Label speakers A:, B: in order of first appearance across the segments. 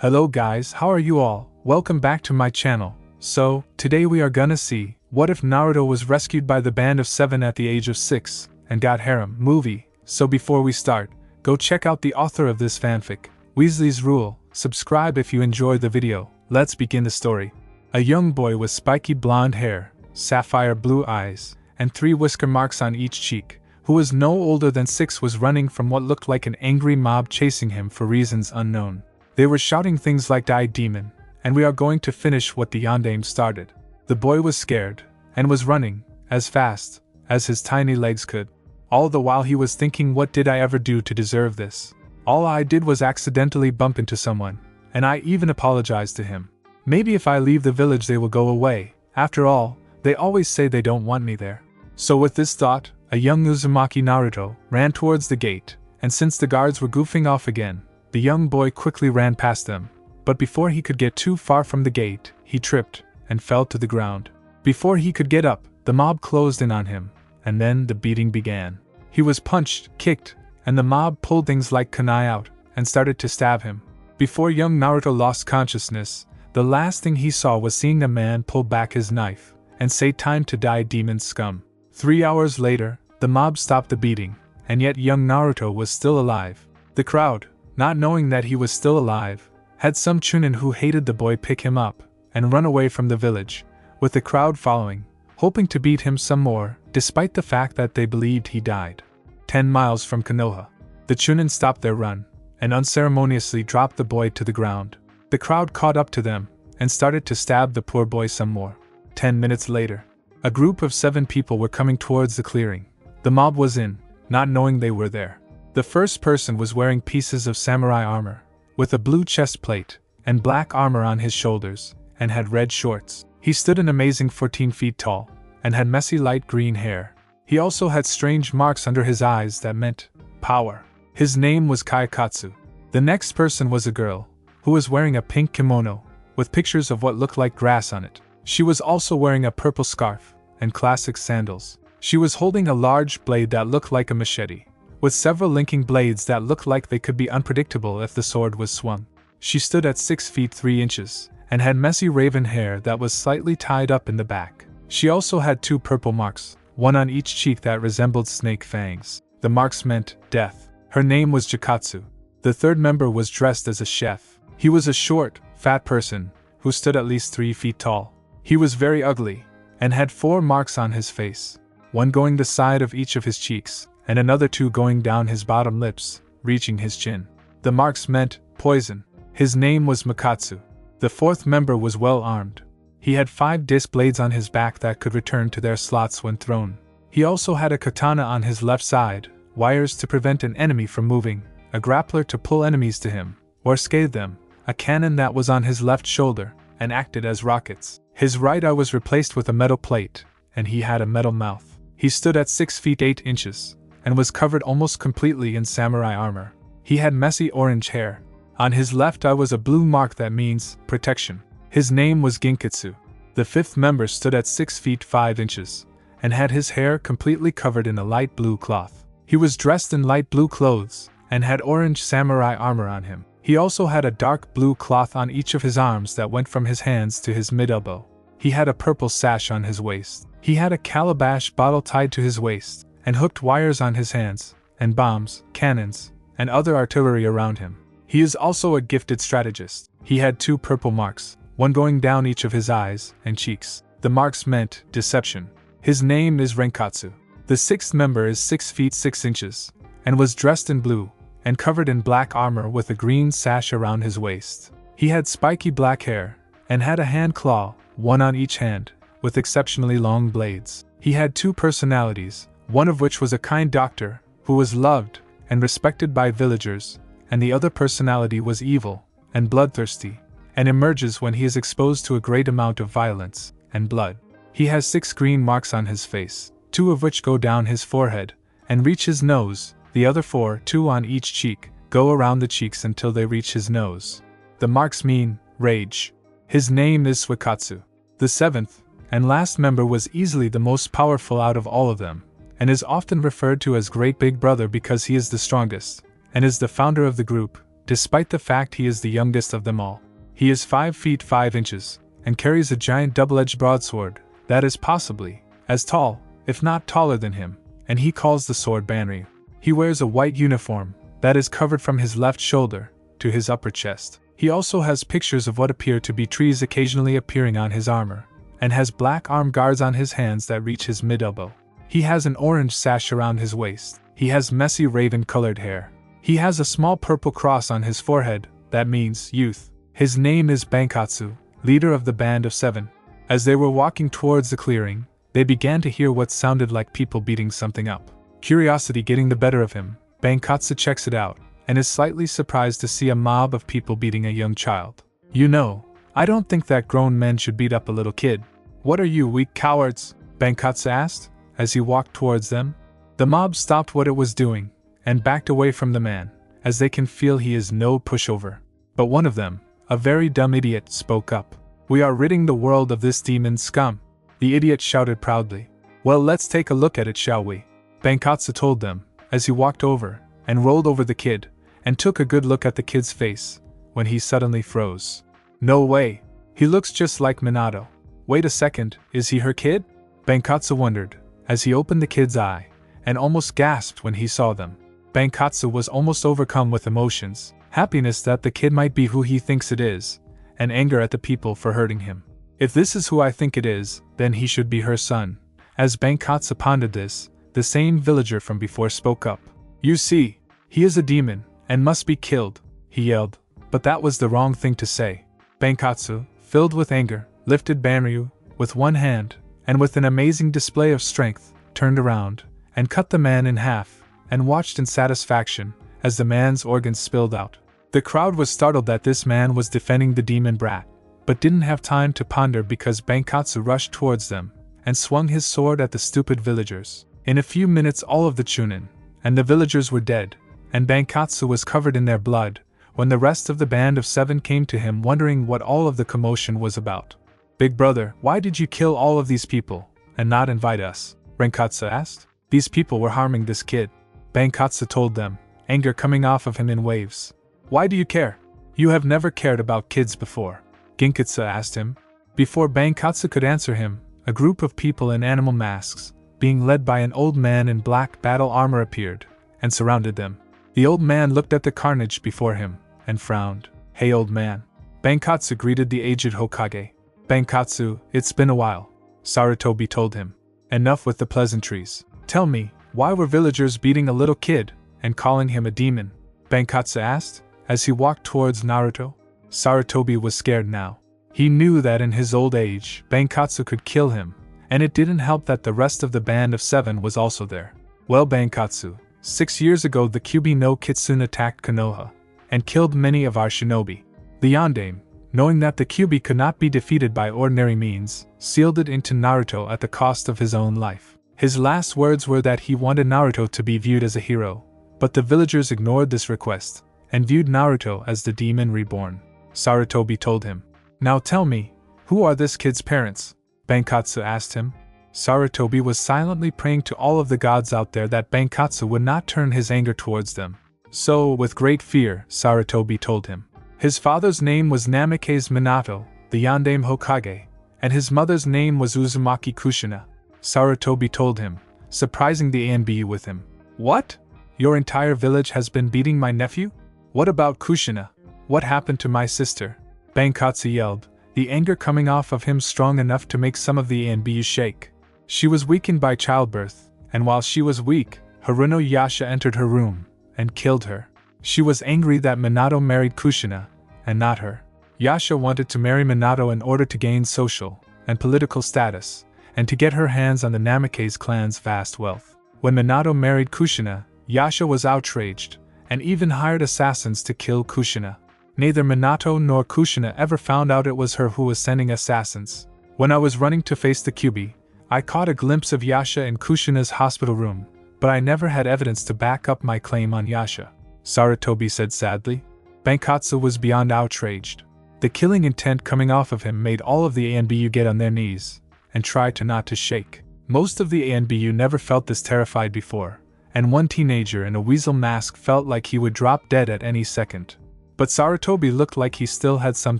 A: Hello guys, how are you all? Welcome back to my channel. So, today we are gonna see, what if Naruto was rescued by the band of 7 at the age of 6, and got harem movie. So before we start, go check out the author of this fanfic, Weasleysrule, subscribe if you enjoyed the video. Let's begin the story. A young boy with spiky blonde hair, sapphire blue eyes, and 3 whisker marks on each cheek, who was no older than 6, was running from what looked like an angry mob chasing him for reasons unknown. They were shouting things like "Die Demon," and "We are going to finish what the Yondaime started." The boy was scared, and was running, as fast as his tiny legs could. All the while he was thinking, what did I ever do to deserve this? All I did was accidentally bump into someone, and I even apologized to him. Maybe if I leave the village they will go away. After all, they always say they don't want me there. So with this thought, a young Uzumaki Naruto ran towards the gate, and since the guards were goofing off again, the young boy quickly ran past them. But before he could get too far from the gate, he tripped and fell to the ground. Before he could get up, the mob closed in on him, and then the beating began. He was punched, kicked, and the mob pulled things like kunai out and started to stab him. Before young Naruto lost consciousness, the last thing he saw was seeing a man pull back his knife and say, "Time to die, demon scum." 3 hours later, the mob stopped the beating, and yet young Naruto was still alive. The crowd, not knowing that he was still alive, had some chunin who hated the boy pick him up and run away from the village, with the crowd following, hoping to beat him some more, despite the fact that they believed he died. 10 miles from Konoha, the chunin stopped their run and unceremoniously dropped the boy to the ground. The crowd caught up to them and started to stab the poor boy some more. 10 minutes later, a group of 7 people were coming towards the clearing. The mob was in, not knowing they were there. The first person was wearing pieces of samurai armor, with a blue chest plate, and black armor on his shoulders, and had red shorts. He stood an amazing 14 feet tall, and had messy light green hair. He also had strange marks under his eyes that meant power. His name was Kaikatsu. The next person was a girl, who was wearing a pink kimono, with pictures of what looked like grass on it. She was also wearing a purple scarf, and classic sandals. She was holding a large blade that looked like a machete, with several linking blades that looked like they could be unpredictable if the sword was swung. She stood at 6 feet 3 inches, and had messy raven hair that was slightly tied up in the back. She also had 2 purple marks, one on each cheek that resembled snake fangs. The marks meant death. Her name was Jakatsu. The third member was dressed as a chef. He was a short, fat person, who stood at least 3 feet tall. He was very ugly, and had 4 marks on his face, one going the side of each of his cheeks, and another 2 going down his bottom lips, reaching his chin. The marks meant poison. His name was Makatsu. The fourth member was well armed. He had 5 disc blades on his back that could return to their slots when thrown. He also had a katana on his left side, wires to prevent an enemy from moving, a grappler to pull enemies to him, or scathe them, a cannon that was on his left shoulder, and acted as rockets. His right eye was replaced with a metal plate, and he had a metal mouth. He stood at 6 feet 8 inches, and was covered almost completely in samurai armor. He had messy orange hair. On his left eye was a blue mark that means protection. His name was Ginkitsu. The fifth member stood at 6 feet 5 inches, and had his hair completely covered in a light blue cloth. He was dressed in light blue clothes, and had orange samurai armor on him. He also had a dark blue cloth on each of his arms that went from his hands to his mid-elbow. He had a purple sash on his waist. He had a calabash bottle tied to his waist, and hooked wires on his hands, and bombs, cannons, and other artillery around him. He is also a gifted strategist. He had 2 purple marks, one going down each of his eyes and cheeks. The marks meant deception. His name is Renkatsu. The 6th member is 6 feet 6 inches, and was dressed in blue, and covered in black armor with a green sash around his waist. He had spiky black hair, and had a hand claw, one on each hand, with exceptionally long blades. He had 2 personalities, one of which was a kind doctor, who was loved and respected by villagers, and the other personality was evil and bloodthirsty, and emerges when he is exposed to a great amount of violence and blood. He has 6 green marks on his face, 2 of which go down his forehead and reach his nose. The other 4, 2 on each cheek, go around the cheeks until they reach his nose. The marks mean rage. His name is Suikatsu. The 7th and last member was easily the most powerful out of all of them, and is often referred to as Great Big Brother because he is the strongest, and is the founder of the group, despite the fact he is the youngest of them all. He is 5 feet 5 inches, and carries a giant double-edged broadsword that is possibly as tall, if not taller than him, and he calls the sword Banryu. He wears a white uniform that is covered from his left shoulder to his upper chest. He also has pictures of what appear to be trees occasionally appearing on his armor, and has black arm guards on his hands that reach his mid-elbow. He has an orange sash around his waist. He has messy raven-colored hair. He has a small purple cross on his forehead that means youth. His name is Bankotsu, leader of the Band of Seven. As they were walking towards the clearing, they began to hear what sounded like people beating something up. Curiosity getting the better of him, Bankotsu checks it out, and is slightly surprised to see a mob of people beating a young child. You know, I don't think that grown men should beat up a little kid. What are you, weak cowards? Bankotsu asked, as he walked towards them. The mob stopped what it was doing, and backed away from the man, as they can feel he is no pushover. But one of them, a very dumb idiot, spoke up. We are ridding the world of this demon scum. The idiot shouted proudly. Well, let's take a look at it, shall we? Bankotsu told them, as he walked over, and rolled over the kid, and took a good look at the kid's face, when he suddenly froze. No way! He looks just like Minato. Wait a second, is he her kid? Bankotsu wondered, as he opened the kid's eye, and almost gasped when he saw them. Bankotsu was almost overcome with emotions, happiness that the kid might be who he thinks it is, and anger at the people for hurting him. If this is who I think it is, then he should be her son. As Bankotsu pondered this, the same villager from before spoke up. You see, he is a demon, and must be killed, he yelled, but that was the wrong thing to say. Bankotsu, filled with anger, lifted Banryu with one hand, and with an amazing display of strength, turned around, and cut the man in half, and watched in satisfaction, as the man's organs spilled out. The crowd was startled that this man was defending the demon brat, but didn't have time to ponder because Bankotsu rushed towards them, and swung his sword at the stupid villagers. In a few minutes all of the Chunin, and the villagers were dead, and Bankotsu was covered in their blood, when the rest of the Band of Seven came to him wondering what all of the commotion was about. Big brother, why did you kill all of these people, and not invite us? Bankotsu asked. These people were harming this kid. Bankotsu told them, anger coming off of him in waves. Why do you care? You have never cared about kids before. Ginkitsu asked him. Before Bankotsu could answer him, a group of people in animal masks, being led by an old man in black battle armor, appeared, and surrounded them. The old man looked at the carnage before him, and frowned. Hey old man. Bankotsu greeted the aged Hokage. Bankotsu, it's been a while. Sarutobi told him. Enough with the pleasantries. Tell me, why were villagers beating a little kid, and calling him a demon? Bankotsu asked, as he walked towards Naruto. Sarutobi was scared now. He knew that in his old age, Bankotsu could kill him, and it didn't help that the rest of the Band of Seven was also there. Well, Bankotsu, 6 years ago the Kyuubi no Kitsune attacked Konoha, and killed many of our shinobi. The Yondaime, knowing that the Kyuubi could not be defeated by ordinary means, sealed it into Naruto at the cost of his own life. His last words were that he wanted Naruto to be viewed as a hero, but the villagers ignored this request, and viewed Naruto as the demon reborn. Sarutobi told him. Now tell me, who are this kid's parents? Bankotsu asked him. Sarutobi was silently praying to all of the gods out there that Bankotsu would not turn his anger towards them. So, with great fear, Sarutobi told him. His father's name was Namikaze Minato, the Yondaime Hokage, and his mother's name was Uzumaki Kushina. Sarutobi told him, surprising the ANBU with him. What? Your entire village has been beating my nephew? What about Kushina? What happened to my sister? Bankotsu yelled, the anger coming off of him strong enough to make some of the ANBU shake. She was weakened by childbirth, and while she was weak, Haruno Yasha entered her room, and killed her. She was angry that Minato married Kushina, and not her. Yasha wanted to marry Minato in order to gain social and political status, and to get her hands on the Namikaze clan's vast wealth. When Minato married Kushina, Yasha was outraged, and even hired assassins to kill Kushina. Neither Minato nor Kushina ever found out it was her who was sending assassins. When I was running to face the Kyuubi, I caught a glimpse of Yasha in Kushina's hospital room, but I never had evidence to back up my claim on Yasha, Sarutobi said sadly. Bankotsu was beyond outraged. The killing intent coming off of him made all of the ANBU get on their knees, and try to not to shake. Most of the ANBU never felt this terrified before, and one teenager in a weasel mask felt like he would drop dead at any second. But Sarutobi looked like he still had some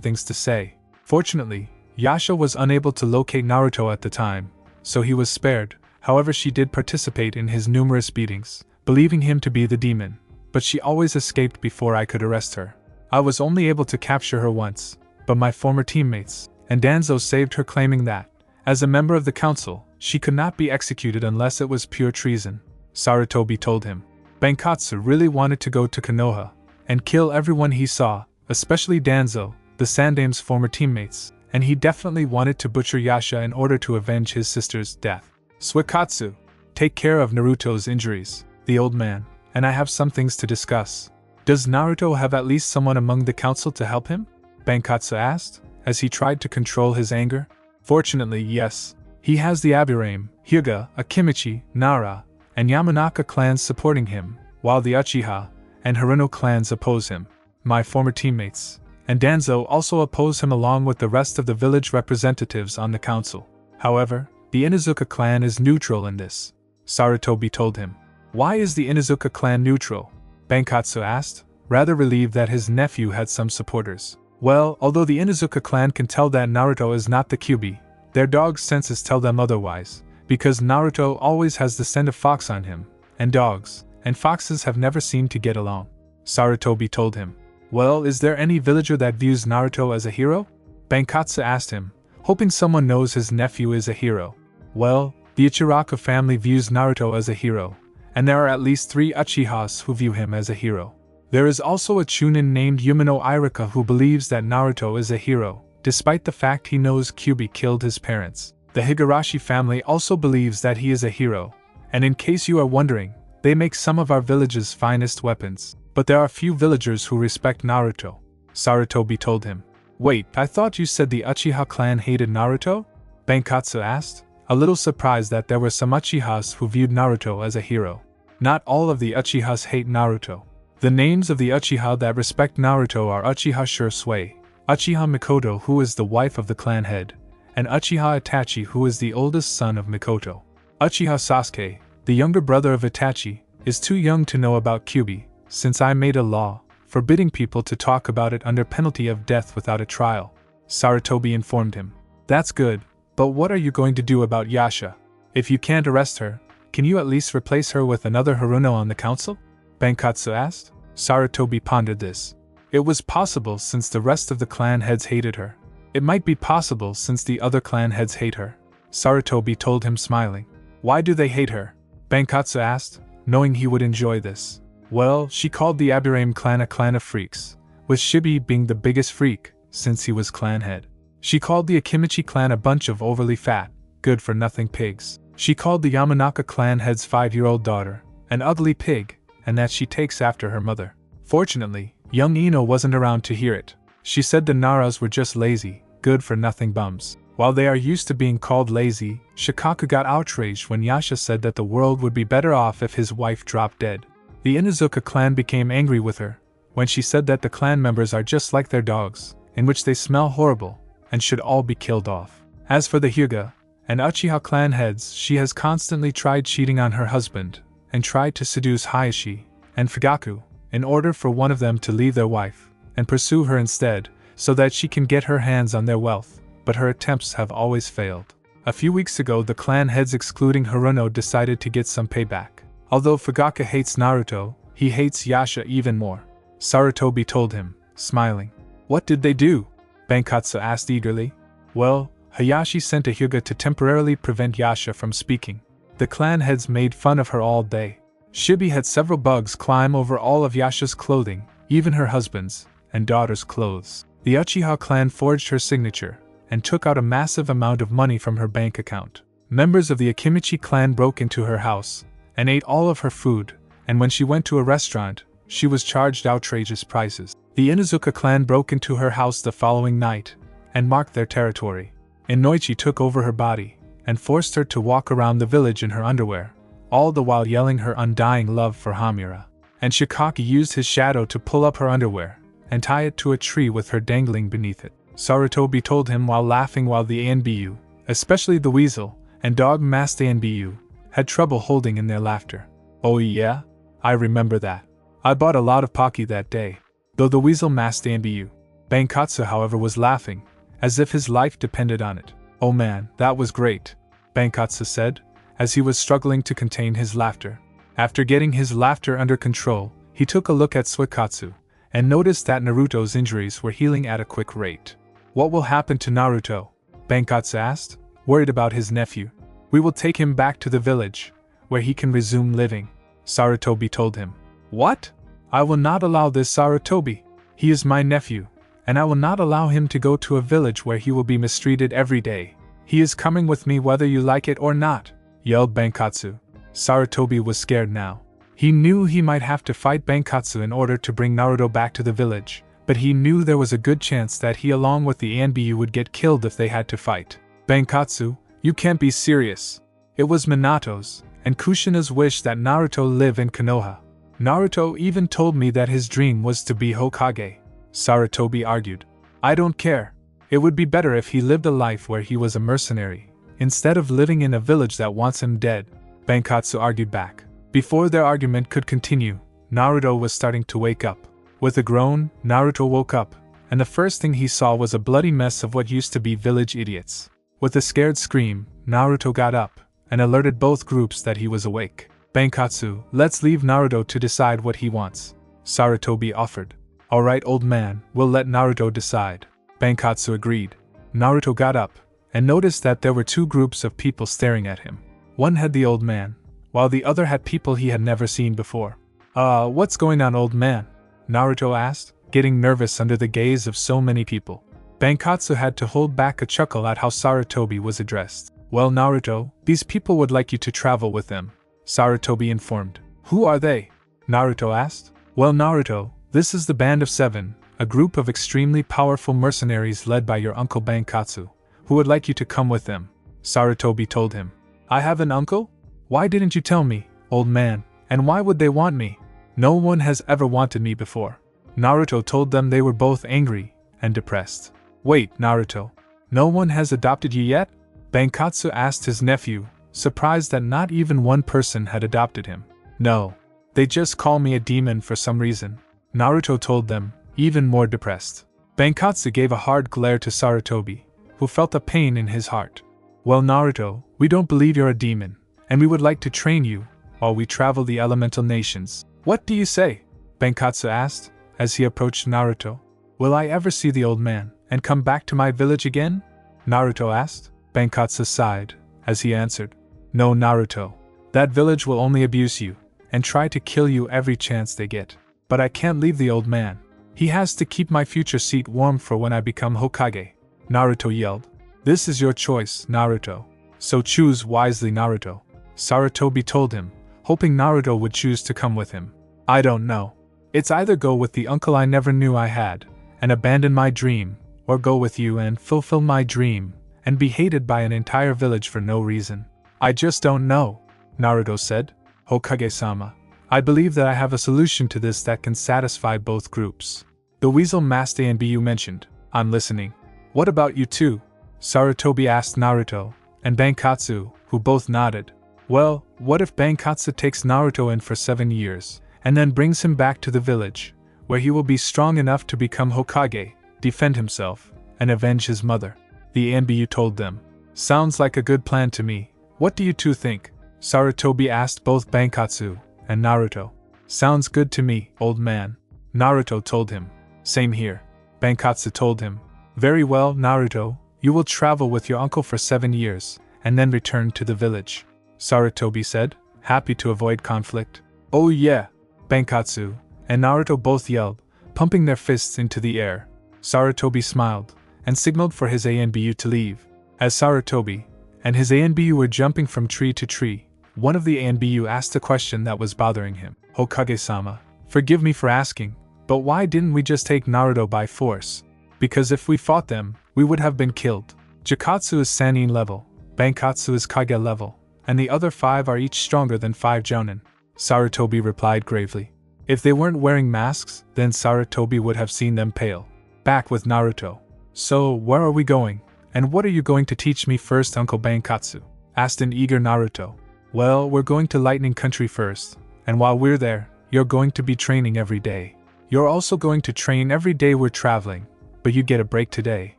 A: things to say. Fortunately, Yasha was unable to locate Naruto at the time, so he was spared. However, she did participate in his numerous beatings, believing him to be the demon, but she always escaped before I could arrest her. I was only able to capture her once, but my former teammates and Danzo saved her, claiming that, as a member of the council, she could not be executed unless it was pure treason. Sarutobi told him. Bankotsu really wanted to go to Konoha and kill everyone he saw, especially Danzo, the Sandame's former teammates, and he definitely wanted to butcher Yasha in order to avenge his sister's death. Suikatsu, take care of Naruto's injuries, the old man, and I have some things to discuss. Does Naruto have at least someone among the council to help him? Bankotsu asked, as he tried to control his anger. Fortunately, yes. He has the Aburame, Hyuga, Akimichi, Nara, and Yamanaka clans supporting him, while the Uchiha and Haruno clans oppose him. My former teammates and Danzo also oppose him along with the rest of the village representatives on the council. However, the Inuzuka clan is neutral in this, Sarutobi told him. Why is the Inuzuka clan neutral? Bankotsu asked, rather relieved that his nephew had some supporters. Well, although the Inuzuka clan can tell that Naruto is not the Kyuubi, their dog's senses tell them otherwise, because Naruto always has the scent of fox on him, and dogs and foxes have never seemed to get along. Sarutobi told him. Well, is there any villager that views Naruto as a hero? Bankotsu asked him, hoping someone knows his nephew is a hero. Well, the Ichiraka family views Naruto as a hero, and there are at least 3 Uchihas who view him as a hero. There is also a Chunin named Yumino Irika who believes that Naruto is a hero, despite the fact he knows Kyuubi killed his parents. The Higurashi family also believes that he is a hero, and in case you are wondering, they make some of our village's finest weapons. But there are few villagers who respect Naruto, Sarutobi told him. Wait, I thought you said the Uchiha clan hated Naruto? Bankotsu asked, a little surprised that there were some Uchihas who viewed Naruto as a hero. Not all of the Uchihas hate Naruto. The names of the Uchiha that respect Naruto are Uchiha Shursui, Uchiha Mikoto, who is the wife of the clan head, and Uchiha Itachi, who is the oldest son of Mikoto. Uchiha Sasuke, the younger brother of Itachi, is too young to know about Kyuubi, since I made a law forbidding people to talk about it under penalty of death without a trial, Sarutobi informed him. That's good, but what are you going to do about Yasha? If you can't arrest her, can you at least replace her with another Haruno on the council? Bankotsu asked. Sarutobi pondered this. It was possible since the rest of the clan heads hated her. It might be possible since the other clan heads hate her, Sarutobi told him, smiling. Why do they hate her? Bankotsu asked, knowing he would enjoy this. Well, she called the Aburame clan a clan of freaks, with Shibi being the biggest freak, since he was clan head. She called the Akimichi clan a bunch of overly fat, good-for-nothing pigs. She called the Yamanaka clan head's 5-year-old daughter an ugly pig, and that she takes after her mother. Fortunately, young Ino wasn't around to hear it. She said the Naras were just lazy, good-for-nothing bums. While they are used to being called lazy, Shikaku got outraged when Yasha said that the world would be better off if his wife dropped dead. The Inuzuka clan became angry with her when she said that the clan members are just like their dogs, in which they smell horrible and should all be killed off. As for the Hyuga and Uchiha clan heads, she has constantly tried cheating on her husband and tried to seduce Hayashi and Fugaku in order for one of them to leave their wife and pursue her instead, so that she can get her hands on their wealth, but her attempts have always failed. A few weeks ago, the clan heads excluding Haruno decided to get some payback. Although Fugaku hates Naruto, he hates Yasha even more, Sarutobi told him, smiling. What did they do? Bankotsu asked eagerly. Well, Hayashi sent a Hyuga to temporarily prevent Yasha from speaking. The clan heads made fun of her all day. Shibi had several bugs climb over all of Yasha's clothing, even her husband's and daughter's clothes. The Uchiha clan forged her signature and took out a massive amount of money from her bank account. Members of the Akimichi clan broke into her house and ate all of her food, and when she went to a restaurant, she was charged outrageous prices. The Inuzuka clan broke into her house the following night and marked their territory. Inoichi took over her body and forced her to walk around the village in her underwear, all the while yelling her undying love for Hamura. And Shikaki used his shadow to pull up her underwear and tie it to a tree with her dangling beneath it, Sarutobi told him while laughing, while the ANBU, especially the weasel and dog-masked ANBU, had trouble holding in their laughter. Oh yeah? I remember that. I bought a lot of Pocky that day. though the weasel masked Anbu. Bankotsu, however, was laughing, as if his life depended on it. "Oh man, that was great," Bankotsu said, as he was struggling to contain his laughter. After getting his laughter under control, he took a look at Suikatsu, and noticed that Naruto's injuries were healing at a quick rate. "What will happen to Naruto?" Bankotsu asked, worried about his nephew. "We will take him back to the village, where he can resume living," Sarutobi told him. "What? I will not allow this, Sarutobi. He is my nephew, and I will not allow him to go to a village where he will be mistreated every day. He is coming with me whether you like it or not," yelled Bankotsu. Sarutobi was scared now. He knew he might have to fight Bankotsu in order to bring Naruto back to the village, but he knew there was a good chance that he along with the Anbu would get killed if they had to fight. "Bankotsu, you can't be serious. It was Minato's and Kushina's wish that Naruto live in Konoha. Naruto even told me that his dream was to be Hokage," Sarutobi argued. "I don't care. It would be better if he lived a life where he was a mercenary, instead of living in a village that wants him dead," Bankotsu argued back. Before their argument could continue, Naruto was starting to wake up. With a groan, Naruto woke up, and the first thing he saw was a bloody mess of what used to be village idiots. With a scared scream, Naruto got up, and alerted both groups that he was awake. "Bankotsu, let's leave Naruto to decide what he wants," Sarutobi offered. "Alright, old man, we'll let Naruto decide," Bankotsu agreed. Naruto got up, and noticed that there were two groups of people staring at him. One had the old man, while the other had people he had never seen before. What's going on, old man?" Naruto asked, getting nervous under the gaze of so many people. Bankotsu had to hold back a chuckle at how Sarutobi was addressed. "Well, Naruto, these people would like you to travel with them," Sarutobi informed. "Who are they?" Naruto asked. "Well, Naruto, this is the Band of Seven, a group of extremely powerful mercenaries led by your uncle Bankotsu, who would like you to come with them," Sarutobi told him. "I have an uncle? Why didn't you tell me, old man, and why would they want me? No one has ever wanted me before." Naruto told them. They were both angry and depressed. "Wait, Naruto, no one has adopted you yet?" Bankotsu asked his nephew, surprised that not even one person had adopted him. "No. They just call me a demon for some reason," Naruto told them, even more depressed. Bankotsu gave a hard glare to Sarutobi, who felt a pain in his heart. "Well, Naruto, we don't believe you're a demon, and we would like to train you while we travel the elemental nations." "What do you say?" Bankotsu asked, as he approached Naruto. "Will I ever see the old man and come back to my village again?" Naruto asked. Bankotsu sighed, as he answered. "No, Naruto. That village will only abuse you, and try to kill you every chance they get. But I can't leave the old man. He has to keep my future seat warm for when I become Hokage," Naruto yelled. "This is your choice, Naruto. So choose wisely, Naruto," Sarutobi told him, hoping Naruto would choose to come with him. "I don't know. It's either go with the uncle I never knew I had, and abandon my dream, or go with you and fulfill my dream, and be hated by an entire village for no reason. I just don't know," Naruto said. "Hokage-sama, I believe that I have a solution to this that can satisfy both groups." The weasel master Anbu mentioned. "I'm listening." "What about you two?" Sarutobi asked Naruto, and Bankotsu, who both nodded. "Well, what if Bankotsu takes Naruto in for 7 years, and then brings him back to the village, where he will be strong enough to become Hokage, defend himself, and avenge his mother?" The Anbu told them. "Sounds like a good plan to me. What do you two think?" Sarutobi asked both Bankotsu and Naruto. "Sounds good to me, old man," Naruto told him. "Same here," Bankotsu told him. "Very well, Naruto, you will travel with your uncle for 7 years, and then return to the village," Sarutobi said, happy to avoid conflict. "Oh yeah!" Bankotsu and Naruto both yelled, pumping their fists into the air. Sarutobi smiled, and signaled for his Anbu to leave. As Sarutobi and his Anbu were jumping from tree to tree, one of the Anbu asked a question that was bothering him. "Hokage-sama, forgive me for asking, but why didn't we just take Naruto by force? Because if we fought them, we would have been killed. Jakatsu is Sannin level, Bankotsu is Kage level, and the other 5 are each stronger than 5 Jounin," Sarutobi replied gravely. If they weren't wearing masks, then Sarutobi would have seen them pale. Back with Naruto. "So, where are we going? And what are you going to teach me first, Uncle Bankotsu?" asked an eager Naruto. "Well, we're going to Lightning Country first, and while we're there, you're going to be training every day. You're also going to train every day we're traveling, but you get a break today,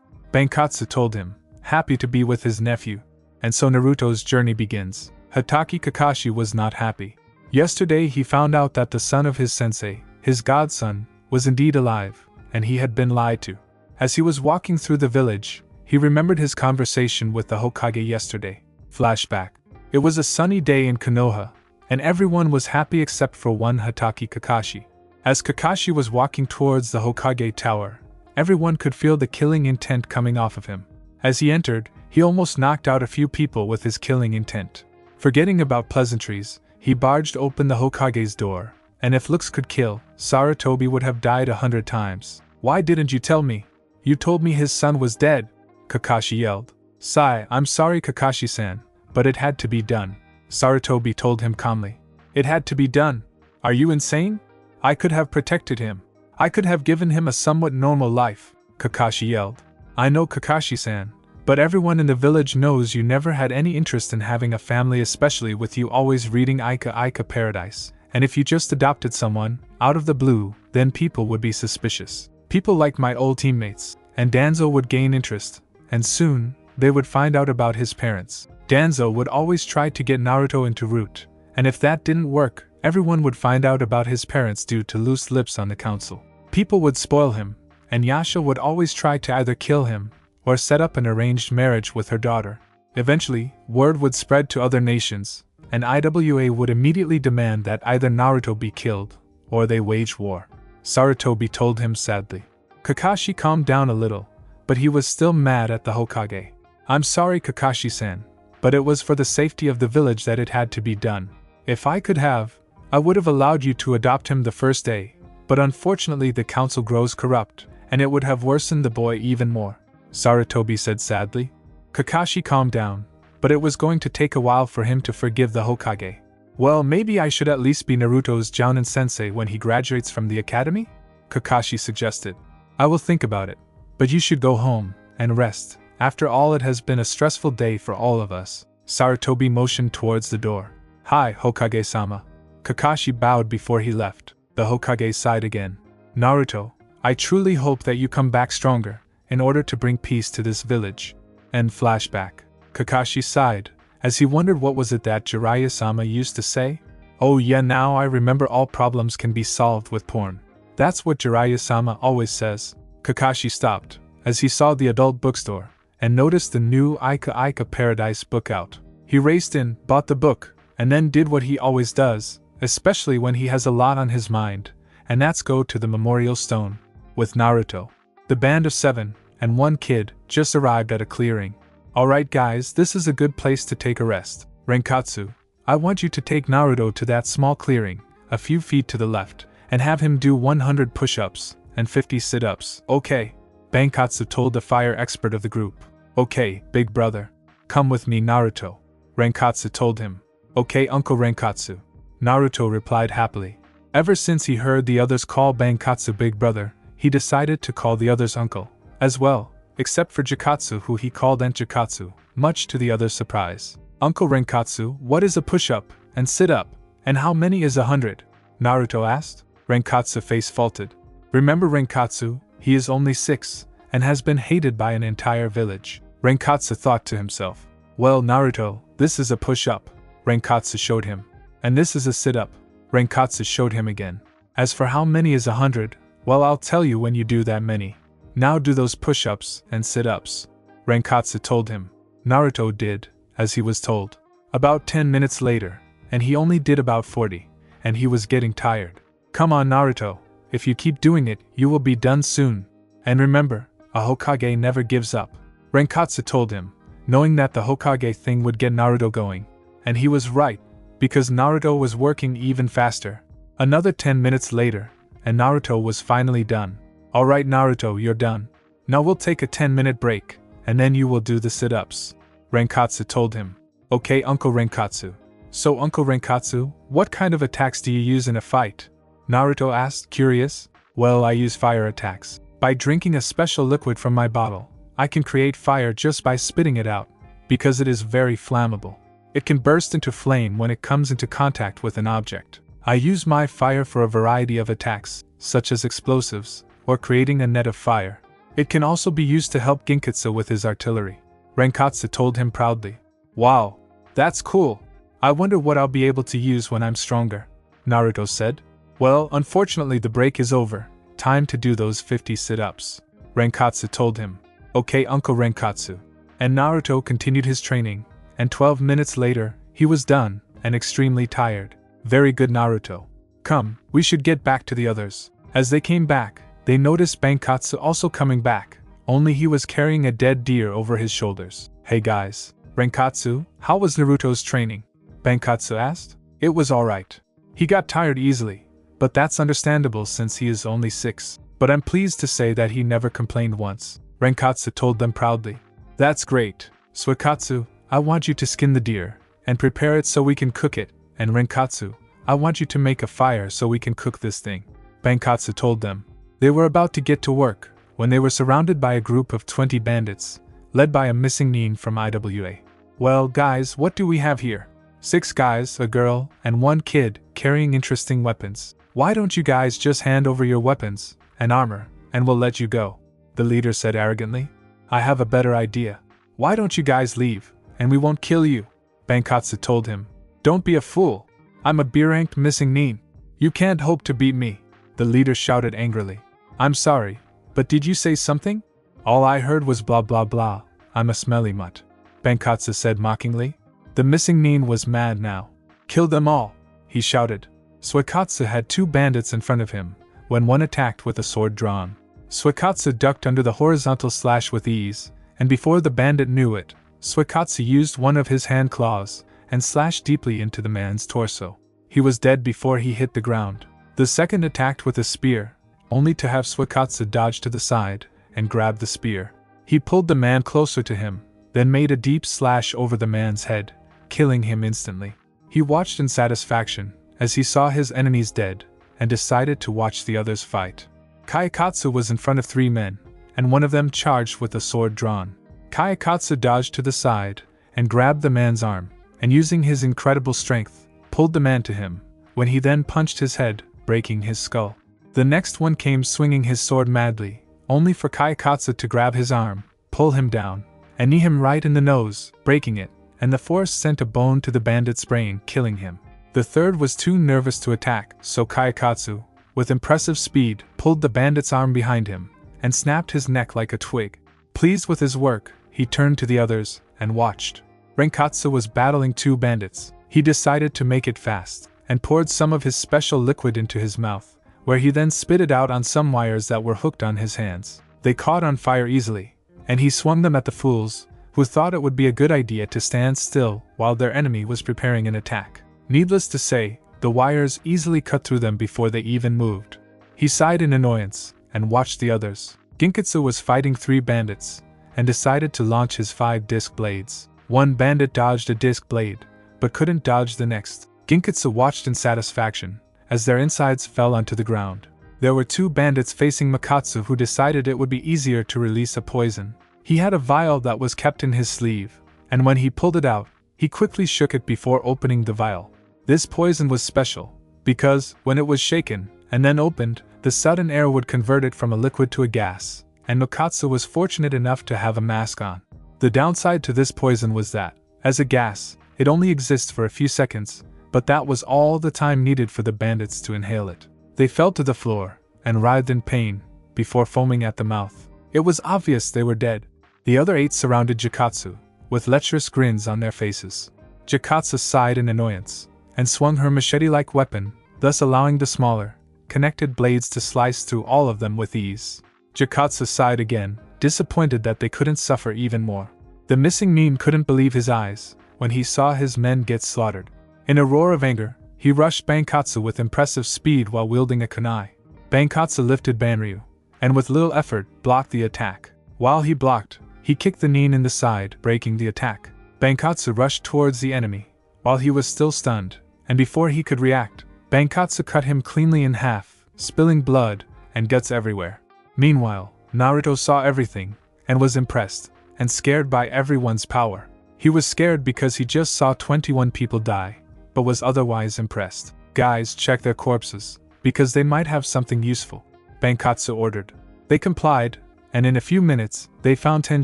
A: Bankotsu told him, happy to be with his nephew. And so Naruto's journey begins. Hatake Kakashi was not happy. Yesterday he found out that the son of his sensei, his godson, was indeed alive, and he had been lied to. As he was walking through the village, he remembered his conversation with the Hokage yesterday. Flashback. It was a sunny day in Konoha, and everyone was happy except for one Hatake Kakashi. As Kakashi was walking towards the Hokage tower, everyone could feel the killing intent coming off of him. As he entered, he almost knocked out a few people with his killing intent. Forgetting about pleasantries, he barged open the Hokage's door, and if looks could kill, Sarutobi would have died 100 times. Why didn't you tell me? You told me his son was dead, Kakashi yelled. Sigh, I'm sorry Kakashi-san, but it had to be done, Sarutobi told him calmly. It had to be done. Are you insane? I could have protected him. I could have given him a somewhat normal life, Kakashi yelled. I know Kakashi-san, but everyone in the village knows you never had any interest in having a family, especially with you always reading Ika Paradise, and if you just adopted someone, out of the blue, then people would be suspicious. People like my old teammates, and Danzo would gain interest, and soon, they would find out about his parents. Danzo would always try to get Naruto into route, and if that didn't work, everyone would find out about his parents due to loose lips on the council. People would spoil him, and Yasha would always try to either kill him, or set up an arranged marriage with her daughter. Eventually, word would spread to other nations, and IWA would immediately demand that either Naruto be killed, or they wage war. Sarutobi told him sadly. Kakashi calmed down a little, but he was still mad at the Hokage. I'm sorry Kakashi-san, but it was for the safety of the village that it had to be done. If I could have, I would have allowed you to adopt him the first day, but unfortunately the council grows corrupt, and it would have worsened the boy even more, Sarutobi said sadly. Kakashi calmed down, but it was going to take a while for him to forgive the Hokage. Well, maybe I should at least be Naruto's Jounin sensei when he graduates from the academy? Kakashi suggested. I will think about it, but you should go home and rest. After all, it has been a stressful day for all of us. Sarutobi motioned towards the door. Hi, Hokage-sama. Kakashi bowed before he left. The Hokage sighed again. Naruto, I truly hope that you come back stronger, in order to bring peace to this village. End flashback. Kakashi sighed, as he wondered what was it that Jiraiya-sama used to say? Oh yeah, now I remember, all problems can be solved with porn. That's what Jiraiya-sama always says. Kakashi stopped, as he saw the adult bookstore, and noticed the new Ika Paradise book out. He raced in, bought the book, and then did what he always does, especially when he has a lot on his mind, and that's go to the memorial stone. With Naruto. The band of 7, and one kid, just arrived at a clearing. Alright guys, this is a good place to take a rest. Renkatsu, I want you to take Naruto to that small clearing, a few feet to the left, and have him do 100 push-ups, and 50 sit-ups. Okay, Bankotsu told the fire expert of the group. Okay, big brother. Come with me, Naruto. Renkatsu told him. Okay, Uncle Renkatsu. Naruto replied happily. Ever since he heard the others call Bankotsu big brother, he decided to call the others uncle, as well, except for Jikatsu, who he called Aunt Jikatsu, much to the others' surprise. Uncle Renkatsu, what is a push-up, and sit-up, and how many is 100? Naruto asked. Renkatsu's face faulted. Remember Renkatsu, he is only 6, and has been hated by an entire village. Renkatsu thought to himself. Well, Naruto, this is a push-up. Renkatsu showed him. And this is a sit-up. Renkatsu showed him again. As for how many is 100, well, I'll tell you when you do that many. Now do those push-ups and sit-ups. Renkatsu told him. Naruto did, as he was told. About 10 minutes later, and he only did about 40, and he was getting tired. Come on, Naruto, if you keep doing it, you will be done soon. And remember, a Hokage never gives up. Renkatsu told him, knowing that the Hokage thing would get Naruto going. And he was right, because Naruto was working even faster. Another 10 minutes later, and Naruto was finally done. Alright Naruto, you're done. Now we'll take a 10-minute break, and then you will do the sit-ups. Renkatsu told him. Okay, Uncle Renkatsu. So Uncle Renkatsu, what kind of attacks do you use in a fight? Naruto asked, curious. Well, I use fire attacks. By drinking a special liquid from my bottle, I can create fire just by spitting it out, because it is very flammable. It can burst into flame when it comes into contact with an object. I use my fire for a variety of attacks, such as explosives, or creating a net of fire. It can also be used to help Ginkitsu with his artillery. Renkatsu told him proudly. Wow, that's cool. I wonder what I'll be able to use when I'm stronger, Naruto said. Well, unfortunately the break is over. Time to do those 50 sit-ups, Renkatsu told him. Okay, Uncle Renkatsu. And Naruto continued his training, and 12 minutes later, he was done, and extremely tired. Very good, Naruto. Come, we should get back to the others. As they came back, they noticed Bankotsu also coming back, only he was carrying a dead deer over his shoulders. Hey guys, Renkatsu, how was Naruto's training? Bankotsu asked. It was alright. He got tired easily, but that's understandable since he is only 6. But I'm pleased to say that he never complained once, Renkatsu told them proudly. That's great. Suikatsu, I want you to skin the deer, and prepare it so we can cook it, and Renkatsu, I want you to make a fire so we can cook this thing, Bankotsu told them. They were about to get to work, when they were surrounded by a group of 20 bandits, led by a missing nin from IWA. Well guys, what do we have here? 6 guys, a girl, and 1 kid, carrying interesting weapons. Why don't you guys just hand over your weapons and armor, and we'll let you go? The leader said arrogantly. I have a better idea. Why don't you guys leave, and we won't kill you? Bankotsu told him. Don't be a fool. I'm a B-ranked missing nin. You can't hope to beat me, the leader shouted angrily. I'm sorry, but did you say something? All I heard was blah blah blah. I'm a smelly mutt, Bankotsu said mockingly. The missing nin was mad now. Kill them all, he shouted. Suikatsu had 2 bandits in front of him, when one attacked with a sword drawn. Suikatsu ducked under the horizontal slash with ease, and before the bandit knew it, Suikatsu used one of his hand claws and slashed deeply into the man's torso. He was dead before he hit the ground. The second attacked with a spear, only to have Suikatsu dodge to the side and grab the spear. He pulled the man closer to him, then made a deep slash over the man's head, killing him instantly. He watched in satisfaction as he saw his enemies dead, and decided to watch the others fight. Kayakatsu was in front of 3 men, and one of them charged with a sword drawn. Kayakatsu dodged to the side and grabbed the man's arm, and using his incredible strength, pulled the man to him, when he then punched his head, breaking his skull. The next one came swinging his sword madly, only for Kayakatsu to grab his arm, pull him down, and knee him right in the nose, breaking it, and the force sent a bone to the bandit's brain, killing him. The third was too nervous to attack, so Kayakatsu, with impressive speed, pulled the bandit's arm behind him, and snapped his neck like a twig. Pleased with his work, he turned to the others, and watched. Renkatsu was battling 2 bandits. He decided to make it fast, and poured some of his special liquid into his mouth, where he then spit it out on some wires that were hooked on his hands. They caught on fire easily, and he swung them at the fools, who thought it would be a good idea to stand still while their enemy was preparing an attack. Needless to say, the wires easily cut through them before they even moved. He sighed in annoyance, and watched the others. Ginkitsu was fighting 3 bandits, and decided to launch his 5 disc blades. 1 bandit dodged a disc blade, but couldn't dodge the next. Ginkitsu watched in satisfaction, as their insides fell onto the ground. There were 2 bandits facing Makatsu who decided it would be easier to release a poison. He had a vial that was kept in his sleeve, and when he pulled it out, he quickly shook it before opening the vial. This poison was special, because, when it was shaken, and then opened, the sudden air would convert it from a liquid to a gas, and Makatsu was fortunate enough to have a mask on. The downside to this poison was that, as a gas, it only exists for a few seconds, but that was all the time needed for the bandits to inhale it. They fell to the floor, and writhed in pain, before foaming at the mouth. It was obvious they were dead. The other 8 surrounded Jikatsu, with lecherous grins on their faces. Jikatsu sighed in annoyance, and swung her machete-like weapon, thus allowing the smaller, connected blades to slice through all of them with ease. Jikatsu sighed again, disappointed that they couldn't suffer even more. The missing nin couldn't believe his eyes, when he saw his men get slaughtered. In a roar of anger, he rushed Bankotsu with impressive speed while wielding a kunai. Bankotsu lifted Banryu, and with little effort, blocked the attack. While he blocked, he kicked the nin in the side, breaking the attack. Bankotsu rushed towards the enemy, while he was still stunned, and before he could react, Bankotsu cut him cleanly in half, spilling blood and guts everywhere. Meanwhile, Naruto saw everything, and was impressed, and scared by everyone's power. He was scared because he just saw 21 people die, but was otherwise impressed. Guys, check their corpses, because they might have something useful," Bankotsu ordered. They complied, and in a few minutes, they found 10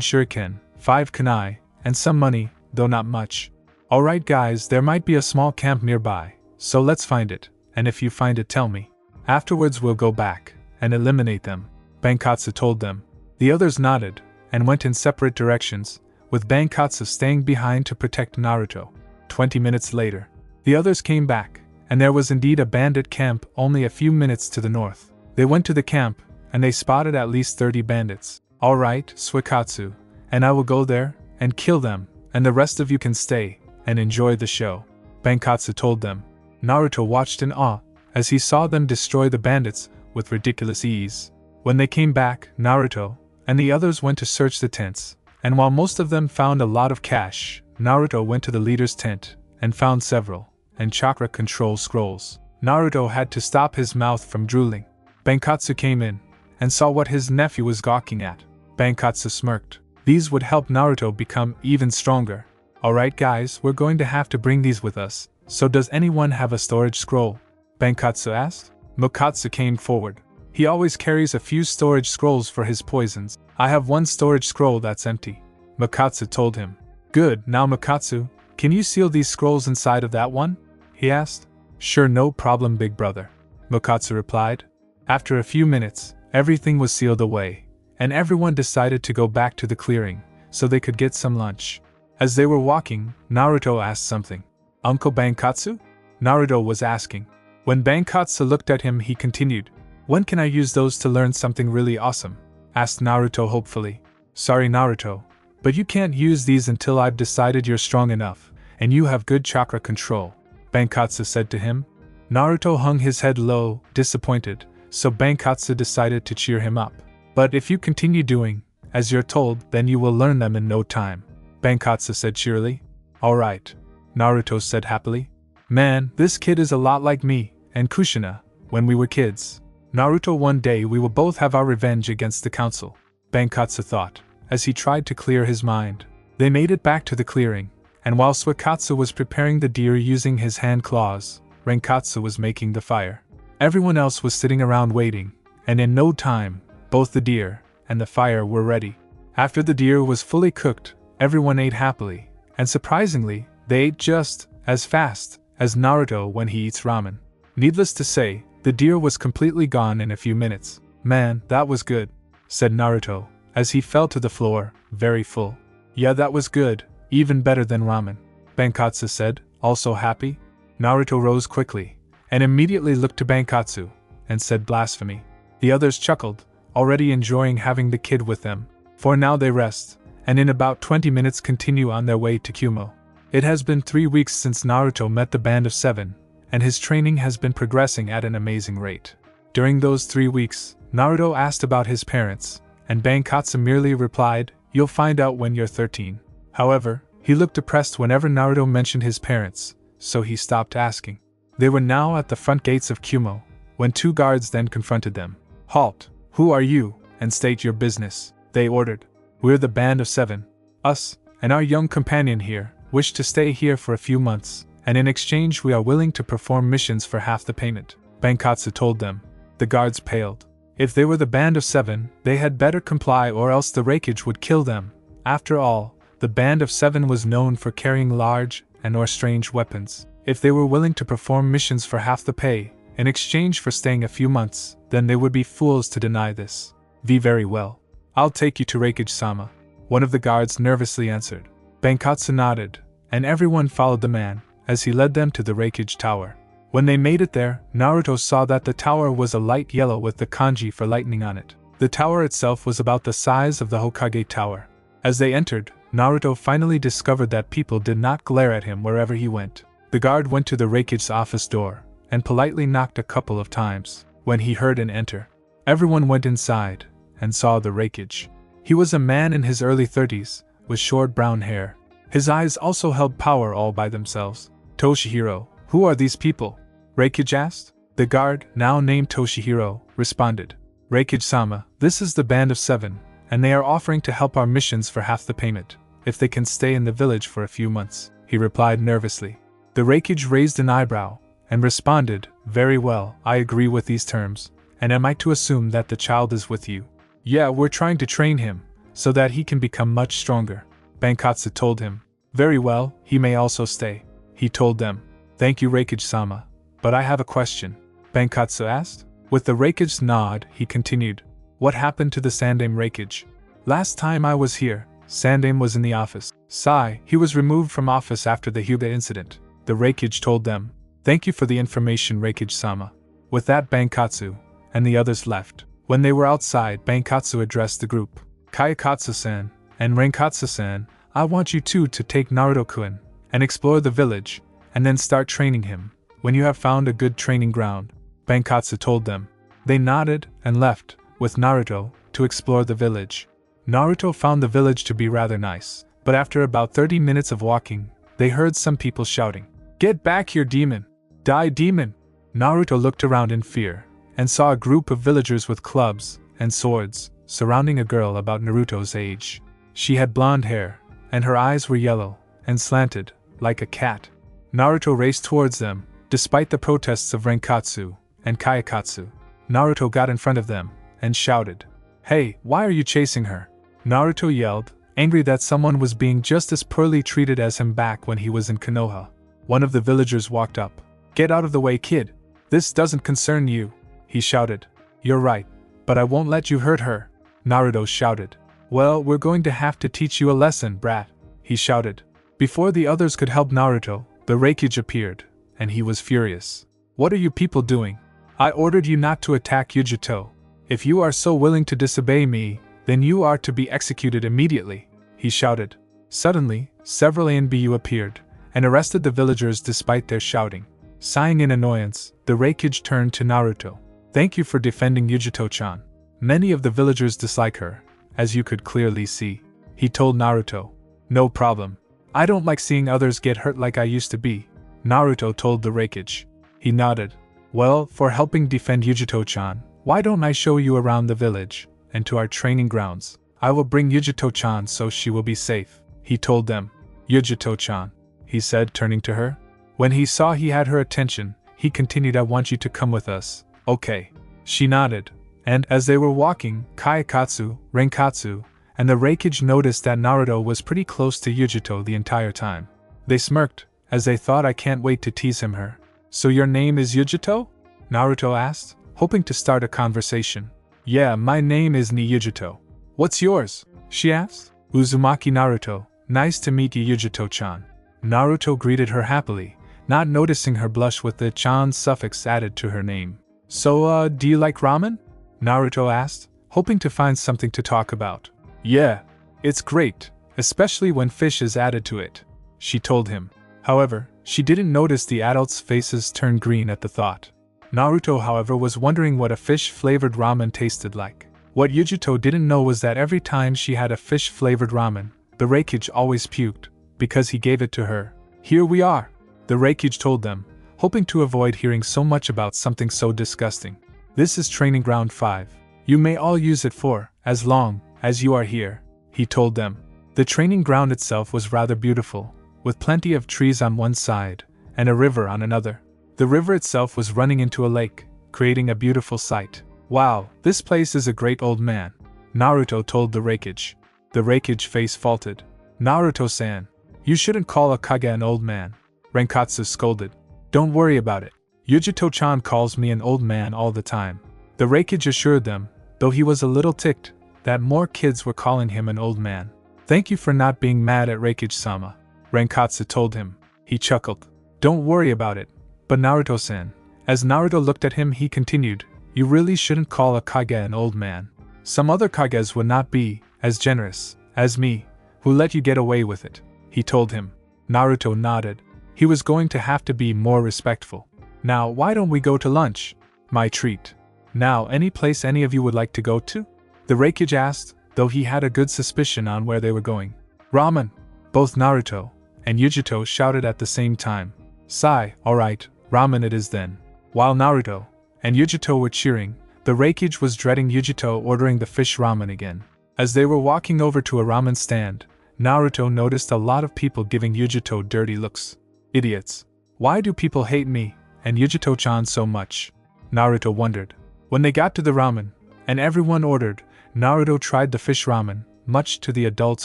A: shuriken, 5 kunai, and some money, though not much. "Alright guys, there might be a small camp nearby, so let's find it, and if you find it tell me. Afterwards we'll go back and eliminate them," Bankotsu told them. The others nodded, and went in separate directions, with Bankotsu staying behind to protect Naruto. 20 minutes later, the others came back, and there was indeed a bandit camp only a few minutes to the north. They went to the camp, and they spotted at least 30 bandits. "Alright, Suikatsu, and I will go there and kill them, and the rest of you can stay and enjoy the show," Bankotsu told them. Naruto watched in awe as he saw them destroy the bandits with ridiculous ease. When they came back, Naruto and the others went to search the tents, and while most of them found a lot of cash, Naruto went to the leader's tent and found several and chakra control scrolls. Naruto had to stop his mouth from drooling. Bankotsu came in and saw what his nephew was gawking at. Bankotsu smirked. These would help Naruto become even stronger. "Alright guys, we're going to have to bring these with us, so does anyone have a storage scroll?" Bankotsu asked. Mokatsu came forward. He always carries a few storage scrolls for his poisons. "I have one storage scroll that's empty," Mokatsu told him. "Good, now Mokatsu, can you seal these scrolls inside of that one?" he asked. "Sure, no problem, big brother," Mokatsu replied. After a few minutes, everything was sealed away, and everyone decided to go back to the clearing, so they could get some lunch. As they were walking, Naruto asked something. "Uncle Bankotsu?" Naruto was asking. When Bankotsu looked at him, he continued. "When can I use those to learn something really awesome?" asked Naruto hopefully. "Sorry Naruto, but you can't use these until I've decided you're strong enough, and you have good chakra control," Bankotsu said to him. Naruto hung his head low, disappointed, so Bankotsu decided to cheer him up. "But if you continue doing as you're told, then you will learn them in no time," Bankotsu said cheerily. "Alright," Naruto said happily. "Man, this kid is a lot like me and Kushina when we were kids. Naruto, one day we will both have our revenge against the council," Bankotsu thought, as he tried to clear his mind. They made it back to the clearing, and while Suikatsu was preparing the deer using his hand claws, Renkatsu was making the fire. Everyone else was sitting around waiting, and in no time, both the deer and the fire were ready. After the deer was fully cooked, everyone ate happily, and surprisingly, they ate just as fast as Naruto when he eats ramen. Needless to say, the deer was completely gone in a few minutes. "Man, that was good," said Naruto, as he fell to the floor, very full. "Yeah, that was good, even better than ramen," Bankotsu said, also happy. Naruto rose quickly, and immediately looked to Bankotsu, and said blasphemy. The others chuckled, already enjoying having the kid with them. For now they rest, and in about 20 minutes continue on their way to Kumo. It has been 3 weeks since Naruto met the Band of 7, and his training has been progressing at an amazing rate. During those 3 weeks, Naruto asked about his parents, and Bankotsu merely replied, "You'll find out when you're 13. However, he looked depressed whenever Naruto mentioned his parents, so he stopped asking. They were now at the front gates of Kumo, when 2 guards then confronted them. "Halt! Who are you, and state your business," they ordered. "We're the Band of 7. Us, and our young companion here, wish to stay here for a few months, and in exchange we are willing to perform missions for half the payment," Bankotsu told them. The guards paled. If they were the Band of 7, they had better comply or else the Raikage would kill them. After all, the Band of 7 was known for carrying large and/or strange weapons. If they were willing to perform missions for half the pay, in exchange for staying a few months, then they would be fools to deny this. Very well. I'll take you to Raikage-sama," one of the guards nervously answered. Bankotsu nodded, and everyone followed the man, as he led them to the Raikage Tower. When they made it there, Naruto saw that the tower was a light yellow with the kanji for lightning on it. The tower itself was about the size of the Hokage Tower. As they entered, Naruto finally discovered that people did not glare at him wherever he went. The guard went to the Raikage's office door, and politely knocked a couple of times. When he heard an enter, everyone went inside, and saw the Raikage. He was a man in his early 30s, with short brown hair. His eyes also held power all by themselves. "Toshihiro, who are these people?" Raikage asked. The guard, now named Toshihiro, responded. "Raikage-sama, this is the Band of 7, and they are offering to help our missions for half the payment, if they can stay in the village for a few months," he replied nervously. The Raikage raised an eyebrow, and responded, "Very well, I agree with these terms. And am I to assume that the child is with you?" "Yeah, we're trying to train him, so that he can become much stronger," Bankotsu told him. "Very well, he may also stay," he told them. "Thank you, Reikage-sama. But I have a question," Bankotsu asked. With the Reikage's nod, he continued. "What happened to the Sandame Reikage? Last time I was here, Sandame was in the office." "Sigh, he was removed from office after the Hyuga incident," the Reikage told them. "Thank you for the information, Reikage-sama." With that, Bankotsu and the others left. When they were outside, Bankotsu addressed the group. "Kayakatsu-san and Renkatsu-san, I want you two to take Naruto-kun and explore the village, and then start training him when you have found a good training ground," Bankotsu told them. They nodded and left, with Naruto, to explore the village. Naruto found the village to be rather nice, but after about 30 minutes of walking, they heard some people shouting, "Get back here, demon! Die, demon!" Naruto looked around in fear, and saw a group of villagers with clubs and swords surrounding a girl about Naruto's age. She had blonde hair, and her eyes were yellow and slanted, like a cat. Naruto raced towards them, despite the protests of Renkatsu and Kayakatsu. Naruto got in front of them and shouted, "Hey, why are you chasing her?" Naruto yelled, angry that someone was being just as poorly treated as him back when he was in Konoha. One of the villagers walked up. "Get out of the way, kid! This doesn't concern you," he shouted. "You're right, but I won't let you hurt her," Naruto shouted. "Well, we're going to have to teach you a lesson, brat," he shouted. Before the others could help Naruto, the Reikage appeared, and he was furious. "What are you people doing? I ordered you not to attack Yujito. If you are so willing to disobey me, then you are to be executed immediately," he shouted. Suddenly, several ANBU appeared, and arrested the villagers despite their shouting. Sighing in annoyance, the Reikage turned to Naruto. "Thank you for defending Yujito-chan. Many of the villagers dislike her, as you could clearly see," he told Naruto. "No problem. I don't like seeing others get hurt like I used to be," Naruto told the Reikage. He nodded. "Well, for helping defend Yujito-chan, why don't I show you around the village, and to our training grounds? I will bring Yujito-chan so she will be safe," he told them. "Yujito-chan," he said, turning to her. When he saw he had her attention, he continued, "I want you to come with us, okay?" She nodded, and as they were walking, Kayakatsu, Renkatsu, and the Reikage noticed that Naruto was pretty close to Yujito the entire time. They smirked, as they thought, "I can't wait to tease him her." "So your name is Yujito?" Naruto asked, hoping to start a conversation. "Yeah, my name is Yujito." "What's yours?" she asked. "Uzumaki Naruto. Nice to meet you, Yujito-chan." Naruto greeted her happily, not noticing her blush with the chan suffix added to her name. "So, do you like ramen?" Naruto asked, hoping to find something to talk about. "Yeah, it's great, especially when fish is added to it," she told him. However, she didn't notice the adults' faces turn green at the thought. Naruto, however, was wondering what a fish-flavored ramen tasted like. What Yujito didn't know was that every time she had a fish-flavored ramen, the Reikage always puked, because he gave it to her. "Here we are," the Reikage told them, hoping to avoid hearing so much about something so disgusting. "This is Training Ground 5. You may all use it for as long as you are here," he told them. The training ground itself was rather beautiful, with plenty of trees on one side, and a river on another. The river itself was running into a lake, creating a beautiful sight. "Wow, this place is a great, old man," Naruto told the Reikage. The Reikage face faulted. "Naruto-san, you shouldn't call a Kage an old man," Renkatsu scolded. "Don't worry about it. Yujito-chan calls me an old man all the time," the Reikage assured them, though he was a little ticked that more kids were calling him an old man. "Thank you for not being mad at Reikage-sama," Renkatsu told him. He chuckled. "Don't worry about it. But Naruto-san," as Naruto looked at him, he continued, "you really shouldn't call a Kage an old man. Some other Kages would not be as generous as me, who let you get away with it," he told him. Naruto nodded. He was going to have to be more respectful. "Now, why don't we go to lunch? My treat. Now, any place any of you would like to go to?" the Reikage asked, though he had a good suspicion on where they were going. "Ramen!" both Naruto and Yujito shouted at the same time. "Sigh, alright, ramen it is then." While Naruto and Yujito were cheering, the Reikage was dreading Yujito ordering the fish ramen again. As they were walking over to a ramen stand, Naruto noticed a lot of people giving Yujito dirty looks. "Idiots. Why do people hate me?" and Yujito-chan so much? Naruto wondered. When they got to the ramen, and everyone ordered, Naruto tried the fish ramen, much to the adults'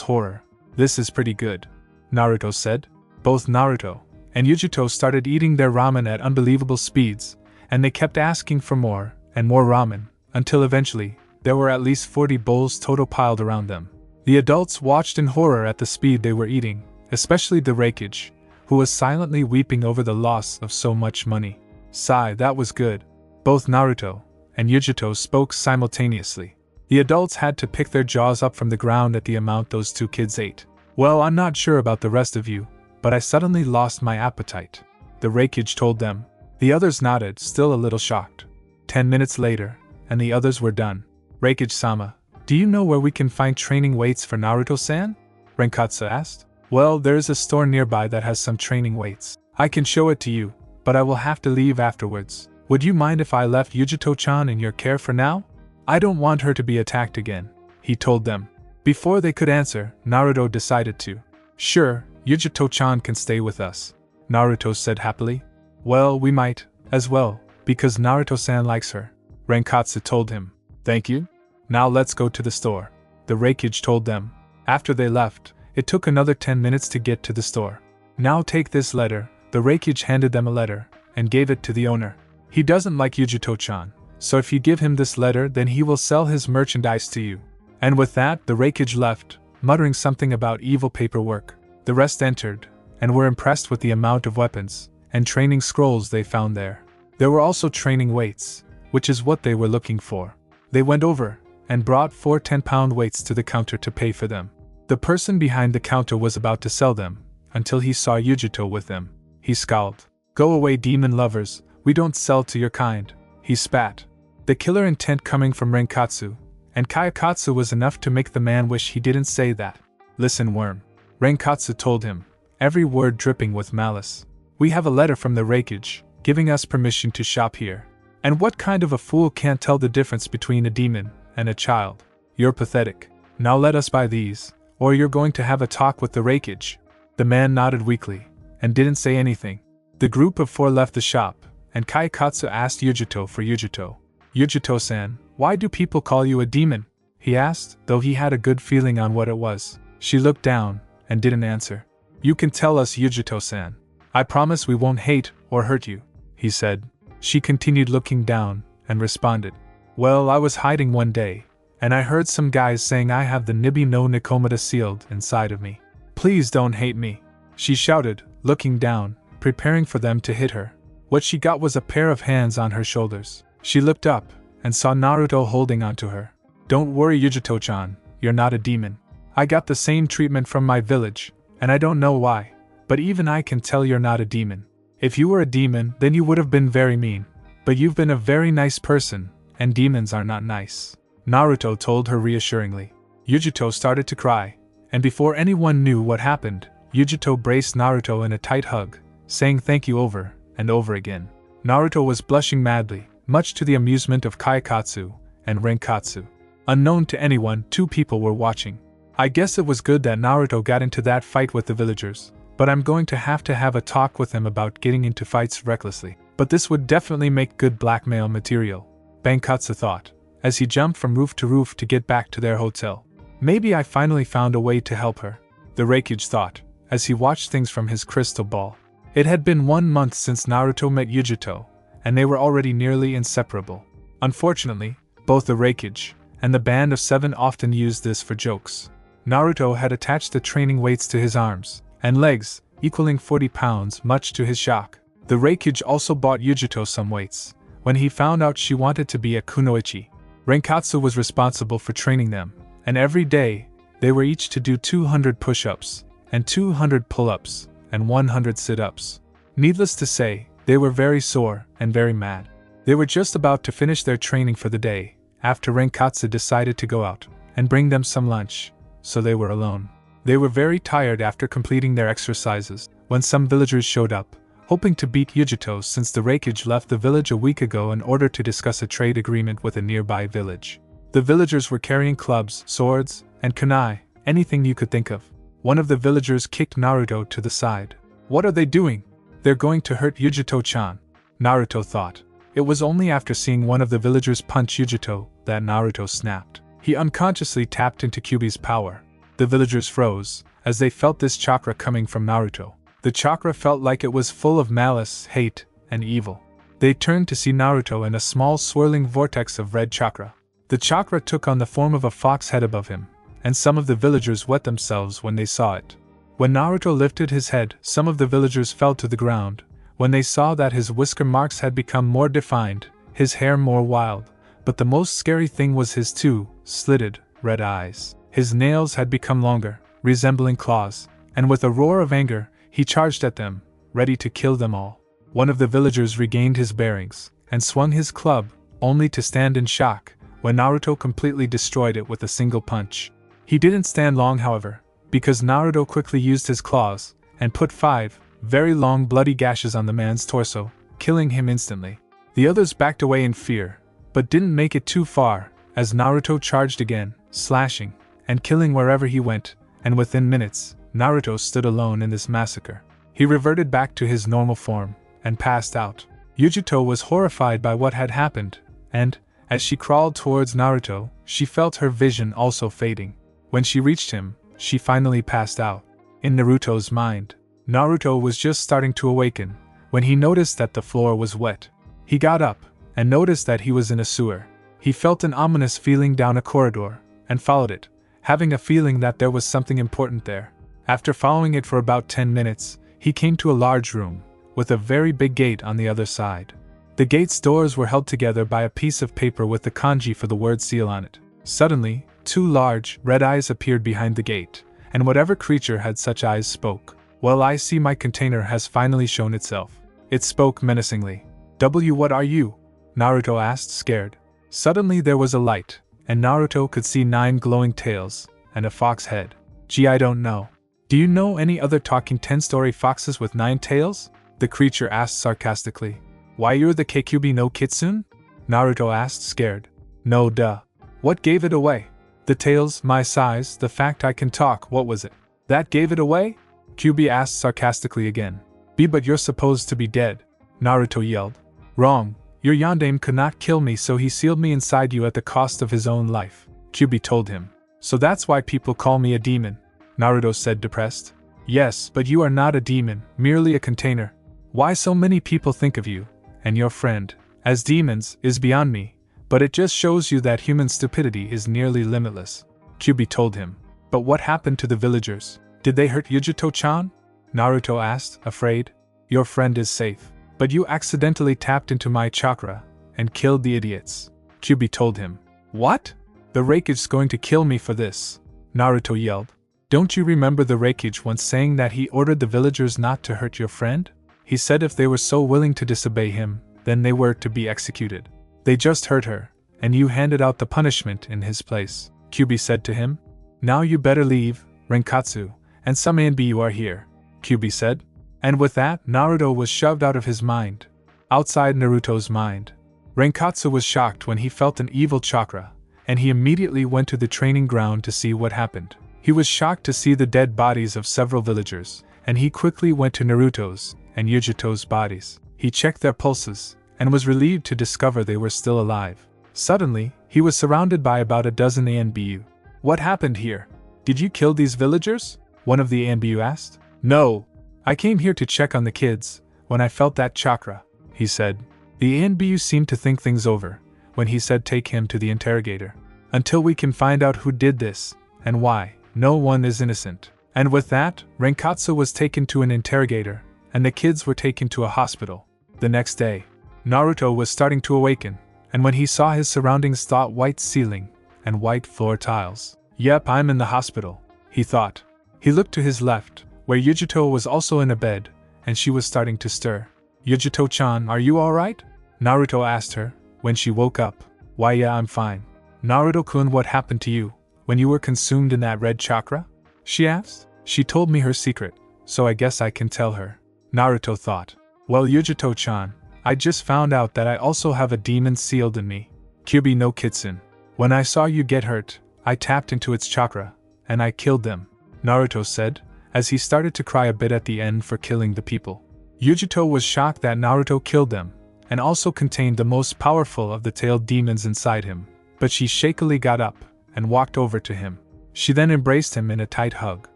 A: horror. This is pretty good, Naruto said. Both Naruto and Yujito started eating their ramen at unbelievable speeds, and they kept asking for more and more ramen, until eventually, there were at least 40 bowls total piled around them. The adults watched in horror at the speed they were eating, especially the Reikage, who was silently weeping over the loss of so much money. Sigh, that was good. Both Naruto and Yujito spoke simultaneously. The adults had to pick their jaws up from the ground at the amount those two kids ate. Well, I'm not sure about the rest of you, but I suddenly lost my appetite, the Reikage told them. The others nodded, still a little shocked. 10 minutes later, and the others were done. Reikage-sama, do you know where we can find training weights for Naruto-san? Renkatsu asked. Well, there's a store nearby that has some training weights. I can show it to you, but I will have to leave afterwards. Would you mind if I left Yujito-chan in your care for now? I don't want her to be attacked again, he told them. Before they could answer, Naruto decided to. Sure, Yujito-chan can stay with us, Naruto said happily. Well, we might, as well, because Naruto-san likes her, Renkatsu told him. Thank you. Now let's go to the store, the Reikage told them. After they left, it took another 10 minutes to get to the store. Now take this letter, the Reikage handed them a letter, and gave it to the owner. He doesn't like Yujito-chan, so if you give him this letter then he will sell his merchandise to you. And with that the Reikage left, muttering something about evil paperwork. The rest entered, and were impressed with the amount of weapons and training scrolls they found there. There were also training weights, which is what they were looking for. They went over, and brought 4 10-pound weights to the counter to pay for them. The person behind the counter was about to sell them, until he saw Yujito with them. He scowled. Go away, demon lovers, we don't sell to your kind, he spat. The killer intent coming from Renkatsu and Kayakatsu was enough to make the man wish he didn't say that. Listen, worm, Renkatsu told him, every word dripping with malice. We have a letter from the Reikage, giving us permission to shop here. And what kind of a fool can't tell the difference between a demon and a child? You're pathetic. Now let us buy these, or you're going to have a talk with the Reikage. The man nodded weakly, and didn't say anything. The group of 4 left the shop, and Kayakatsu asked Yujito for Yujito. Yujito-san, why do people call you a demon? He asked, though he had a good feeling on what it was. She looked down, and didn't answer. You can tell us, Yujito-san. I promise we won't hate or hurt you, he said. She continued looking down, and responded. Well, I was hiding one day, and I heard some guys saying I have the Nibi no Nikomata sealed inside of me. Please don't hate me, she shouted, looking down, preparing for them to hit her. What she got was a pair of hands on her shoulders. She looked up, and saw Naruto holding onto her. Don't worry, Yujito-chan, you're not a demon. I got the same treatment from my village, and I don't know why, but even I can tell you're not a demon. If you were a demon, then you would have been very mean. But you've been a very nice person, and demons are not nice, Naruto told her reassuringly. Yujito started to cry, and before anyone knew what happened, Yujito braced Naruto in a tight hug, saying thank you over and over again. Naruto was blushing madly, much to the amusement of Kayakatsu and Renkatsu. Unknown to anyone, 2 people were watching. I guess it was good that Naruto got into that fight with the villagers, but I'm going to have a talk with him about getting into fights recklessly. But this would definitely make good blackmail material, Bankotsu thought, as he jumped from roof to roof to get back to their hotel. Maybe I finally found a way to help her, the Reikage thought, as he watched things from his crystal ball. It had been 1 month since Naruto met Yujito, and they were already nearly inseparable. Unfortunately, both the Reikage and the Band of 7 often used this for jokes. Naruto had attached the training weights to his arms and legs, equaling 40 pounds, much to his shock. The Reikage also bought Yujito some weights, when he found out she wanted to be a kunoichi. Renkatsu was responsible for training them, and every day, they were each to do 200 push-ups, and 200 pull-ups, and 100 sit-ups. Needless to say, they were very sore and very mad. They were just about to finish their training for the day, after Renkatsu decided to go out and bring them some lunch, so they were alone. They were very tired after completing their exercises, when some villagers showed up, hoping to beat Yujito since the Reikage left the village a week ago in order to discuss a trade agreement with a nearby village. The villagers were carrying clubs, swords, and kunai, anything you could think of. One of the villagers kicked Naruto to the side. What are they doing? They're going to hurt Yujito-chan. Naruto thought. It was only after seeing one of the villagers punch Yujito that Naruto snapped. He unconsciously tapped into Kyuubi's power. The villagers froze as they felt this chakra coming from Naruto. The chakra felt like it was full of malice, hate, and evil. They turned to see Naruto in a small swirling vortex of red chakra. The chakra took on the form of a fox head above him, and some of the villagers wet themselves when they saw it. When Naruto lifted his head, some of the villagers fell to the ground, when they saw that his whisker marks had become more defined, his hair more wild, but the most scary thing was his two slitted, red eyes. His nails had become longer, resembling claws, and with a roar of anger, he charged at them, ready to kill them all. One of the villagers regained his bearings, and swung his club, only to stand in shock, when Naruto completely destroyed it with a single punch. He didn't stand long, however, because Naruto quickly used his claws, and put 5 very long bloody gashes on the man's torso, killing him instantly. The others backed away in fear, but didn't make it too far, as Naruto charged again, slashing, and killing wherever he went, and within minutes, Naruto stood alone in this massacre. He reverted back to his normal form, and passed out. Yujito was horrified by what had happened, and, as she crawled towards Naruto, she felt her vision also fading. When she reached him, she finally passed out. In Naruto's mind, Naruto was just starting to awaken, when he noticed that the floor was wet. He got up, and noticed that he was in a sewer. He felt an ominous feeling down a corridor, and followed it, having a feeling that there was something important there. After following it for about 10 minutes, he came to a large room, with a very big gate on the other side. The gate's doors were held together by a piece of paper with the kanji for the word seal on it. Suddenly, 2 large, red eyes appeared behind the gate, and whatever creature had such eyes spoke. "Well, I see my container has finally shown itself." It spoke menacingly. What are you?" Naruto asked, scared. Suddenly there was a light, and Naruto could see 9 glowing tails, and a fox head. "Gee, I don't know. Do you know any other talking 10-story foxes with 9 tails?" the creature asked sarcastically. "Why, you're the Kekubi no Kitsune?" Naruto asked, scared. "No, duh. What gave it away?" "The tails, my size, the fact I can talk, what was it? That gave it away?" Kyuubi asked sarcastically again. But you're supposed to be dead," Naruto yelled. "Wrong. Your yandere could not kill me, so he sealed me inside you at the cost of his own life," Kyuubi told him. "So that's why people call me a demon," Naruto said, depressed. "Yes, but you are not a demon, merely a container. Why so many people think of you, and your friend, as demons, is beyond me, but it just shows you that human stupidity is nearly limitless," Kyuubi told him. "But what happened to the villagers? Did they hurt Yujito-chan?" Naruto asked, afraid. "Your friend is safe, but you accidentally tapped into my chakra, and killed the idiots," Kyuubi told him. "What? The Raikage's going to kill me for this," Naruto yelled. "Don't you remember the Raikage once saying that he ordered the villagers not to hurt your friend? He said if they were so willing to disobey him, then they were to be executed. They just hurt her, and you handed out the punishment in his place," Kyuubi said to him. "Now you better leave, Renkatsu, and some ANBU are here," Kyuubi said. And with that, Naruto was shoved out of his mind. Outside Naruto's mind, Renkatsu was shocked when he felt an evil chakra, and he immediately went to the training ground to see what happened. He was shocked to see the dead bodies of several villagers, and he quickly went to Naruto's and Yujito's bodies. He checked their pulses, and was relieved to discover they were still alive. Suddenly, he was surrounded by about a dozen ANBU. "What happened here? Did you kill these villagers?" one of the ANBU asked. "No. I came here to check on the kids, when I felt that chakra," he said. The ANBU seemed to think things over, when he said take him to the interrogator. "Until we can find out who did this, and why, no one is innocent." And with that, Renkatsu was taken to an interrogator, and the kids were taken to a hospital. The next day, Naruto was starting to awaken, and when he saw his surroundings thought white ceiling, and white floor tiles. "Yep, I'm in the hospital," he thought. He looked to his left, where Yujito was also in a bed, and she was starting to stir. "Yujito-chan, are you alright?" Naruto asked her, when she woke up. "Why, yeah, I'm fine." "Naruto-kun, what happened to you, when you were consumed in that red chakra?" she asked. "She told me her secret, so I guess I can tell her," Naruto thought. "Well, Yujito-chan, I just found out that I also have a demon sealed in me, Kyuubi no Kitsune. When I saw you get hurt, I tapped into its chakra, and I killed them," Naruto said, as he started to cry a bit at the end for killing the people. Yujito was shocked that Naruto killed them, and also contained the most powerful of the tailed demons inside him, but she shakily got up and walked over to him. She then embraced him in a tight hug.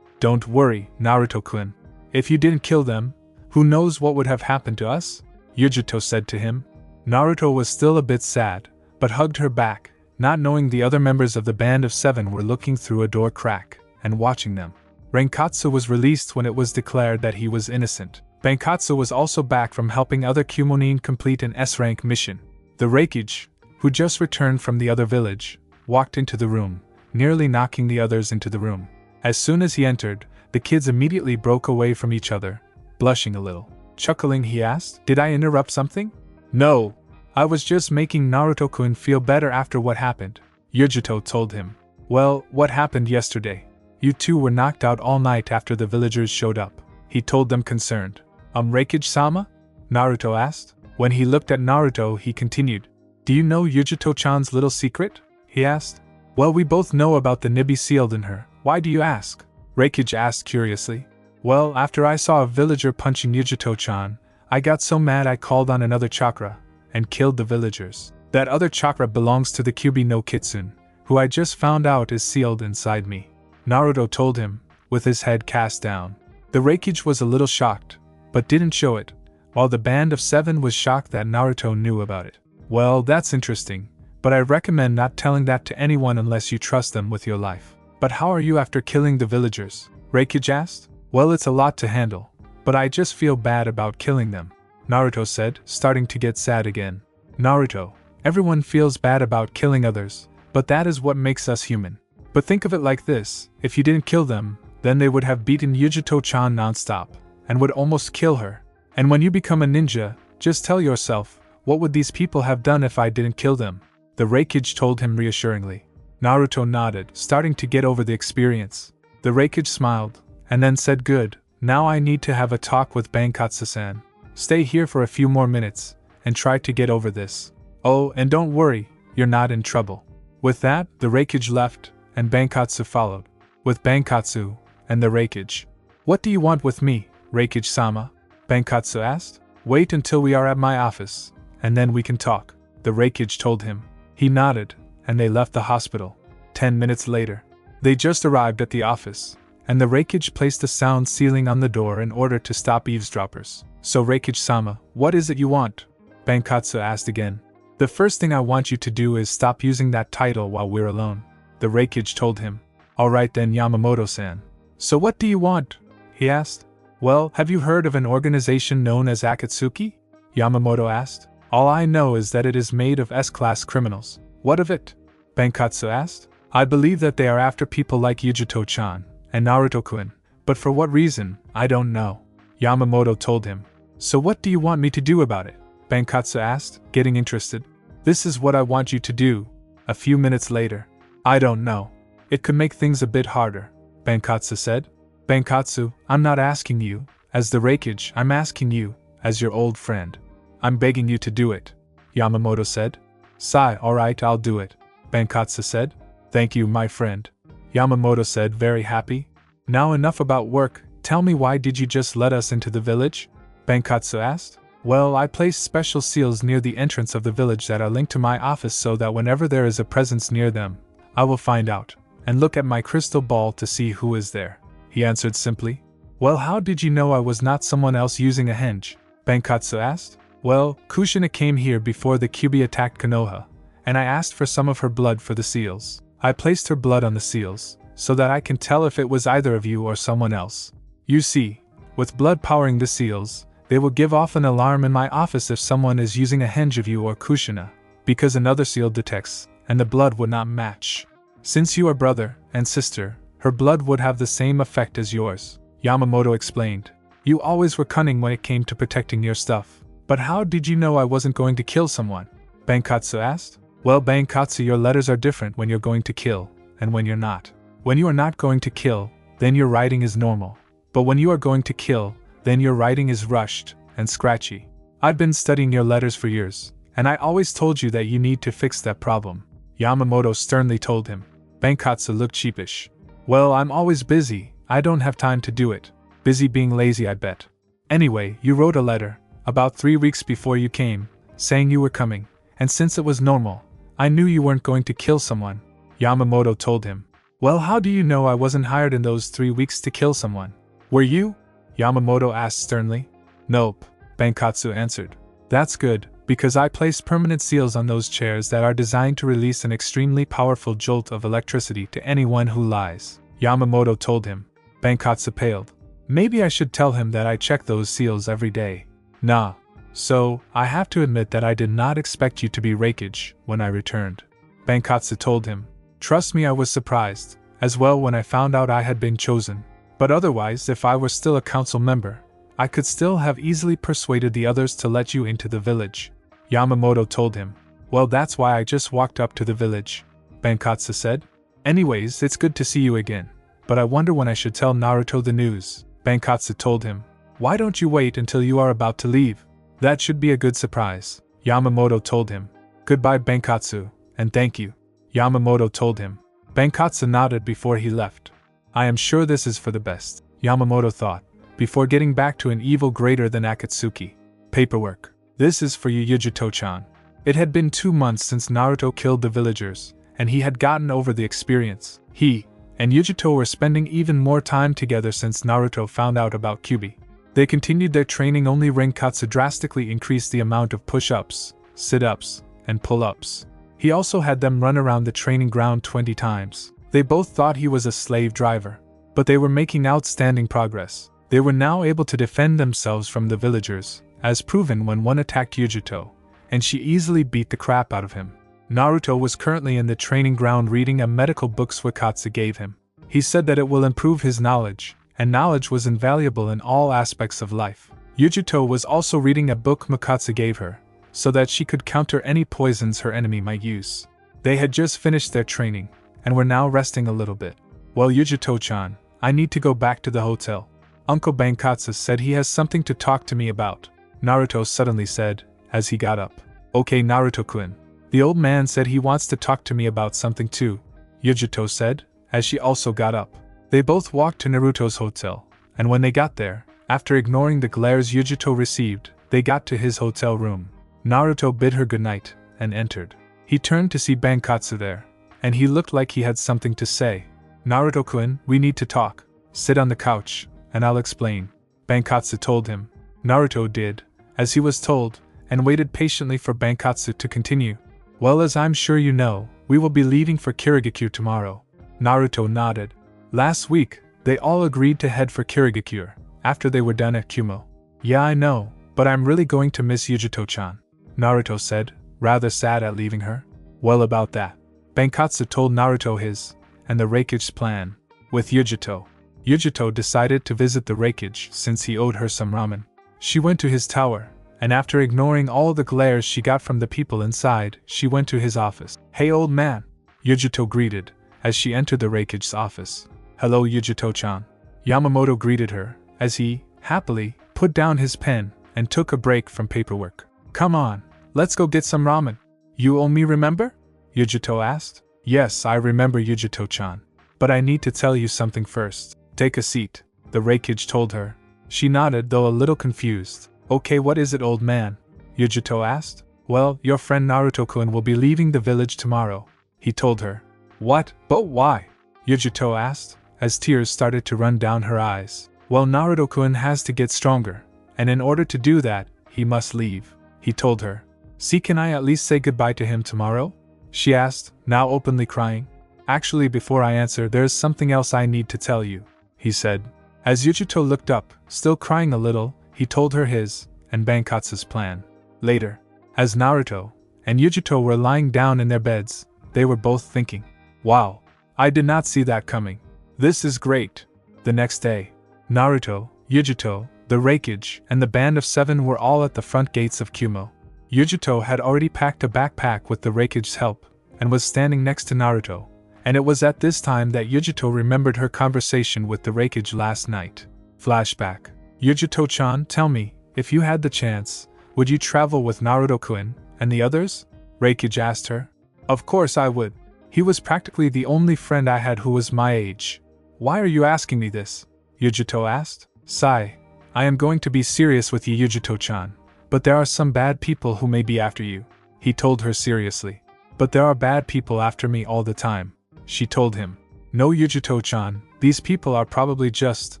A: "Don't worry, Naruto-kun. If you didn't kill them, who knows what would have happened to us?" Yujito said to him. Naruto was still a bit sad, but hugged her back, not knowing the other members of the Band of Seven were looking through a door crack and watching them. Bankotsu was released when it was declared that he was innocent. Bankotsu was also back from helping other Kumonin complete an S-rank mission. The Reikage, who just returned from the other village, walked into the room, nearly knocking the others into the room. As soon as he entered, the kids immediately broke away from each other, blushing a little. Chuckling, he asked, "Did I interrupt something?" "No. I was just making Naruto-kun feel better after what happened," Yujito told him. "Well, what happened yesterday? You two were knocked out all night after the villagers showed up," he told them concerned. Reikage-sama?" Naruto asked. When he looked at Naruto, he continued. "Do you know Yujito-chan's little secret?" he asked. "Well, we both know about the Nibi sealed in her. Why do you ask?" Reikage asked curiously. "Well, after I saw a villager punching Yujito-chan, I got so mad I called on another chakra and killed the villagers. That other chakra belongs to the Kyubi no Kitsune, who I just found out is sealed inside me," Naruto told him, with his head cast down. The Reikage was a little shocked, but didn't show it, while the Band of Seven was shocked that Naruto knew about it. "Well, that's interesting, but I recommend not telling that to anyone unless you trust them with your life." "But how are you after killing the villagers?" Reikage asked. "Well, it's a lot to handle, but I just feel bad about killing them," Naruto said, starting to get sad again. "Naruto, everyone feels bad about killing others, but that is what makes us human. But think of it like this, if you didn't kill them, then they would have beaten Yujito-chan non-stop, and would almost kill her. And when you become a ninja, just tell yourself, what would these people have done if I didn't kill them?" The Reikage told him reassuringly. Naruto nodded, starting to get over the experience. The Reikage smiled, and then said, "Good, now I need to have a talk with Bankotsu-san. Stay here for a few more minutes, and try to get over this. Oh, and don't worry, you're not in trouble." With that, the Reikage left, and Bankotsu followed. With Bankotsu and the Reikage. "What do you want with me, Reikage-sama?" Bankotsu asked. "Wait until we are at my office, and then we can talk," the Reikage told him. He nodded, and they left the hospital. 10 minutes later, they just arrived at the office, and the Reikage placed a sound ceiling on the door in order to stop eavesdroppers. "So Reikage-sama, what is it you want?" Bankotsu asked again. "The first thing I want you to do is stop using that title while we're alone," the Reikage told him. "Alright then, Yamamoto-san. So what do you want?" he asked. "Well, have you heard of an organization known as Akatsuki?" Yamamoto asked. "All I know is that it is made of S-class criminals." "What of it?" Bankotsu asked. "I believe that they are after people like Yujito-chan and Naruto-kun, but for what reason, I don't know," Yamamoto told him. "So what do you want me to do about it?" Bankotsu asked, getting interested. "This is what I want you to do." A few minutes later. "I don't know. It could make things a bit harder," Bankotsu said. "Bankotsu, I'm not asking you, as the Reikage, I'm asking you, as your old friend. I'm begging you to do it," Yamamoto said. "Sigh, alright, I'll do it," Bankotsu said. "Thank you, my friend," Yamamoto said, very happy. "Now enough about work, tell me, why did you just let us into the village?" Bankotsu asked. "Well, I placed special seals near the entrance of the village that are linked to my office so that whenever there is a presence near them, I will find out, and look at my crystal ball to see who is there," he answered simply. "Well, how did you know I was not someone else using a henge?" Bankotsu asked. "Well, Kushina came here before the Kyubi attacked Konoha, and I asked for some of her blood for the seals. I placed her blood on the seals, so that I can tell if it was either of you or someone else. You see, with blood powering the seals, they will give off an alarm in my office if someone is using a henge of you or Kushina, because another seal detects, and the blood would not match. Since you are brother and sister, her blood would have the same effect as yours," Yamamoto explained. "You always were cunning when it came to protecting your stuff. But how did you know I wasn't going to kill someone?" Bankotsu asked. "Well, Bankotsu, your letters are different when you're going to kill, and when you're not. When you are not going to kill, then your writing is normal. But when you are going to kill, then your writing is rushed and scratchy. I've been studying your letters for years, and I always told you that you need to fix that problem," Yamamoto sternly told him. Bankotsu looked sheepish. "Well, I'm always busy, I don't have time to do it. Busy being lazy, I bet. Anyway, you wrote a letter, about 3 weeks before you came, saying you were coming, and since it was normal, I knew you weren't going to kill someone, Yamamoto told him. Well, how do you know I wasn't hired in those 3 weeks to kill someone? Were you? Yamamoto asked sternly. Nope, Bankotsu answered. That's good, because I placed permanent seals on those chairs that are designed to release an extremely powerful jolt of electricity to anyone who lies, Yamamoto told him. Bankotsu paled. Maybe I should tell him that I check those seals every day. Nah. So, I have to admit that I did not expect you to be Raikage when I returned, Bankotsu told him. Trust me, I was surprised, as well when I found out I had been chosen. But otherwise, if I were still a council member, I could still have easily persuaded the others to let you into the village, Yamamoto told him. Well, that's why I just walked up to the village, Bankotsu said. Anyways, it's good to see you again, but I wonder when I should tell Naruto the news, Bankotsu told him. Why don't you wait until you are about to leave? That should be a good surprise, Yamamoto told him. Goodbye, Bankotsu, and thank you, Yamamoto told him. Bankotsu nodded before he left. I am sure this is for the best, Yamamoto thought, before getting back to an evil greater than Akatsuki. Paperwork. This is for you, Yujito-chan. It had been 2 months since Naruto killed the villagers, and he had gotten over the experience. He and Yujito were spending even more time together since Naruto found out about Kyubi. They continued their training, only Renkatsu drastically increased the amount of push-ups, sit-ups, and pull-ups. He also had them run around the training ground 20 times. They both thought he was a slave driver, but they were making outstanding progress. They were now able to defend themselves from the villagers, as proven when one attacked Yujito, and she easily beat the crap out of him. Naruto was currently in the training ground reading a medical book Suikatsu gave him. He said that it will improve his knowledge, and knowledge was invaluable in all aspects of life. Yujito was also reading a book Mikatsu gave her, so that she could counter any poisons her enemy might use. They had just finished their training, and were now resting a little bit. Well, Yujito-chan, I need to go back to the hotel. Uncle Bankotsu said he has something to talk to me about, Naruto suddenly said, as he got up. Okay, Naruto-kun. The old man said he wants to talk to me about something too, Yujito said, as she also got up. They both walked to Naruto's hotel, and when they got there, after ignoring the glares Yujito received, they got to his hotel room. Naruto bid her goodnight, and entered. He turned to see Bankotsu there, and he looked like he had something to say. Naruto-kun, we need to talk. Sit on the couch, and I'll explain, Bankotsu told him. Naruto did, as he was told, and waited patiently for Bankotsu to continue. Well, as I'm sure you know, we will be leaving for Kirigakure tomorrow. Naruto nodded. Last week, they all agreed to head for Kirigakure, after they were done at Kumo. Yeah, I know, but I'm really going to miss Yujito-chan, Naruto said, rather sad at leaving her. Well, about that, Bankotsu told Naruto his, and the Raikage's plan. With Yujito, Yujito decided to visit the Raikage since he owed her some ramen. She went to his tower, and after ignoring all the glares she got from the people inside, she went to his office. Hey old man, Yujito greeted, as she entered the Raikage's office. Hello Yujito-chan. Yamamoto greeted her, as he, happily, put down his pen, and took a break from paperwork. Come on, let's go get some ramen. You owe me, remember? Yujito asked. Yes, I remember Yujito-chan. But I need to tell you something first. Take a seat, the Raikage told her. She nodded, though a little confused. Okay, what is it, old man? Yujito asked. Well, your friend Naruto-kun will be leaving the village tomorrow, he told her. What? But why? Yujito asked, as tears started to run down her eyes. Well, Naruto-kun has to get stronger, and in order to do that, he must leave, he told her. See, can I at least say goodbye to him tomorrow? She asked, now openly crying. Actually, before I answer, there's something else I need to tell you, he said. As Yujito looked up, still crying a little, he told her his, and Bankotsu's plan. Later, as Naruto and Yujito were lying down in their beds, they were both thinking, wow, I did not see that coming. This is great. The next day, Naruto, Yujito, the Raikage, and the band of 7 were all at the front gates of Kumo. Yujito had already packed a backpack with the Raikage's help, and was standing next to Naruto, and it was at this time that Yujito remembered her conversation with the Raikage last night. Flashback. Yujito-chan, tell me, if you had the chance, would you travel with Naruto-kun and the others? Raikage asked her. Of course I would. He was practically the only friend I had who was my age. Why are you asking me this? Yujito asked. Sigh. I am going to be serious with you, Yujito-chan, But there are some bad people who may be after you, he told her seriously. But there are bad people after me all the time, she told him. No, Yujito-chan, these people are probably just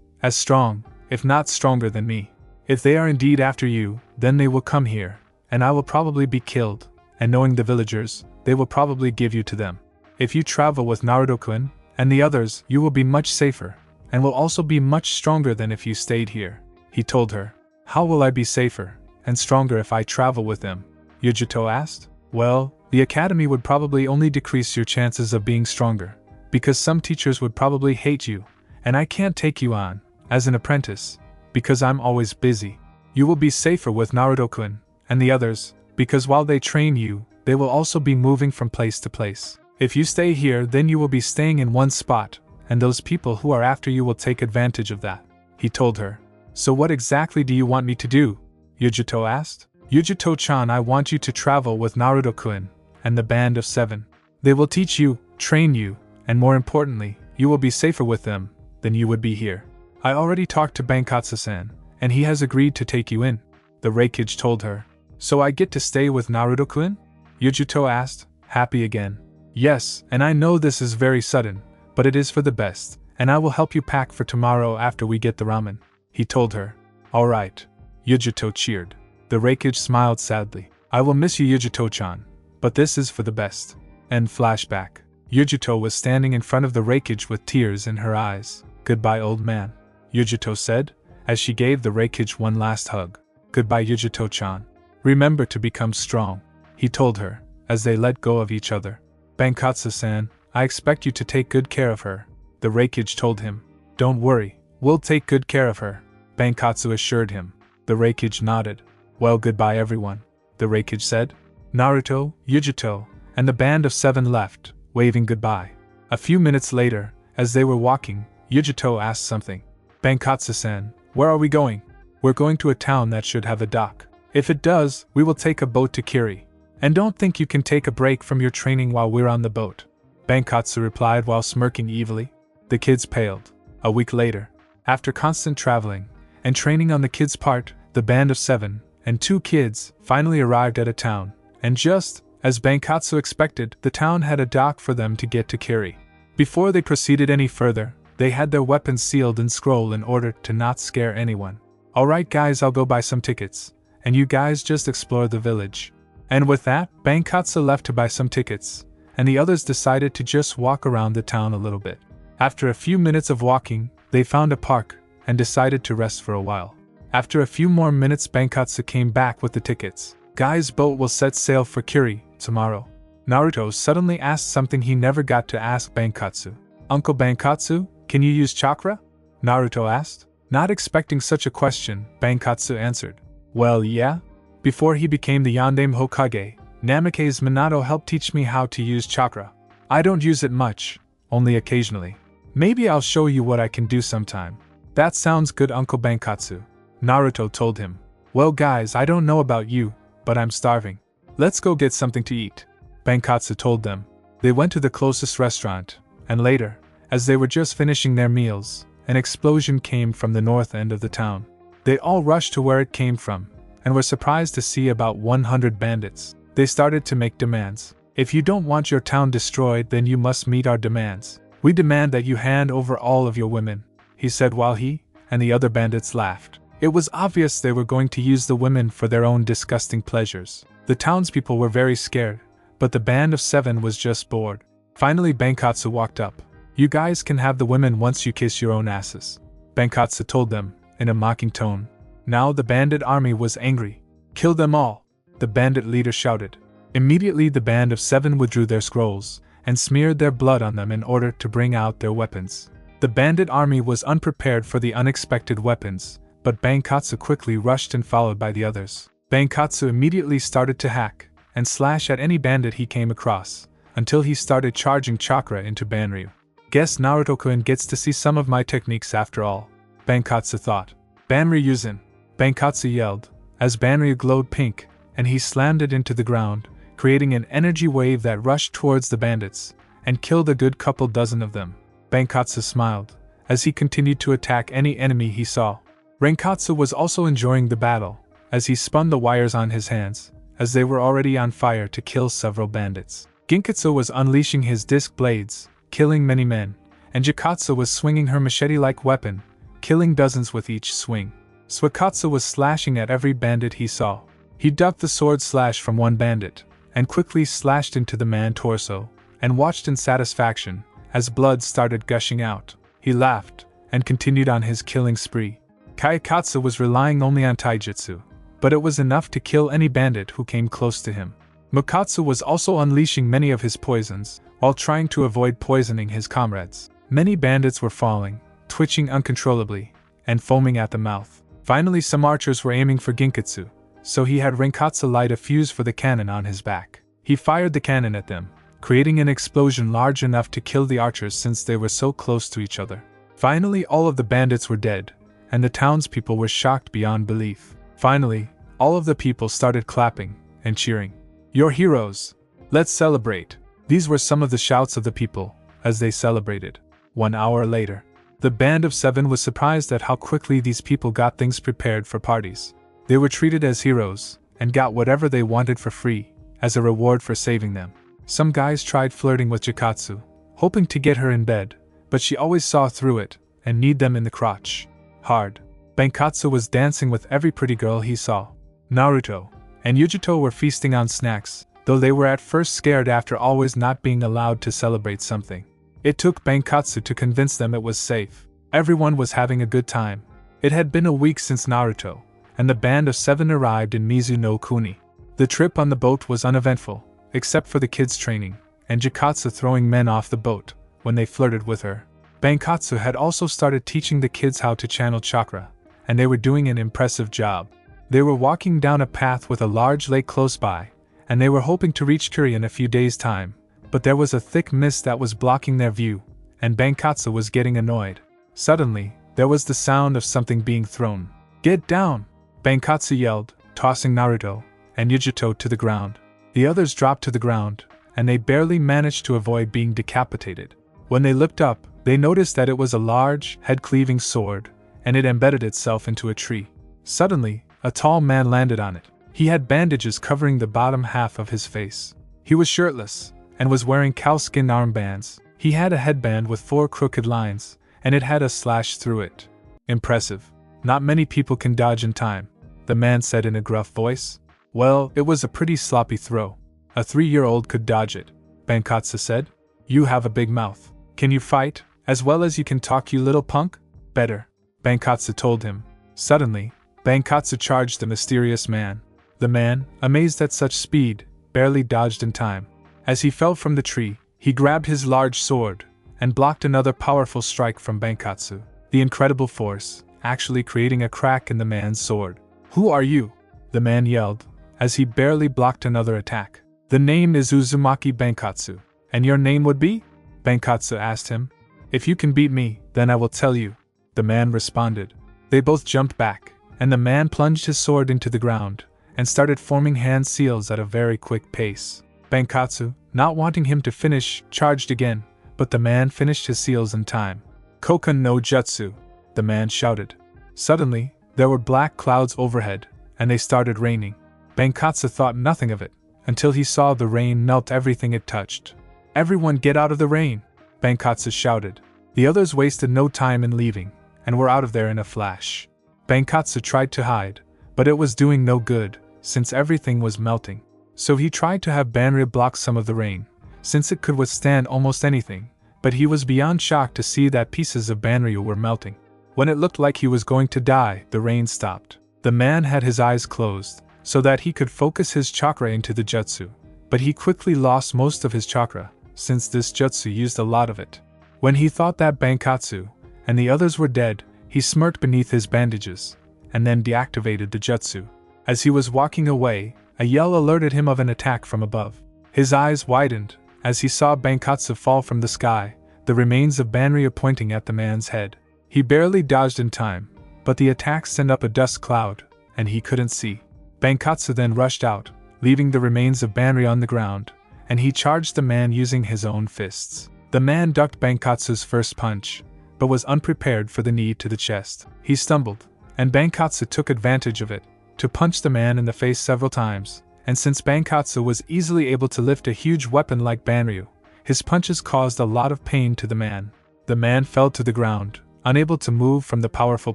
A: as strong, if not stronger than me. If they are indeed after you, then they will come here, and I will probably be killed, and knowing the villagers, they will probably give you to them. If you travel with Naruto-kun and the others, you will be much safer, and will also be much stronger than if you stayed here, he told her. How will I be safer and stronger if I travel with them? Yujito asked. Well, the academy would probably only decrease your chances of being stronger, because some teachers would probably hate you, and I can't take you on as an apprentice, because I'm always busy. You will be safer with Naruto-kun and the others, because while they train you, they will also be moving from place to place. If you stay here, then you will be staying in one spot, and those people who are after you will take advantage of that, he told her. So what exactly do you want me to do? Yujito asked. Yujito-chan, I want you to travel with Naruto-kun and the band of 7. They will teach you, train you, and more importantly, you will be safer with them than you would be here. I already talked to Bankotsu-san, and he has agreed to take you in, the Reikage told her. So I get to stay with Naruto-kun? Yujito asked, happy again. Yes, and I know this is very sudden, but it is for the best, and I will help you pack for tomorrow after we get the ramen, he told her. Alright. Yujito cheered. The Reikage smiled sadly. I will miss you, Yujito-chan, but this is for the best. End flashback. Yujito was standing in front of the Reikage with tears in her eyes. Goodbye, old man, Yujito said, as she gave the Reikage one last hug. Goodbye, Yujito-chan. Remember to become strong, he told her, as they let go of each other. Bankotsu-san, I expect you to take good care of her, the Reikage told him. Don't worry, we'll take good care of her, Bankotsu assured him. The Reikage nodded. Well, goodbye everyone, the Reikage said. Naruto, Yujito, and the band of 7 left, waving goodbye. A few minutes later, as they were walking, Yujito asked something. Bankotsu-san, where are we going? We're going to a town that should have a dock. If it does, we will take a boat to Kiri. And don't think you can take a break from your training while we're on the boat, Bankotsu replied while smirking evilly. The kids paled. A week later, after constant traveling and training on the kids' part, the band of 7 and 2 kids finally arrived at a town, and just as Bankotsu expected, the town had a dock for them to get to Kiri. Before they proceeded any further, they had their weapons sealed in scroll in order to not scare anyone. Alright guys, I'll go buy some tickets, and you guys just explore the village. And with that, Bankotsu left to buy some tickets, and the others decided to just walk around the town a little bit. After a few minutes of walking, they found a park, and decided to rest for a while. After a few more minutes, Bankotsu came back with the tickets. Guy's boat will set sail for Kiri tomorrow. Naruto suddenly asked something he never got to ask Bankotsu. Uncle Bankotsu, can you use chakra? Naruto asked. Not expecting such a question, Bankotsu answered. Well, yeah. Before he became the Yandame Hokage, Namake's Minato helped teach me how to use chakra. I don't use it much, only occasionally. Maybe I'll show you what I can do sometime. That sounds good, Uncle Bankotsu, Naruto told him. Well guys, I don't know about you, but I'm starving. Let's go get something to eat, Bankotsu told them. They went to the closest restaurant, and later, as they were just finishing their meals, an explosion came from the north end of the town. They all rushed to where it came from, and were surprised to see about 100 bandits. They started to make demands. If you don't want your town destroyed, then you must meet our demands. We demand that you hand over all of your women, he said while he and the other bandits laughed. It was obvious they were going to use the women for their own disgusting pleasures. The townspeople were very scared, but the band of 7 was just bored. Finally, Bankotsu walked up. You guys can have the women once you kiss your own asses, Bankotsu told them, in a mocking tone. Now the bandit army was angry. Kill them all, the bandit leader shouted. Immediately the band of 7 withdrew their scrolls, and smeared their blood on them in order to bring out their weapons. The bandit army was unprepared for the unexpected weapons, but Bankotsu quickly rushed and followed by the others. Bankotsu immediately started to hack and slash at any bandit he came across, until he started charging chakra into Banryu. Guess Naruto-kun gets to see some of my techniques after all, Bankotsu thought. Banryuzen, Bankotsu yelled, as Banryu glowed pink, and he slammed it into the ground, creating an energy wave that rushed towards the bandits, and killed a good couple dozen of them. Bankotsu smiled, as he continued to attack any enemy he saw. Renkatsu was also enjoying the battle, as he spun the wires on his hands, as they were already on fire to kill several bandits. Ginkatsu was unleashing his disc blades, killing many men, and Jikatsu was swinging her machete-like weapon, killing dozens with each swing. Suikatsu was slashing at every bandit he saw. He ducked the sword slash from one bandit, and quickly slashed into the man's torso, and watched in satisfaction as blood started gushing out. He laughed, and continued on his killing spree. Kaikatsu was relying only on taijutsu, but it was enough to kill any bandit who came close to him. Mukatsu was also unleashing many of his poisons, while trying to avoid poisoning his comrades. Many bandits were falling, twitching uncontrollably, and foaming at the mouth. Finally, some archers were aiming for Ginkatsu, so he had Renkatsu light a fuse for the cannon on his back. He fired the cannon at them, creating an explosion large enough to kill the archers since they were so close to each other. Finally, all of the bandits were dead, and the townspeople were shocked beyond belief. Finally, all of the people started clapping and cheering. "You're heroes! Let's celebrate!" These were some of the shouts of the people as they celebrated. 1 hour later, the band of 7 was surprised at how quickly these people got things prepared for parties. They were treated as heroes and got whatever they wanted for free as a reward for saving them. Some guys tried flirting with Jikatsu, hoping to get her in bed, but she always saw through it and kneed them in the crotch hard. Bankotsu was dancing with every pretty girl he saw. Naruto and Yujito were feasting on snacks, though they were at first scared after always not being allowed to celebrate something. It took Bankotsu to convince them it was safe. Everyone was having a good time. It had been a week since Naruto, and the band of 7 arrived in Mizu-no-Kuni. The trip on the boat was uneventful, except for the kids' training, and Jikatsu throwing men off the boat when they flirted with her. Bankotsu had also started teaching the kids how to channel chakra, and they were doing an impressive job. They were walking down a path with a large lake close by, and they were hoping to reach Kuri in a few days' time, but there was a thick mist that was blocking their view, and Bankotsu was getting annoyed. Suddenly, there was the sound of something being thrown. "Get down!" Bankotsu yelled, tossing Naruto and Yujito to the ground. The others dropped to the ground, and they barely managed to avoid being decapitated. When they looked up, they noticed that it was a large, head-cleaving sword, and it embedded itself into a tree. Suddenly, a tall man landed on it. He had bandages covering the bottom half of his face. He was shirtless, and was wearing cowskin armbands. He had a headband with 4 crooked lines, and it had a slash through it. "Impressive. Not many people can dodge in time," the man said in a gruff voice. "Well, it was a pretty sloppy throw. A 3-year-old could dodge it," Bankotsu said. "You have a big mouth. Can you fight, as well as you can talk, you little punk?" "Better," Bankotsu told him. Suddenly, Bankotsu charged the mysterious man. The man, amazed at such speed, barely dodged in time. As he fell from the tree, he grabbed his large sword and blocked another powerful strike from Bankotsu, the incredible force actually creating a crack in the man's sword. "Who are you?" the man yelled, as he barely blocked another attack. "The name is Uzumaki Bankotsu. And your name would be?" Bankotsu asked him. "If you can beat me, then I will tell you," the man responded. They both jumped back, and the man plunged his sword into the ground and started forming hand seals at a very quick pace. Bankotsu, not wanting him to finish, charged again, but the man finished his seals in time. "Kokan no Jutsu," the man shouted. Suddenly, there were black clouds overhead, and they started raining. Bankotsu thought nothing of it, until he saw the rain melt everything it touched. "Everyone get out of the rain!" Bankotsu shouted. The others wasted no time in leaving, and were out of there in a flash. Bankotsu tried to hide, but it was doing no good, since everything was melting. So he tried to have Banryu block some of the rain, since it could withstand almost anything, but he was beyond shocked to see that pieces of Banryu were melting. When it looked like he was going to die, the rain stopped. The man had his eyes closed, so that he could focus his chakra into the jutsu, but he quickly lost most of his chakra, since this jutsu used a lot of it. When he thought that Bankotsu and the others were dead, he smirked beneath his bandages, and then deactivated the jutsu. As he was walking away, a yell alerted him of an attack from above. His eyes widened as he saw Bankotsu fall from the sky, the remains of Banryu pointing at the man's head. He barely dodged in time, but the attack sent up a dust cloud, and he couldn't see. Bankotsu then rushed out, leaving the remains of Banryu on the ground, and he charged the man using his own fists. The man ducked Bankotsu's first punch, but was unprepared for the knee to the chest. He stumbled, and Bankotsu took advantage of it to punch the man in the face several times, and since Bankotsu was easily able to lift a huge weapon like Banryu, his punches caused a lot of pain to the man. The man fell to the ground, unable to move from the powerful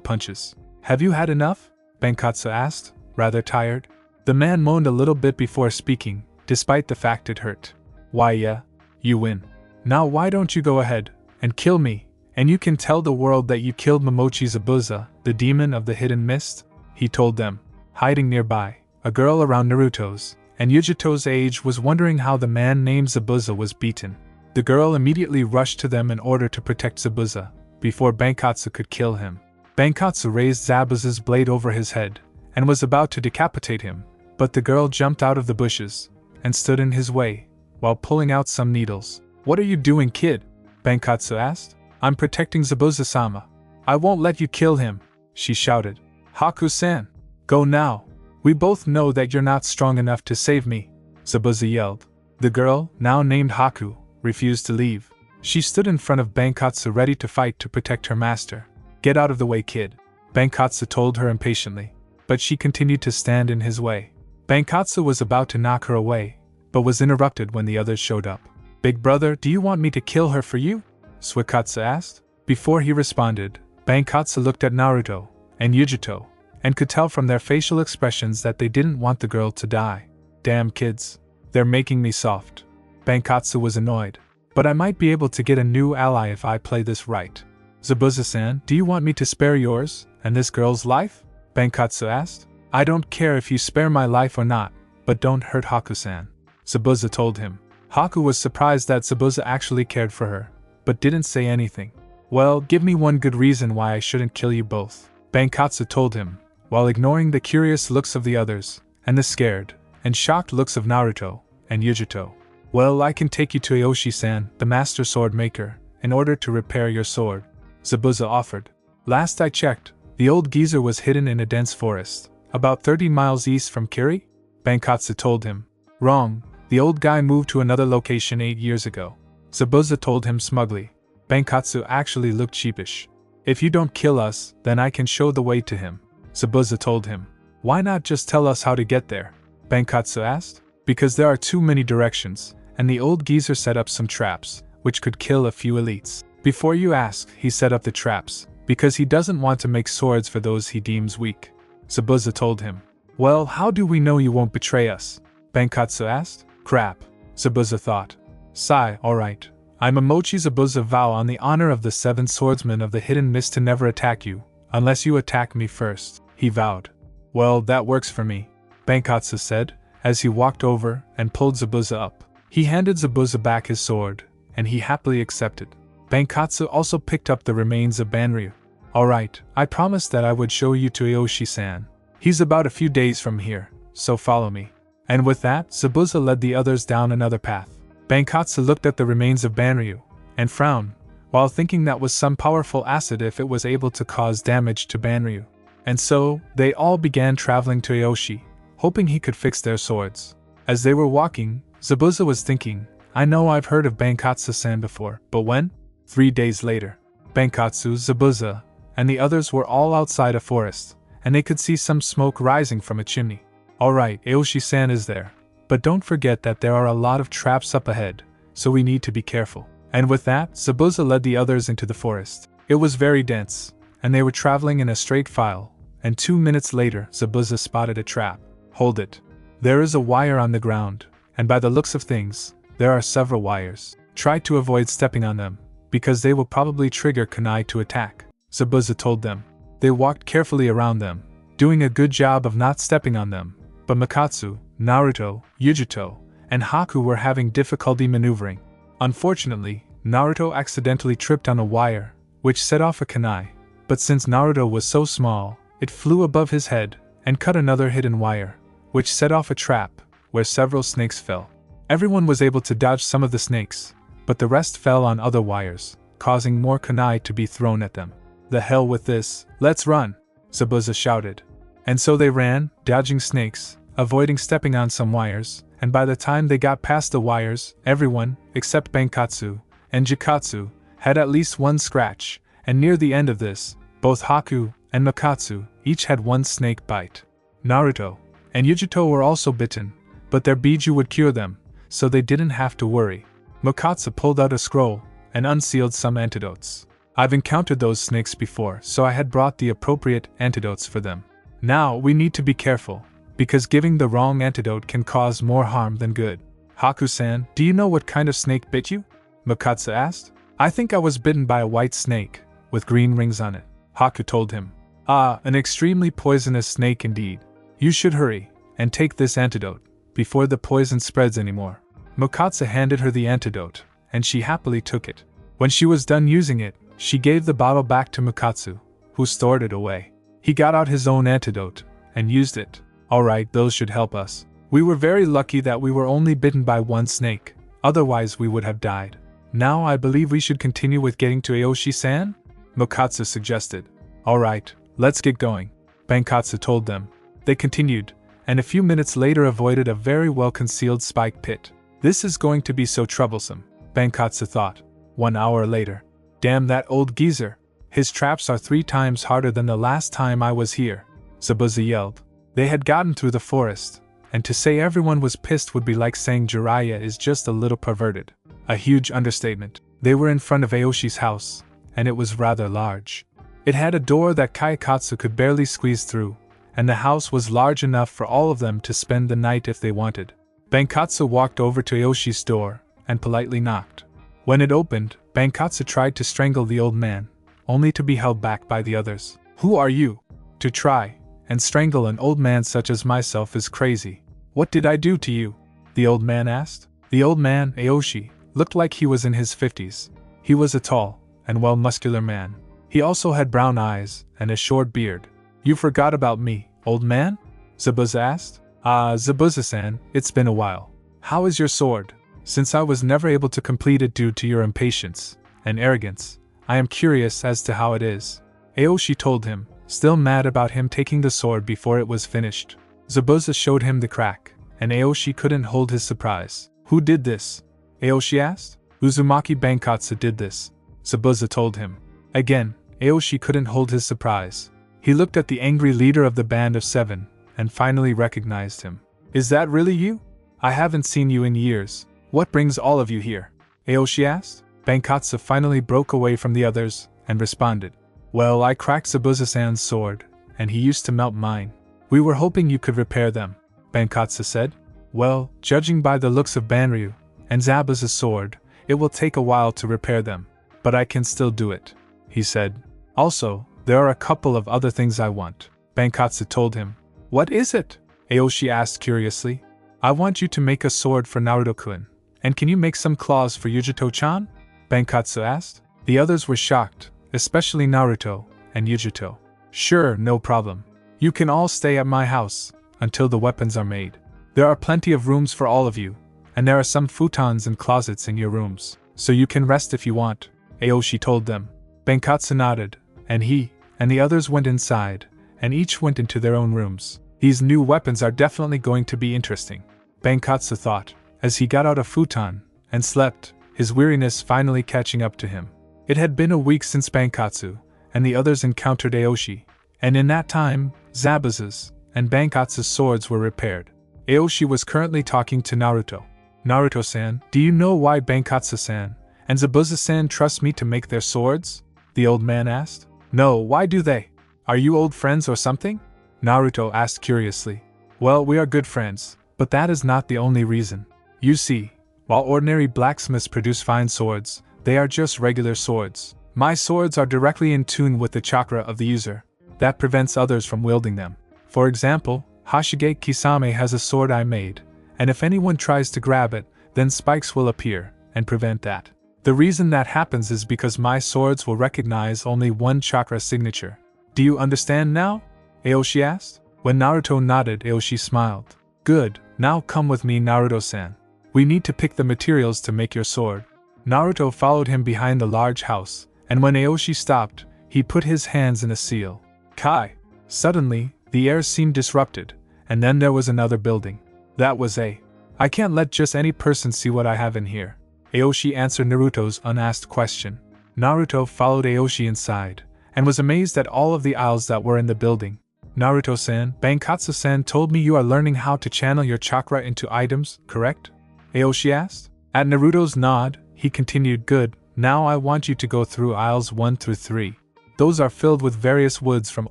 A: punches. "Have you had enough?" Bankotsu asked, rather tired. The man moaned a little bit before speaking, despite the fact it hurt. "Why yeah, you win. Now why don't you go ahead and kill me, and you can tell the world that you killed Momochi Zabuza, the demon of the hidden mist?" he told them. Hiding nearby, a girl around Naruto's and Yujito's age was wondering how the man named Zabuza was beaten. The girl immediately rushed to them in order to protect Zabuza, before Bankotsu could kill him. Bankotsu raised Zabuza's blade over his head, and was about to decapitate him, but the girl jumped out of the bushes, and stood in his way, while pulling out some needles. "What are you doing, kid?" Bankotsu asked. "I'm protecting Zabuza-sama. I won't let you kill him," she shouted. "Haku-san, go now. We both know that you're not strong enough to save me," Zabuza yelled. The girl, now named Haku, refused to leave. She stood in front of Bankotsu ready to fight to protect her master. "Get out of the way, kid," Bankotsu told her impatiently, but she continued to stand in his way. Bankotsu was about to knock her away, but was interrupted when the others showed up. "Big brother, do you want me to kill her for you?" Suikatsu asked. Before he responded, Bankotsu looked at Naruto and Yujito, and could tell from their facial expressions that they didn't want the girl to die. "Damn kids. They're making me soft." Bankotsu was annoyed. "But I might be able to get a new ally if I play this right." "Zabuza-san, do you want me to spare yours and this girl's life?" Bankotsu asked. "I don't care if you spare my life or not, but don't hurt Haku-san," Zabuza told him. Haku was surprised that Zabuza actually cared for her, but didn't say anything. "Well, give me one good reason why I shouldn't kill you both," Bankotsu told him, while ignoring the curious looks of the others, and the scared and shocked looks of Naruto and Yujito. "Well, I can take you to Aoshi-san, the master sword maker, in order to repair your sword," Zabuza offered. "Last I checked, the old geezer was hidden in a dense forest, about 30 miles east from Kiri," Bankotsu told him. "Wrong, the old guy moved to another location 8 years ago," Zabuza told him smugly. Bankotsu actually looked sheepish. "If you don't kill us, then I can show the way to him," Zabuza told him. "Why not just tell us how to get there?" Bankotsu asked. "Because there are too many directions, and the old geezer set up some traps, which could kill a few elites. Before you ask, he set up the traps, because he doesn't want to make swords for those he deems weak," Zabuza told him. "Well, how do we know you won't betray us?" Bankotsu asked. "Crap," Zabuza thought. "Sigh, alright. I'm Momochi Zabuza, vow on the honor of the 7 swordsmen of the hidden mist to never attack you, unless you attack me first," he vowed. "Well, that works for me," Bankotsu said, as he walked over and pulled Zabuza up. He handed Zabuza back his sword, and he happily accepted. Bankotsu also picked up the remains of Banryu. "Alright, I promised that I would show you to Aoshi-san. He's about a few days from here, so follow me." And with that, Zabuza led the others down another path. Bankotsu looked at the remains of Banryu, and frowned, while thinking that was some powerful acid if it was able to cause damage to Banryu. And so, they all began traveling to Aoshi, hoping he could fix their swords. As they were walking, Zabuza was thinking, "I know I've heard of Bankotsu-san before, but when?" 3 days later, Bankotsu, Zabuza, and the others were all outside a forest, and they could see some smoke rising from a chimney. "Alright, Aoshi-san is there. But don't forget that there are a lot of traps up ahead, so we need to be careful." And with that, Zabuza led the others into the forest. It was very dense, and they were traveling in a straight file, and 2 minutes later Zabuza spotted a trap. "Hold it. There is a wire on the ground, and by the looks of things, there are several wires. Try to avoid stepping on them, because they will probably trigger kunai to attack," Zabuza told them. They walked carefully around them, doing a good job of not stepping on them, but Makatsu, Naruto, Yujito, and Haku were having difficulty maneuvering. Unfortunately, Naruto accidentally tripped on a wire, which set off a kunai, but since Naruto was so small, it flew above his head and cut another hidden wire, which set off a trap, where several snakes fell. Everyone was able to dodge some of the snakes, but the rest fell on other wires, causing more kunai to be thrown at them. "The hell with this, let's run," Zabuza shouted. And so they ran, dodging snakes, avoiding stepping on some wires, and by the time they got past the wires, everyone, except Bankotsu and Jikatsu, had at least one scratch, and near the end of this, both Haku and Makatsu each had one snake bite. Naruto and Yujito were also bitten, but their biju would cure them, so they didn't have to worry. Mokatsu pulled out a scroll and unsealed some antidotes. I've encountered those snakes before, so I had brought the appropriate antidotes for them. Now we need to be careful, because giving the wrong antidote can cause more harm than good. Haku-san, do you know what kind of snake bit you? Mokatsu asked. I think I was bitten by a white snake, with green rings on it, Haku told him. Ah, an extremely poisonous snake indeed. You should hurry, and take this antidote, before the poison spreads anymore. Mokatsu handed her the antidote, and she happily took it. When she was done using it, she gave the bottle back to Mokatsu, who stored it away. He got out his own antidote, and used it. Alright, those should help us. We were very lucky that we were only bitten by one snake, otherwise we would have died. Now I believe we should continue with getting to Aoshi-san? Mokatsu suggested. Alright, let's get going, Bankotsu told them. They continued, and a few minutes later avoided a very well-concealed spike pit. This is going to be so troublesome, Bankotsu thought. 1 hour later. Damn that old geezer. His traps are 3 times harder than the last time I was here, Zabuza yelled. They had gotten through the forest, and to say everyone was pissed would be like saying Jiraiya is just a little perverted. A huge understatement. They were in front of Aoshi's house, and it was rather large. It had a door that Kayakatsu could barely squeeze through, and the house was large enough for all of them to spend the night if they wanted. Bankotsu walked over to Aoshi's door, and politely knocked. When it opened, Bankotsu tried to strangle the old man, only to be held back by the others. Who are you? To try and strangle an old man such as myself is crazy. What did I do to you? The old man asked. The old man, Aoshi, looked like he was in his 50s. He was a tall and well-muscular man. He also had brown eyes and a short beard. You forgot about me, old man? Zabuza asked. Ah, Zabuza-san, it's been a while. How is your sword? Since I was never able to complete it due to your impatience and arrogance, I am curious as to how it is. Aoshi told him, still mad about him taking the sword before it was finished. Zabuza showed him the crack, and Aoshi couldn't hold his surprise. Who did this? Aoshi asked. Uzumaki Bankotsu did this, Zabuza told him. Again, Aoshi couldn't hold his surprise. He looked at the angry leader of the band of 7, and finally recognized him. Is that really you? I haven't seen you in years. What brings all of you here? Aoshi asked. Bankotsu finally broke away from the others, and responded. Well, I cracked Zabuza-san's sword, and he used to melt mine. We were hoping you could repair them, Bankotsu said. Well, judging by the looks of Banryu and Zabuza's sword, it will take a while to repair them, but I can still do it, he said. Also, there are a couple of other things I want, Bankotsu told him. What is it? Aoshi asked curiously. I want you to make a sword for Naruto-kun, and can you make some claws for Yujito-chan? Bankotsu asked. The others were shocked, especially Naruto and Yujito. Sure, no problem. You can all stay at my house until the weapons are made. There are plenty of rooms for all of you, and there are some futons and closets in your rooms, so you can rest if you want, Aoshi told them. Bankotsu nodded, and he and the others went inside, and each went into their own rooms. These new weapons are definitely going to be interesting, Bankotsu thought, as he got out a futon and slept, his weariness finally catching up to him. It had been a week since Bankotsu and the others encountered Aoshi, and in that time, Zabuza's and Bankotsu's swords were repaired. Aoshi was currently talking to Naruto. Naruto-san, do you know why Bankotsu-san and Zabuza-san trust me to make their swords? The old man asked. No, why do they? Are you old friends or something? Naruto asked curiously. Well, we are good friends, but that is not the only reason. You see, while ordinary blacksmiths produce fine swords, they are just regular swords. My swords are directly in tune with the chakra of the user. That prevents others from wielding them. For example, Hashige Kisame has a sword I made, and if anyone tries to grab it, then spikes will appear and prevent that. The reason that happens is because my swords will recognize only one chakra signature. Do you understand now? Aoshi asked. When Naruto nodded, Aoshi smiled. Good, now come with me, Naruto-san. We need to pick the materials to make your sword. Naruto followed him behind the large house, and when Aoshi stopped, he put his hands in a seal. Kai! Suddenly, the air seemed disrupted, and then there was another building. That was I can't let just any person see what I have in here. Aoshi answered Naruto's unasked question. Naruto followed Aoshi inside, and was amazed at all of the aisles that were in the building. Naruto-san, Bankotsu-san told me you are learning how to channel your chakra into items, correct? Aoshi asked. At Naruto's nod, he continued, good, now I want you to go through aisles 1 through 3. Those are filled with various woods from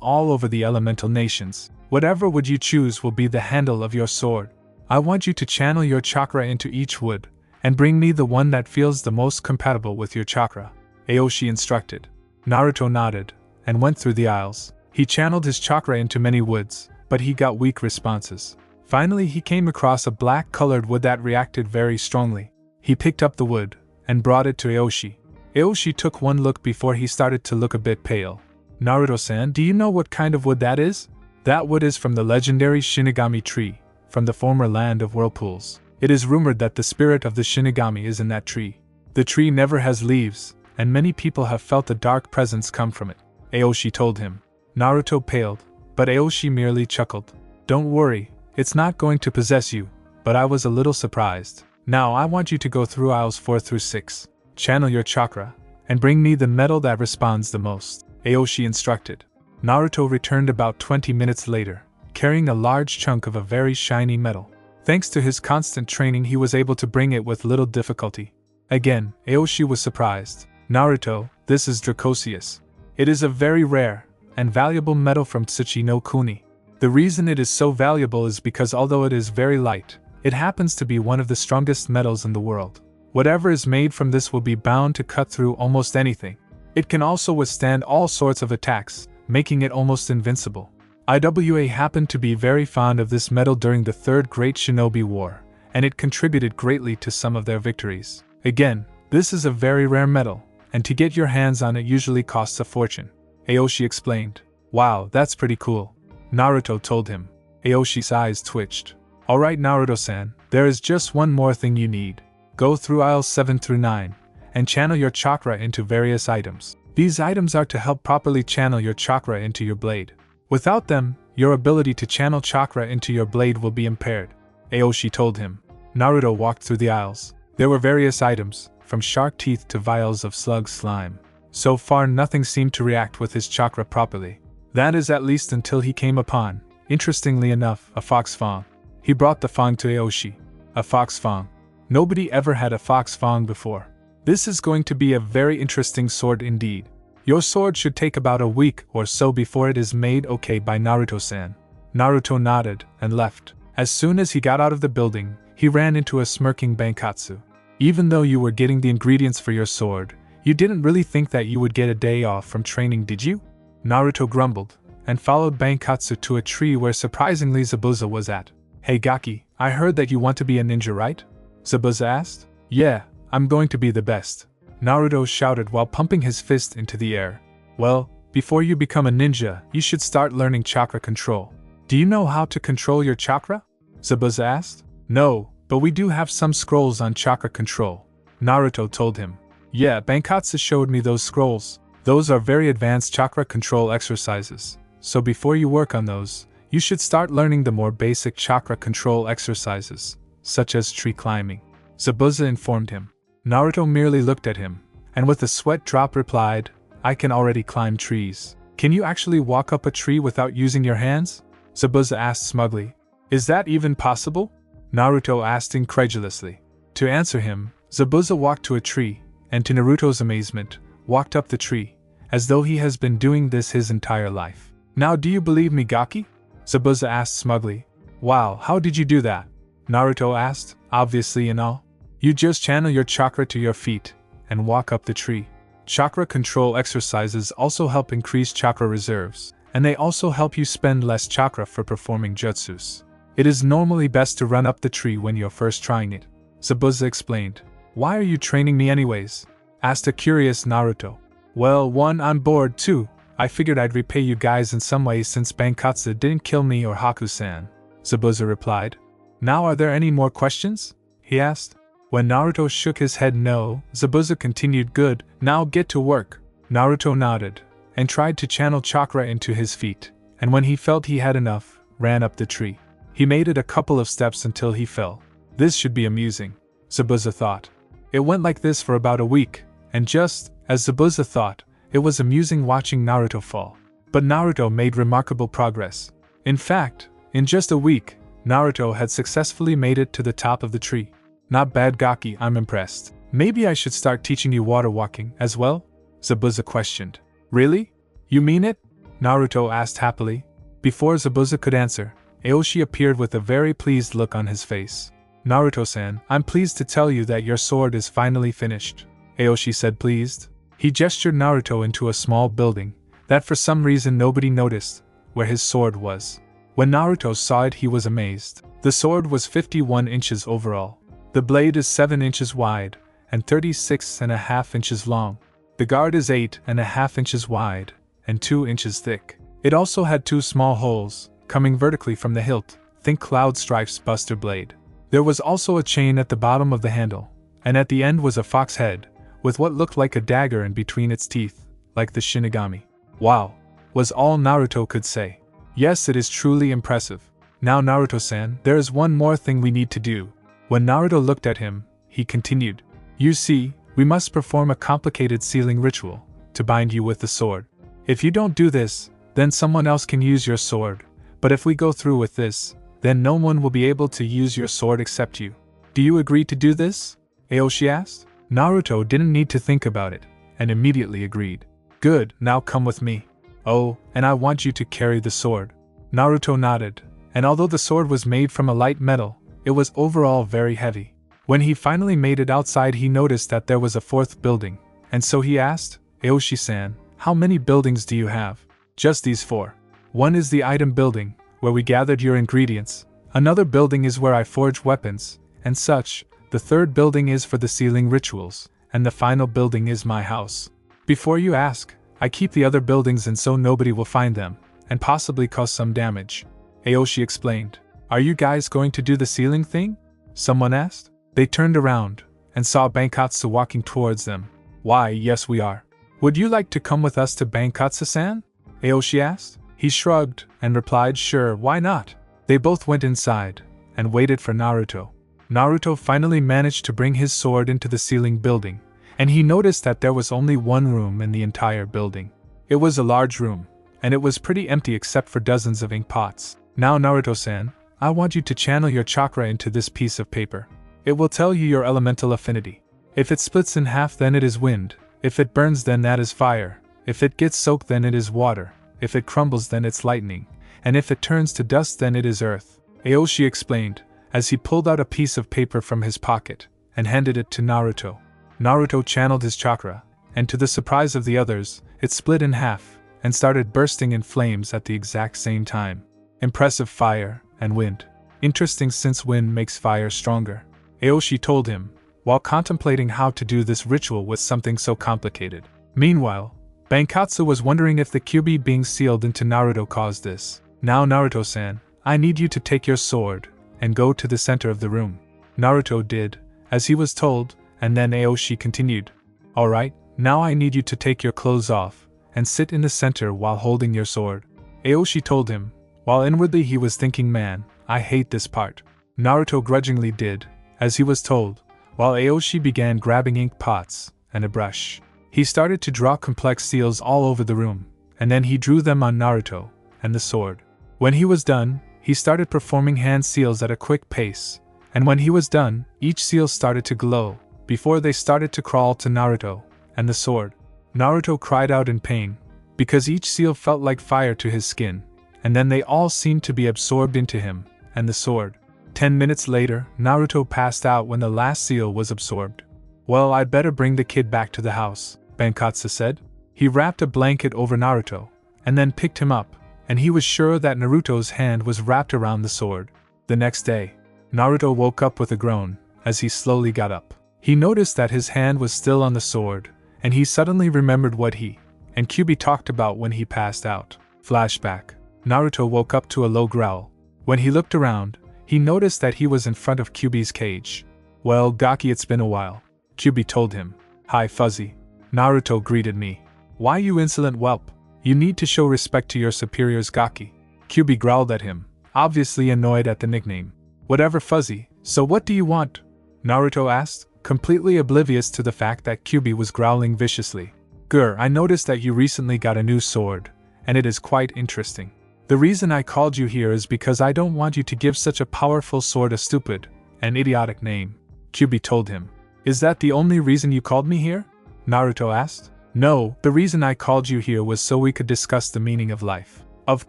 A: all over the elemental nations. Whatever wood you choose will be the handle of your sword. I want you to channel your chakra into each wood, and bring me the one that feels the most compatible with your chakra, Aoshi instructed. Naruto nodded, and went through the aisles. He channeled his chakra into many woods, but he got weak responses. Finally he came across a black-colored wood that reacted very strongly. He picked up the wood, and brought it to Aoshi. Aoshi took one look before he started to look a bit pale. Naruto-san, do you know what kind of wood that is? That wood is from the legendary Shinigami tree, from the former land of whirlpools. It is rumored that the spirit of the Shinigami is in that tree. The tree never has leaves, and many people have felt a dark presence come from it, Aoshi told him. Naruto paled, but Aoshi merely chuckled. Don't worry, it's not going to possess you, but I was a little surprised. Now I want you to go through aisles 4 through 6, channel your chakra, and bring me the metal that responds the most, Aoshi instructed. Naruto returned about 20 minutes later, carrying a large chunk of a very shiny metal. Thanks to his constant training he was able to bring it with little difficulty. Again, Aoshi was surprised. Naruto, this is Dracosius. It is a very rare and valuable metal from Tsuchi no Kuni. The reason it is so valuable is because although it is very light, it happens to be one of the strongest metals in the world. Whatever is made from this will be bound to cut through almost anything. It can also withstand all sorts of attacks, making it almost invincible. IWA happened to be very fond of this metal during the Third Great Shinobi War, and it contributed greatly to some of their victories. Again, this is a very rare metal, and to get your hands on it usually costs a fortune, Aoshi explained. Wow, that's pretty cool, Naruto told him. Aoshi's eyes twitched. Alright Naruto-san, there is just one more thing you need. Go through aisles 7 through 9, and channel your chakra into various items. These items are to help properly channel your chakra into your blade. Without them, your ability to channel chakra into your blade will be impaired, Aoshi told him. Naruto walked through the aisles. There were various items, from shark teeth to vials of slug slime. So far nothing seemed to react with his chakra properly. That is at least until he came upon, interestingly enough, a fox fang. He brought the fang to Aoshi. A fox fang. Nobody ever had a fox fang before. This is going to be a very interesting sword indeed. Your sword should take about a week or so before it is made okay by Naruto-san. Naruto nodded and left. As soon as he got out of the building, he ran into a smirking Bankotsu. Even though you were getting the ingredients for your sword, you didn't really think that you would get a day off from training, did you? Naruto grumbled, and followed Bankotsu to a tree where surprisingly Zabuza was at. Hey Gaki, I heard that you want to be a ninja, right? Zabuza asked. Yeah, I'm going to be the best, Naruto shouted while pumping his fist into the air. Well, before you become a ninja, you should start learning chakra control. Do you know how to control your chakra? Zabuza asked. No, but we do have some scrolls on chakra control, Naruto told him. Yeah, Bankotsu showed me those scrolls. Those are very advanced chakra control exercises, so before you work on those, you should start learning the more basic chakra control exercises, such as tree climbing, Zabuza informed him. Naruto merely looked at him, and with a sweat drop replied, I can already climb trees. Can you actually walk up a tree without using your hands? Zabuza asked smugly. Is that even possible? Naruto asked incredulously. To answer him, Zabuza walked to a tree, and to Naruto's amazement, walked up the tree, as though he has been doing this his entire life. Now do you believe me, Gaki? Zabuza asked smugly. Wow, how did you do that? Naruto asked, obviously in awe. You just channel your chakra to your feet, and walk up the tree. Chakra control exercises also help increase chakra reserves, and they also help you spend less chakra for performing jutsus. It is normally best to run up the tree when you're first trying it, Zabuza explained. Why are you training me anyways? Asked a curious Naruto. Well, one, I'm bored too. I figured I'd repay you guys in some way since Bankotsu didn't kill me or Haku-san, Zabuza replied. Now are there any more questions? He asked. When Naruto shook his head no, Zabuza continued, good, now get to work. Naruto nodded, and tried to channel chakra into his feet, and when he felt he had enough, ran up the tree. He made it a couple of steps until he fell. This should be amusing, Zabuza thought. It went like this for about a week, and just, as Zabuza thought, it was amusing watching Naruto fall. But Naruto made remarkable progress. In fact, in just a week, Naruto had successfully made it to the top of the tree. Not bad, Gaki, I'm impressed. Maybe I should start teaching you water walking as well? Zabuza questioned. Really? You mean it? Naruto asked happily. Before Zabuza could answer, Aoshi appeared with a very pleased look on his face. Naruto-san, I'm pleased to tell you that your sword is finally finished, Aoshi said, pleased. He gestured Naruto into a small building that for some reason nobody noticed, where his sword was. When Naruto saw it, he was amazed. The sword was 51 inches overall. The blade is 7 inches wide and 36.5 inches long. The guard is 8.5 inches wide and 2 inches thick. It also had 2 small holes coming vertically from the hilt. Think Cloud Strife's Buster Blade. There was also a chain at the bottom of the handle, and at the end was a fox head with what looked like a dagger in between its teeth, like the Shinigami. Wow, was all Naruto could say. Yes, it is truly impressive. Now Naruto-san, there is one more thing we need to do. When Naruto looked at him, he continued. You see, we must perform a complicated sealing ritual to bind you with the sword. If you don't do this, then someone else can use your sword. But if we go through with this, then no one will be able to use your sword except you. Do you agree to do this? Aoshi asked. Naruto didn't need to think about it, and immediately agreed. Good, now come with me. Oh, and I want you to carry the sword. Naruto nodded, and although the sword was made from a light metal, it was overall very heavy. When he finally made it outside, he noticed that there was a 4th building, and so he asked, Aoshi-san, how many buildings do you have? Just these 4. One is the item building, where we gathered your ingredients. Another building is where I forge weapons, and such. The 3rd building is for the sealing rituals, and the final building is my house. Before you ask, I keep the other buildings and so nobody will find them, and possibly cause some damage. Aoshi explained. Are you guys going to do the sealing thing? Someone asked. They turned around, and saw Bankotsu walking towards them. Why, yes we are. Would you like to come with us to Bankotsu-san? Aoshi asked. He shrugged, and replied, sure, why not? They both went inside, and waited for Naruto. Naruto finally managed to bring his sword into the sealing building, and he noticed that there was only one room in the entire building. It was a large room, and it was pretty empty except for dozens of ink pots. Now Naruto-san, I want you to channel your chakra into this piece of paper. It will tell you your elemental affinity. If it splits in half, then it is wind. If it burns, then that is fire. If it gets soaked, then it is water. If it crumbles, then it's lightning. And if it turns to dust, then it is earth. Aoshi explained, as he pulled out a piece of paper from his pocket, and handed it to Naruto. Naruto channeled his chakra, and to the surprise of the others, it split in half, and started bursting in flames at the exact same time. Impressive fire and wind. Interesting, since wind makes fire stronger. Aoshi told him, while contemplating how to do this ritual with something so complicated. Meanwhile, Bankotsu was wondering if the Kyuubi being sealed into Naruto caused this. Now Naruto-san, I need you to take your sword and go to the center of the room. Naruto did, as he was told, and then Aoshi continued. Alright, now I need you to take your clothes off and sit in the center while holding your sword. Aoshi told him, while inwardly he was thinking, man, I hate this part. Naruto grudgingly did, as he was told, while Aoshi began grabbing ink pots and a brush. He started to draw complex seals all over the room, and then he drew them on Naruto and the sword. When he was done, he started performing hand seals at a quick pace, and when he was done, each seal started to glow, before they started to crawl to Naruto and the sword. Naruto cried out in pain, because each seal felt like fire to his skin, and then they all seemed to be absorbed into him and the sword. 10 minutes later, Naruto passed out when the last seal was absorbed. Well, I'd better bring the kid back to the house, Bankotsu said. He wrapped a blanket over Naruto, and then picked him up, and he was sure that Naruto's hand was wrapped around the sword. The next day, Naruto woke up with a groan, as he slowly got up. He noticed that his hand was still on the sword, and he suddenly remembered what he and Kyuubi talked about when he passed out. Flashback. Naruto woke up to a low growl. When he looked around, he noticed that he was in front of Kyuubi's cage. Well, Gaki, it's been a while, Kyuubi told him. Hi, Fuzzy. Naruto greeted me. Why, you insolent whelp? You need to show respect to your superiors, Gaki. Kyuubi growled at him, obviously annoyed at the nickname. Whatever, Fuzzy, so what do you want? Naruto asked, completely oblivious to the fact that Kyuubi was growling viciously. Grr, I noticed that you recently got a new sword, and it is quite interesting. The reason I called you here is because I don't want you to give such a powerful sword a stupid and idiotic name, Kyubi told him. Is that the only reason you called me here? Naruto asked. No, the reason I called you here was so we could discuss the meaning of life. Of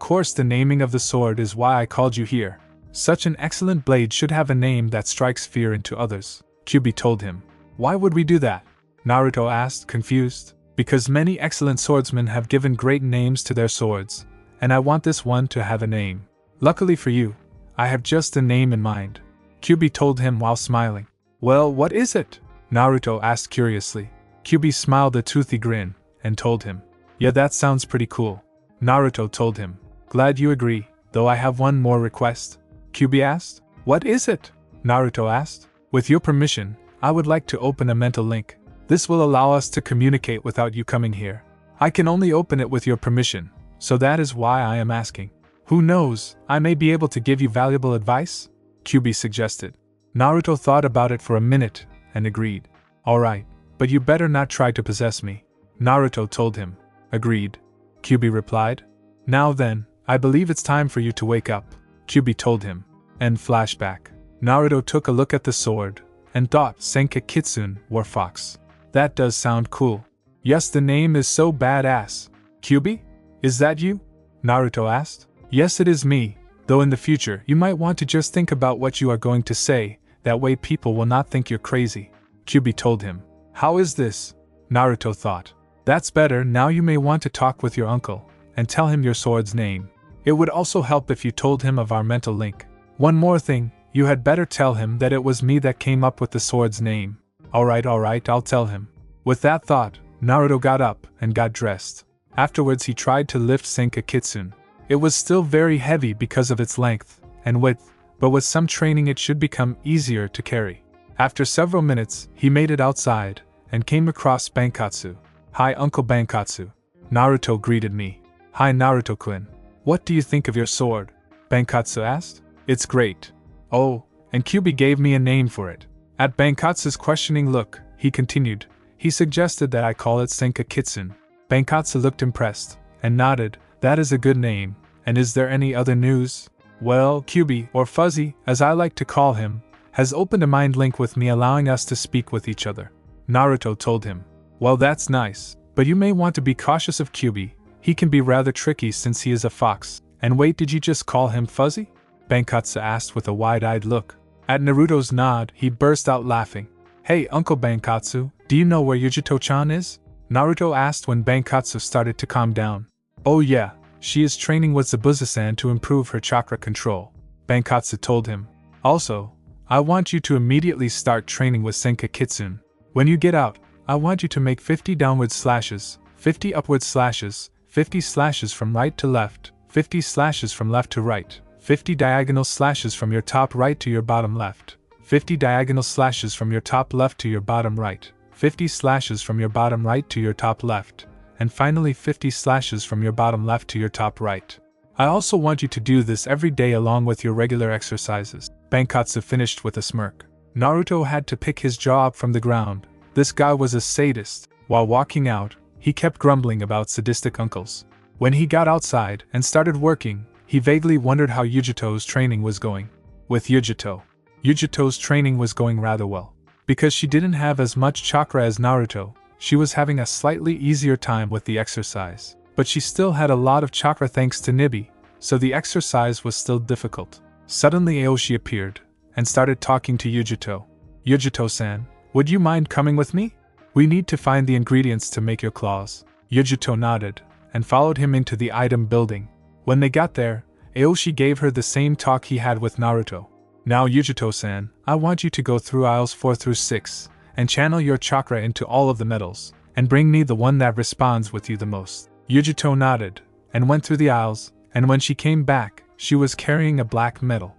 A: course, the naming of the sword is why I called you here. Such an excellent blade should have a name that strikes fear into others, Kyubi told him. Why would we do that? Naruto asked, confused. Because many excellent swordsmen have given great names to their swords, and I want this one to have a name. Luckily for you, I have just a name in mind, Kyubi told him while smiling. Well, what is it? Naruto asked curiously. Kyubi smiled a toothy grin and told him. Yeah, that sounds pretty cool. Naruto told him. Glad you agree, though I have one more request. Kyubi asked. What is it? Naruto asked. With your permission, I would like to open a mental link. This will allow us to communicate without you coming here. I can only open it with your permission, so that is why I am asking. Who knows, I may be able to give you valuable advice? Kyubi suggested. Naruto thought about it for a minute and agreed. Alright, but you better not try to possess me. Naruto told him. Agreed. Kyubi replied. Now then, I believe it's time for you to wake up, Kyubi told him. End flashback. Naruto took a look at the sword and thought Senka Kitsune war fox. That does sound cool. Yes, the name is so badass. Kyubi? Is that you? Naruto asked. Yes, it is me, though in the future you might want to just think about what you are going to say, that way people will not think you're crazy, Kyubi told him. How is this? Naruto thought. That's better. Now you may want to talk with your uncle and tell him your sword's name. It would also help if you told him of our mental link. One more thing, you had better tell him that it was me that came up with the sword's name. Alright, I'll tell him. With that thought, Naruto got up and got dressed. Afterwards he tried to lift Senka Kitsune. It was still very heavy because of its length and width, but with some training it should become easier to carry. After several minutes, he made it outside and came across Bankotsu. Hi Uncle Bankotsu. Naruto greeted me. Hi Naruto-kun. What do you think of your sword? Bankotsu asked. It's great. Oh, and Kyubi gave me a name for it. At Bankotsu's questioning look, he continued. He suggested that I call it Senka Kitsune. Bankotsu looked impressed and nodded. That is a good name. And is there any other news? Well, Kyubi, or Fuzzy, as I like to call him, has opened a mind link with me, allowing us to speak with each other. Naruto told him. Well, that's nice, but you may want to be cautious of Kyubi. He can be rather tricky since he is a fox. And wait, did you just call him Fuzzy? Bankotsu asked with a wide-eyed look. At Naruto's nod, he burst out laughing. Hey, Uncle Bankotsu, do you know where Yujito-chan is? Naruto asked when Bankotsu started to calm down. Oh yeah, she is training with Zabuza-san to improve her chakra control, Bankotsu told him. Also, I want you to immediately start training with Senka Kitsune. When you get out, I want you to make 50 downward slashes, 50 upward slashes, 50 slashes from right to left, 50 slashes from left to right, 50 diagonal slashes from your top right to your bottom left, 50 diagonal slashes from your top left to your bottom right, 50 slashes from your bottom right to your top left, and finally 50 slashes from your bottom left to your top right. I also want you to do this every day along with your regular exercises. Bankotsu finished with a smirk. Naruto had to pick his jaw up from the ground. This guy was a sadist. While walking out, he kept grumbling about sadistic uncles. When he got outside and started working, he vaguely wondered how Yujito's training was going. With Yujito's training was going rather well. Because she didn't have as much chakra as Naruto, she was having a slightly easier time with the exercise. But she still had a lot of chakra thanks to Nibi, so the exercise was still difficult. Suddenly Aoshi appeared and started talking to Yujito. Yujito-san, would you mind coming with me? We need to find the ingredients to make your claws. Yujito nodded and followed him into the item building. When they got there, Aoshi gave her the same talk he had with Naruto. Now Yujito-san, I want you to go through aisles 4 through 6 and channel your chakra into all of the medals, and bring me the one that responds with you the most. Yujito nodded and went through the aisles, and when she came back, she was carrying a black medal.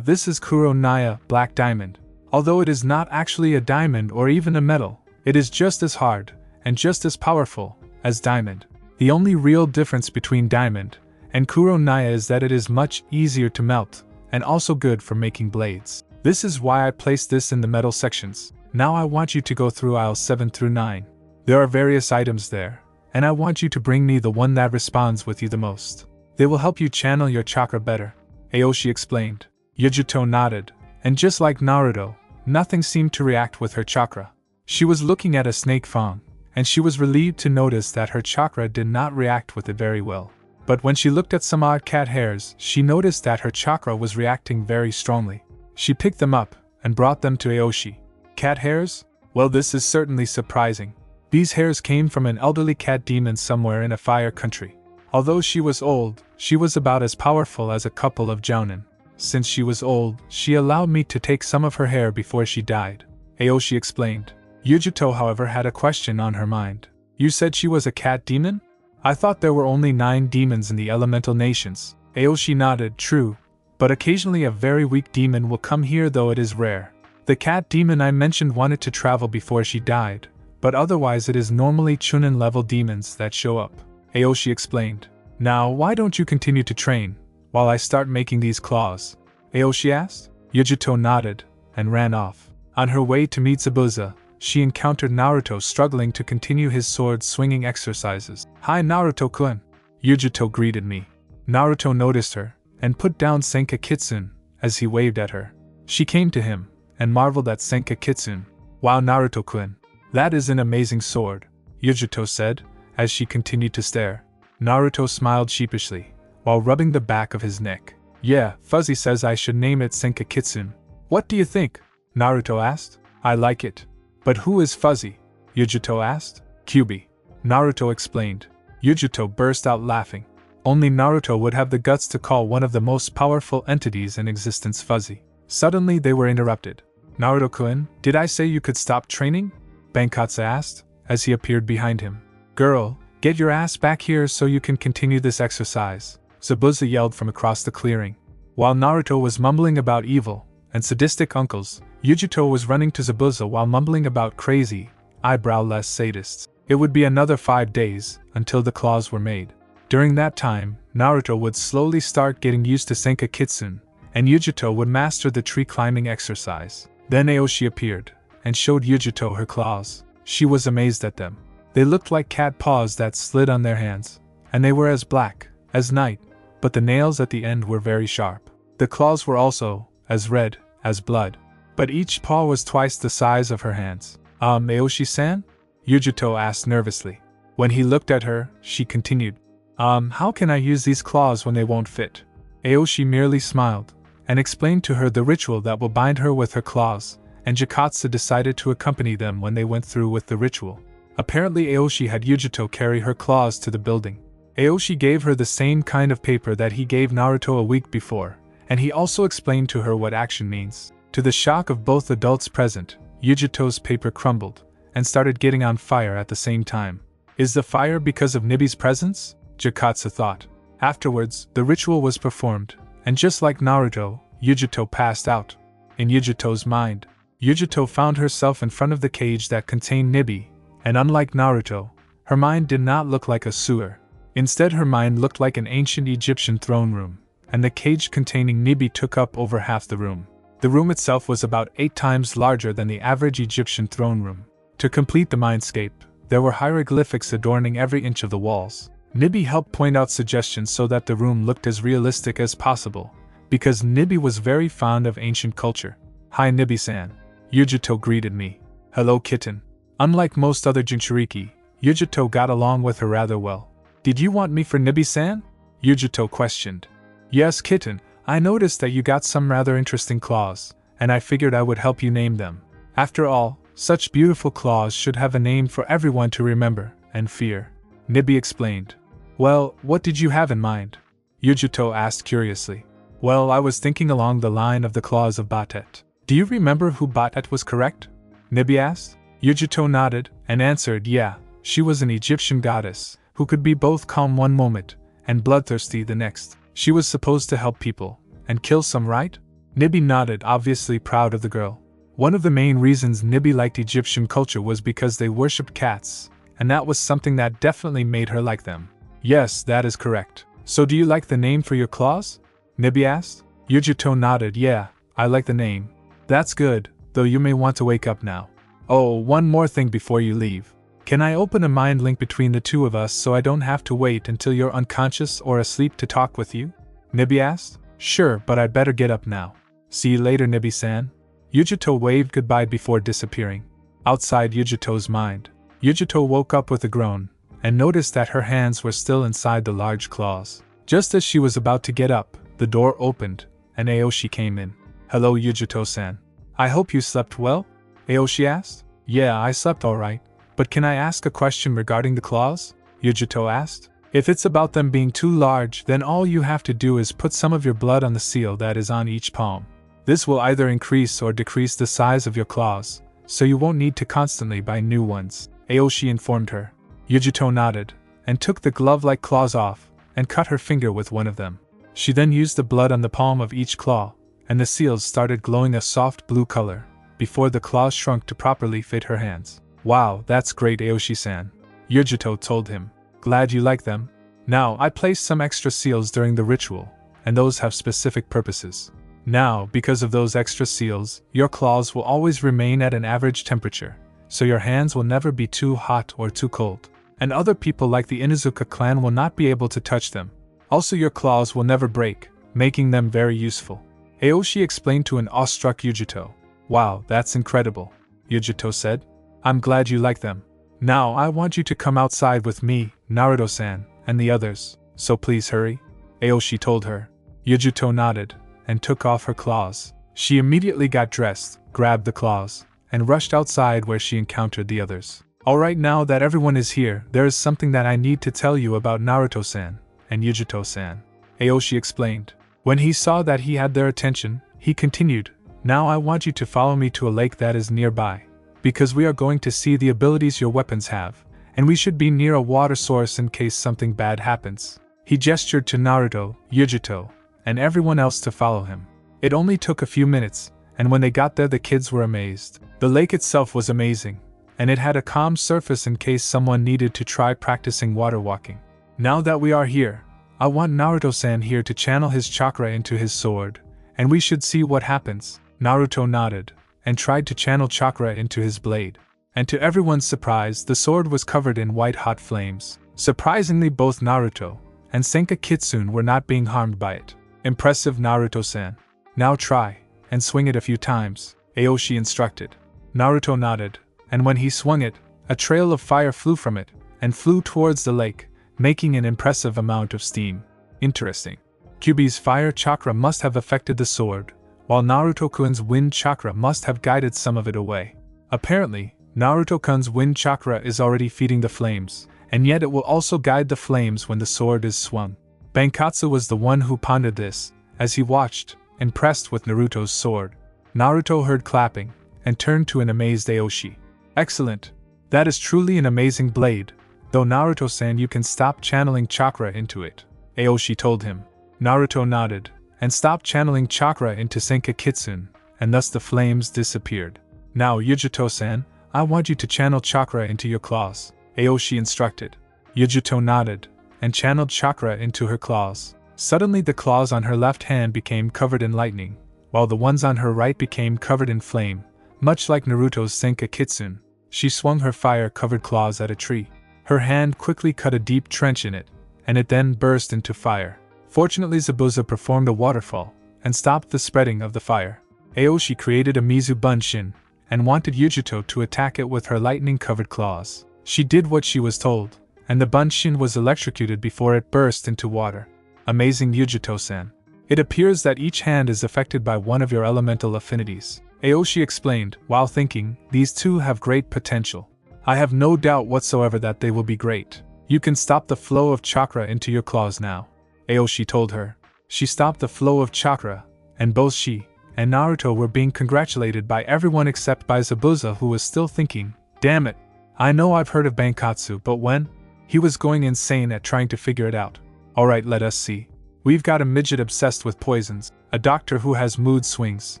A: This is Kuronaya Black Diamond. Although it is not actually a diamond or even a metal, it is just as hard and just as powerful as diamond. The only real difference between diamond and Kuronaya is that it is much easier to melt and also good for making blades. This is why I placed this in the metal sections. Now I want you to go through aisles 7 through 9. There are various items there, and I want you to bring me the one that responds with you the most. They will help you channel your chakra better, Aoshi explained. Yujuto nodded, and just like Naruto, nothing seemed to react with her chakra. She was looking at a snake fang, and she was relieved to notice that her chakra did not react with it very well. But when she looked at some odd cat hairs, she noticed that her chakra was reacting very strongly. She picked them up and brought them to Aoshi. Cat hairs? Well, this is certainly surprising. These hairs came from an elderly cat demon somewhere in a fire country. Although she was old, she was about as powerful as a couple of jounin. Since she was old, she allowed me to take some of her hair before she died, Aoshi explained. Yujuto, however, had a question on her mind. You said she was a cat demon? I thought there were only 9 demons in the elemental nations. Aoshi nodded. True, but occasionally a very weak demon will come here, though it is rare. The cat demon I mentioned wanted to travel before she died, but otherwise it is normally Chunin level demons that show up, Aoshi explained. Now why don't you continue to train, while I start making these claws? Aoshi asked. Yujuto nodded, and ran off. On her way to meet Zabuza, she encountered Naruto struggling to continue his sword-swinging exercises. Hi Naruto-kun! Yujuto greeted me. Naruto noticed her, and put down Senka Kitsune, as he waved at her. She came to him, and marveled at Senka Kitsune. Wow Naruto-kun! That is an amazing sword, Yujuto said, as she continued to stare. Naruto smiled sheepishly, while rubbing the back of his neck. Yeah, Fuzzy says I should name it Senka Kitsune. What do you think? Naruto asked. I like it. But who is Fuzzy? Yujuto asked. Kyubi. Naruto explained. Yujuto burst out laughing. Only Naruto would have the guts to call one of the most powerful entities in existence Fuzzy. Suddenly they were interrupted. Naruto-kun, did I say you could stop training? Bankotsu asked, as he appeared behind him. Girl, get your ass back here so you can continue this exercise, Zabuza yelled from across the clearing. While Naruto was mumbling about evil and sadistic uncles, Yujuto was running to Zabuza while mumbling about crazy, eyebrow-less sadists. It would be another 5 days until the claws were made. During that time, Naruto would slowly start getting used to Senka Kitsune, and Yujuto would master the tree-climbing exercise. Then Aoshi appeared, and showed Yujuto her claws. She was amazed at them. They looked like cat paws that slid on their hands, and they were as black as night, but the nails at the end were very sharp. The claws were also as red as blood, but each paw was twice the size of her hands. Aoshi-san? Yujuto asked nervously. When he looked at her, she continued. How can I use these claws when they won't fit? Aoshi merely smiled, and explained to her the ritual that will bind her with her claws, and Jikatsu decided to accompany them when they went through with the ritual. Apparently Aoshi had Yujuto carry her claws to the building. Aoshi gave her the same kind of paper that he gave Naruto a week before, and he also explained to her what action means. To the shock of both adults present, Yujuto's paper crumbled, and started getting on fire at the same time. Is the fire because of Nibi's presence? Jikatsu thought. Afterwards, the ritual was performed, and just like Naruto, Yujuto passed out. In Yujuto's mind, Yujuto found herself in front of the cage that contained Nibi, and unlike Naruto, her mind did not look like a sewer. Instead, her mind looked like an ancient Egyptian throne room, and the cage containing Nibi took up over half the room. The room itself was about 8 times larger than the average Egyptian throne room. To complete the mindscape, there were hieroglyphics adorning every inch of the walls. Nibi helped point out suggestions so that the room looked as realistic as possible, because Nibi was very fond of ancient culture. Hi Nibi-san. Yujuto greeted me. Hello kitten. Unlike most other Jinchuriki, Yujuto got along with her rather well. Did you want me for Nibi-san? Yujuto questioned. Yes kitten, I noticed that you got some rather interesting claws, and I figured I would help you name them. After all, such beautiful claws should have a name for everyone to remember and fear. Nibi explained. Well, what did you have in mind? Yujuto asked curiously. Well, I was thinking along the line of the claws of Batet. Do you remember who Batet was, correct? Nibi asked. Yujuto nodded, and answered yeah, she was an Egyptian goddess, who could be both calm one moment, and bloodthirsty the next. She was supposed to help people, and kill some, right? Nibi nodded, obviously proud of the girl. One of the main reasons Nibi liked Egyptian culture was because they worshipped cats, and that was something that definitely made her like them. Yes, that is correct. So do you like the name for your claws? Nibi asked. Yujuto nodded, yeah, I like the name. That's good, though you may want to wake up now. Oh, one more thing before you leave. Can I open a mind link between the two of us so I don't have to wait until you're unconscious or asleep to talk with you? Nibi asked. Sure, but I'd better get up now. See you later, Nibi-san. Yujito waved goodbye before disappearing. Outside Yujito's mind, Yujito woke up with a groan, and noticed that her hands were still inside the large claws. Just as she was about to get up, the door opened, and Aoshi came in. Hello, Yujito-san. I hope you slept well? Aoshi asked. Yeah, I slept alright. But can I ask a question regarding the claws? Yujito asked. If it's about them being too large, then all you have to do is put some of your blood on the seal that is on each palm. This will either increase or decrease the size of your claws, so you won't need to constantly buy new ones, Aoshi informed her. Yujito nodded, and took the glove-like claws off, and cut her finger with one of them. She then used the blood on the palm of each claw, and the seals started glowing a soft blue color, before the claws shrunk to properly fit her hands. Wow, that's great, Aoshi-san, Yujito told him. Glad you like them. Now, I placed some extra seals during the ritual, and those have specific purposes. Now, because of those extra seals, your claws will always remain at an average temperature, so your hands will never be too hot or too cold, and other people like the Inuzuka clan will not be able to touch them. Also, your claws will never break, making them very useful. Aoshi explained to an awestruck Yujito. Wow, that's incredible, Yujito said. I'm glad you like them. Now I want you to come outside with me, Naruto-san, and the others, so please hurry, Aoshi told her. Yujito nodded, and took off her claws. She immediately got dressed, grabbed the claws, and rushed outside where she encountered the others. Alright, now that everyone is here, there is something that I need to tell you about Naruto-san and Yujito-san, Aoshi explained. When he saw that he had their attention, he continued, Now I want you to follow me to a lake that is nearby, because we are going to see the abilities your weapons have, and we should be near a water source in case something bad happens. He gestured to Naruto, Yujito, and everyone else to follow him. It only took a few minutes, and when they got there the kids were amazed. The lake itself was amazing, and it had a calm surface in case someone needed to try practicing water walking. Now that we are here, I want Naruto-san here to channel his chakra into his sword, and we should see what happens. Naruto nodded, and tried to channel chakra into his blade. And to everyone's surprise, the sword was covered in white-hot flames. Surprisingly, both Naruto and Senka Kitsune were not being harmed by it. Impressive, Naruto-san. Now try, and swing it a few times, Aoshi instructed. Naruto nodded, and when he swung it, a trail of fire flew from it, and flew towards the lake, making an impressive amount of steam. Interesting. Kyuubi's fire chakra must have affected the sword, while Naruto-kun's wind chakra must have guided some of it away. Apparently, Naruto-kun's wind chakra is already feeding the flames, and yet it will also guide the flames when the sword is swung. Bankotsu was the one who pondered this, as he watched, impressed with Naruto's sword. Naruto heard clapping, and turned to an amazed Aoshi. Excellent. That is truly an amazing blade, though Naruto-san, you can stop channeling chakra into it, Aoshi told him. Naruto nodded, and stopped channeling chakra into Senka Kitsune, and thus the flames disappeared. Now, Yujito-san, I want you to channel chakra into your claws, Aoshi instructed. Yujito nodded, and channeled chakra into her claws. Suddenly the claws on her left hand became covered in lightning, while the ones on her right became covered in flame, much like Naruto's Senka Kitsune. She swung her fire-covered claws at a tree. Her hand quickly cut a deep trench in it, and it then burst into fire. Fortunately, Zabuza performed a waterfall, and stopped the spreading of the fire. Aoshi created a Mizu Bunshin, and wanted Yujito to attack it with her lightning-covered claws. She did what she was told, and the Bunshin was electrocuted before it burst into water. Amazing, Yujito-san. It appears that each hand is affected by one of your elemental affinities, Aoshi explained, while thinking, these two have great potential. I have no doubt whatsoever that they will be great. You can stop the flow of chakra into your claws now, Aoshi told her. She stopped the flow of chakra, and both she and Naruto were being congratulated by everyone except by Zabuza, who was still thinking, damn it, I know I've heard of Bankotsu, but when? He was going insane at trying to figure it out. Alright, let us see. We've got a midget obsessed with poisons, a doctor who has mood swings,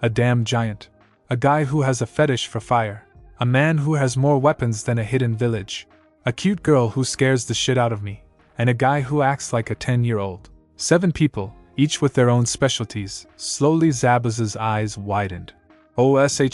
A: a damn giant, a guy who has a fetish for fire, a man who has more weapons than a hidden village, a cute girl who scares the shit out of me, and a guy who acts like a 10-year-old. 7 people, each with their own specialties. Slowly Zabuza's eyes widened. Oh shit,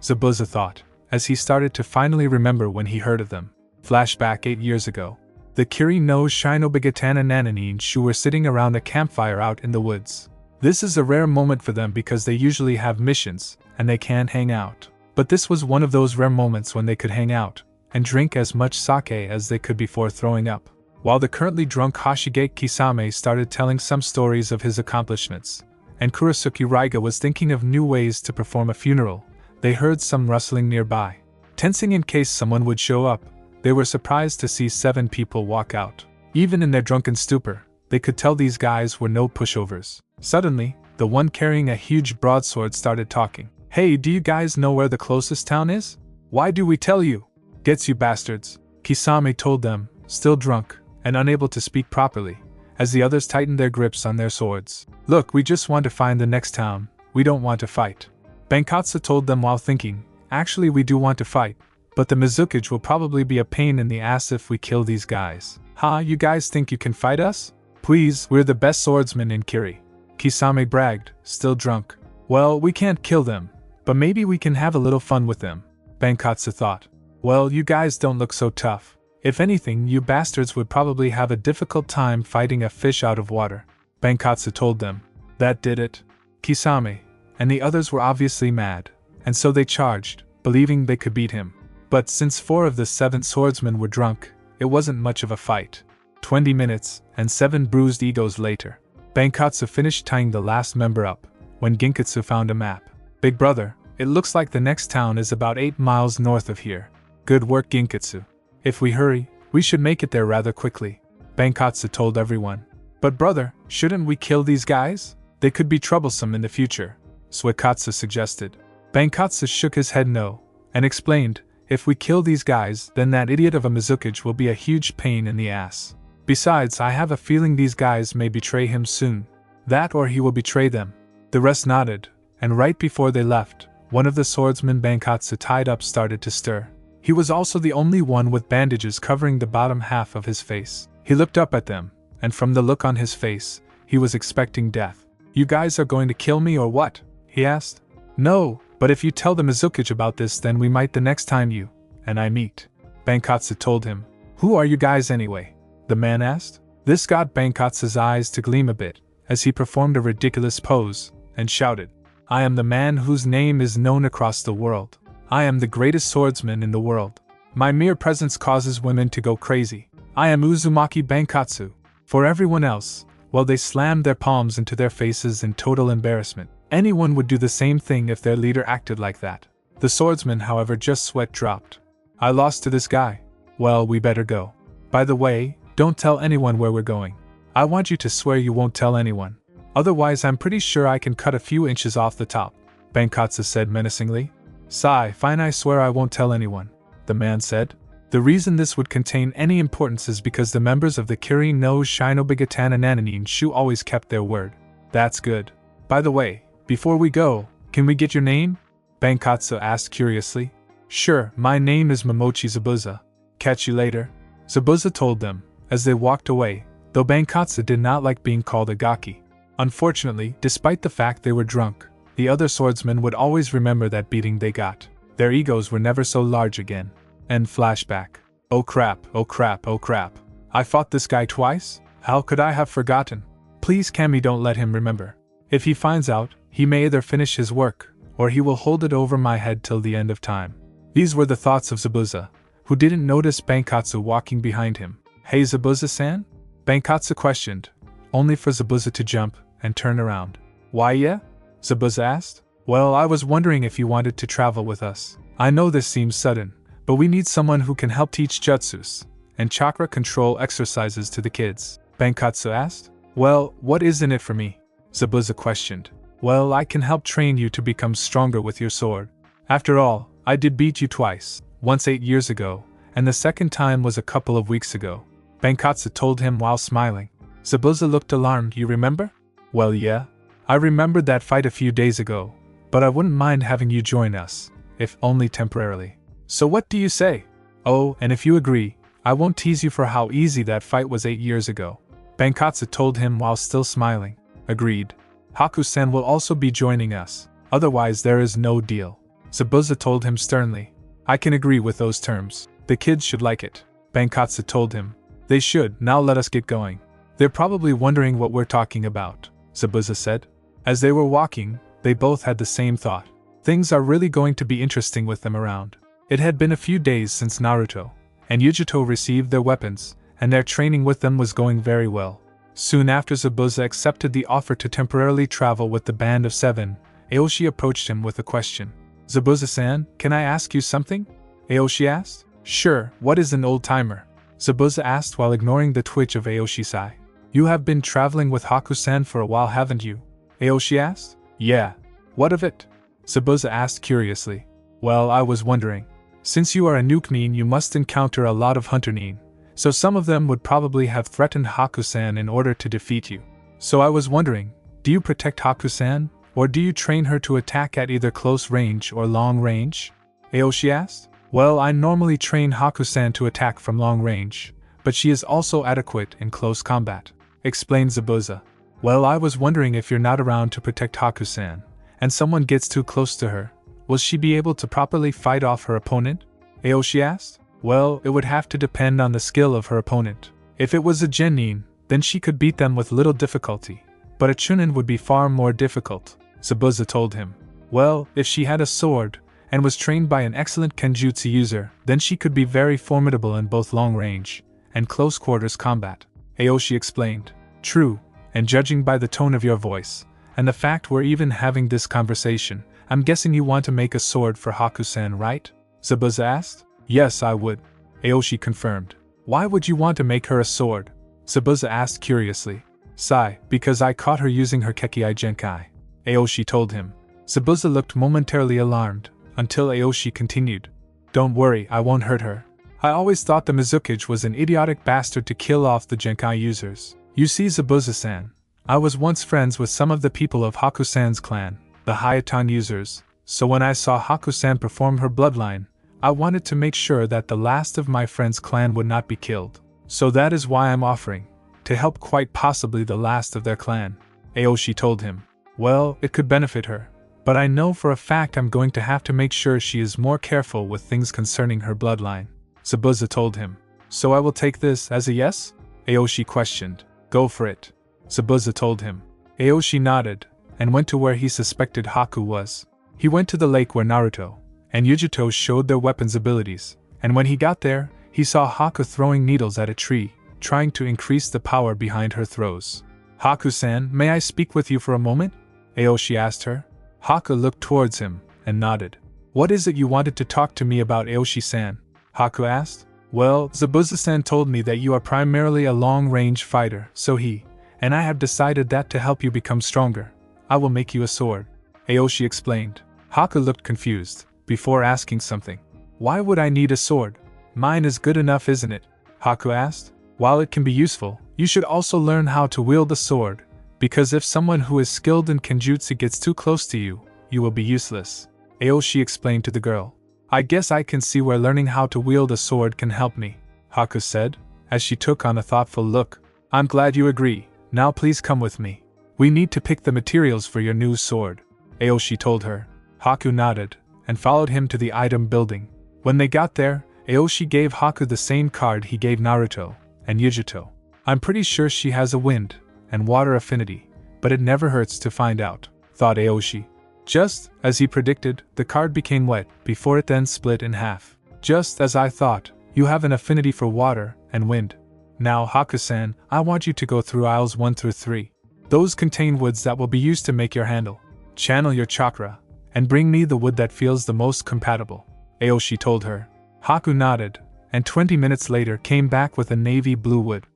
A: Zabuza thought, as he started to finally remember when he heard of them. Flashback 8 years ago. The Kiri no Shinobigatana Nananin Shu were sitting around a campfire out in the woods. This is a rare moment for them because they usually have missions, and they can't hang out. But this was one of those rare moments when they could hang out, and drink as much sake as they could before throwing up. While the currently drunk Hashigeki Kisame started telling some stories of his accomplishments, and Kurasuke Raiga was thinking of new ways to perform a funeral, they heard some rustling nearby. Tensing in case someone would show up, they were surprised to see 7 people walk out. Even in their drunken stupor, they could tell these guys were no pushovers. Suddenly, the one carrying a huge broadsword started talking. "Hey, do you guys know where the closest town is? Why do we tell you? Gets you bastards," Kisame told them, still drunk, and unable to speak properly, as the others tightened their grips on their swords. "Look, we just want to find the next town, we don't want to fight." Bankotsu told them while thinking, "Actually we do want to fight, but the Mizukage will probably be a pain in the ass if we kill these guys." "Ha, you guys think you can fight us? Please, we're the best swordsmen in Kiri," Kisame bragged, still drunk. "Well, we can't kill them, but maybe we can have a little fun with them," Bankotsu thought. "Well, you guys don't look so tough. If anything, you bastards would probably have a difficult time fighting a fish out of water," Bankotsu told them. That did it. Kisame and the others were obviously mad, and so they charged, believing they could beat him. But since 4 of the 7 swordsmen were drunk, it wasn't much of a fight. 20 minutes, and 7 bruised egos later, Bankotsu finished tying the last member up, when Ginkitsu found a map. "Big brother, it looks like the next town is about 8 miles north of here. Good work, Ginkitsu. If we hurry, we should make it there rather quickly," Bankotsu told everyone. "But brother, shouldn't we kill these guys? They could be troublesome in the future," Suikatsu suggested. Bankotsu shook his head no, and explained, "If we kill these guys, then that idiot of a Mizukage will be a huge pain in the ass. Besides, I have a feeling these guys may betray him soon. That or he will betray them." The rest nodded, and right before they left, one of the swordsmen Bankotsu tied up started to stir. He was also the only one with bandages covering the bottom half of his face. He looked up at them, and from the look on his face, he was expecting death. "You guys are going to kill me or what?" he asked. "No, but if you tell the Mizukage about this, then we might the next time you and I meet," Bankotsu told him. "Who are you guys anyway?" the man asked. This got Bankotsu's eyes to gleam a bit, as he performed a ridiculous pose, and shouted, "I am the man whose name is known across the world. I am the greatest swordsman in the world. My mere presence causes women to go crazy. I am Uzumaki Bankotsu." For everyone else, well, they slammed their palms into their faces in total embarrassment. Anyone would do the same thing if their leader acted like that. The swordsman, however, just sweat dropped. "I lost to this guy. Well, we better go. By the way, don't tell anyone where we're going. I want you to swear you won't tell anyone. Otherwise, I'm pretty sure I can cut a few inches off the top," Bankotsu said menacingly. Fine, I swear I won't tell anyone," the man said. The reason this would contain any importance is because the members of the Kiri no Shinobigatana Nananin Shu always kept their word. "That's good. By the way, before we go, can we get your name?" Bankotsu asked curiously. "Sure, my name is Momochi Zabuza. Catch you later," Zabuza told them, as they walked away, though Bankotsu did not like being called a gaki. Unfortunately, despite the fact they were drunk, the other swordsmen would always remember that beating they got. Their egos were never so large again. End flashback. "Oh crap, oh crap, oh crap. I fought this guy twice? How could I have forgotten? Please Kami, don't let him remember. If he finds out, he may either finish his work, or he will hold it over my head till the end of time." These were the thoughts of Zabuza, who didn't notice Bankotsu walking behind him. "Hey Zabuza-san?" Bankotsu questioned, only for Zabuza to jump and turn around. "Why yeah?" Zabuza asked. "Well, I was wondering if you wanted to travel with us. I know this seems sudden, but we need someone who can help teach jutsus and chakra control exercises to the kids," Bankotsu asked. "Well, what is in it for me?" Zabuza questioned. "Well, I can help train you to become stronger with your sword. After all, I did beat you twice, once 8 years ago, and the second time was a couple of weeks ago," Bankotsu told him while smiling. Zabuza looked alarmed. "You remember?" "Well, yeah. I remembered that fight a few days ago, but I wouldn't mind having you join us, if only temporarily. So what do you say? Oh, and if you agree, I won't tease you for how easy that fight was 8 years ago," Bankotsu told him while still smiling. "Agreed. Haku-san will also be joining us, otherwise there is no deal," Zabuza told him sternly. I can agree with those terms. The kids should like it, Bankotsu told him. They should. Now let us get going. They're probably wondering what we're talking about, Zabuza said. As they were walking, they both had the same thought. Things are really going to be interesting with them around. It had been a few days since Naruto and Yujito received their weapons, and their training with them was going very well. Soon after Zabuza accepted the offer to temporarily travel with the band of 7, Aoshi approached him with a question. Zabuza-san, can I ask you something? Aoshi asked. Sure, what is an old-timer? Zabuza asked while ignoring the twitch of Aoshi's eye. You have been traveling with Haku-san for a while, haven't you? Aoshi asked. Yeah. What of it? Zabuza asked curiously. Well, I was wondering. Since you are a nuke nin, you must encounter a lot of hunter nin, so some of them would probably have threatened Haku-san in order to defeat you. So I was wondering, do you protect Haku-san, or do you train her to attack at either close range or long range? Aoshi asked. Well, I normally train Haku-san to attack from long range, but she is also adequate in close combat, explained Zabuza. Well, I was wondering if you're not around to protect Haku-san, and someone gets too close to her, will she be able to properly fight off her opponent? Aoshi asked. Well, it would have to depend on the skill of her opponent. If it was a genin, then she could beat them with little difficulty, but a chunin would be far more difficult, Zabuza told him. Well, if she had a sword, and was trained by an excellent kenjutsu user, then she could be very formidable in both long range and close quarters combat, Aoshi explained. True, and judging by the tone of your voice, and the fact we're even having this conversation, I'm guessing you want to make a sword for Haku-san, right? Zabuza asked. Yes, I would, Aoshi confirmed. Why would you want to make her a sword? Zabuza asked curiously. Sigh, because I caught her using her Kekkei Genkai, Aoshi told him. Zabuza looked momentarily alarmed, until Aoshi continued. Don't worry, I won't hurt her. I always thought the Mizukage was an idiotic bastard to kill off the Genkai users. You see, Zabuza-san, I was once friends with some of the people of Haku-san's clan, the Hayatan users, so when I saw Haku-san perform her bloodline, I wanted to make sure that the last of my friend's clan would not be killed. So that is why I'm offering, to help quite possibly the last of their clan, Aoshi told him. Well, it could benefit her, but I know for a fact I'm going to have to make sure she is more careful with things concerning her bloodline, Zabuza told him. So I will take this as a yes? Aoshi questioned. Go for it, Zabuza told him. Aoshi nodded, and went to where he suspected Haku was. He went to the lake where Naruto and Yujito showed their weapons abilities, and when he got there, he saw Haku throwing needles at a tree, trying to increase the power behind her throws. Haku-san, may I speak with you for a moment? Aoshi asked her. Haku looked towards him, and nodded. What is it you wanted to talk to me about, Aoshi-san? Haku asked. Well, Zabuza-san told me that you are primarily a long-range fighter, so he and I have decided that to help you become stronger, I will make you a sword, Aoshi explained. Haku looked confused, before asking something. Why would I need a sword? Mine is good enough, isn't it? Haku asked. While it can be useful, you should also learn how to wield the sword, because if someone who is skilled in kenjutsu gets too close to you, you will be useless, Aoshi explained to the girl. I guess I can see where learning how to wield a sword can help me, Haku said, as she took on a thoughtful look. I'm glad you agree. Now please come with me. We need to pick the materials for your new sword, Aoshi told her. Haku nodded, and followed him to the item building. When they got there, Aoshi gave Haku the same card he gave Naruto and Yujito. I'm pretty sure she has a wind and water affinity, but it never hurts to find out, thought Aoshi. Just as he predicted, the card became wet before it then split in half. Just as I thought, you have an affinity for water and wind. Now, Haku-san, I want you to go through aisles 1 through 3. Those contain woods that will be used to make your handle. Channel your chakra, and bring me the wood that feels the most compatible, Aoshi told her. Haku nodded, and 20 minutes later came back with a navy blue wood.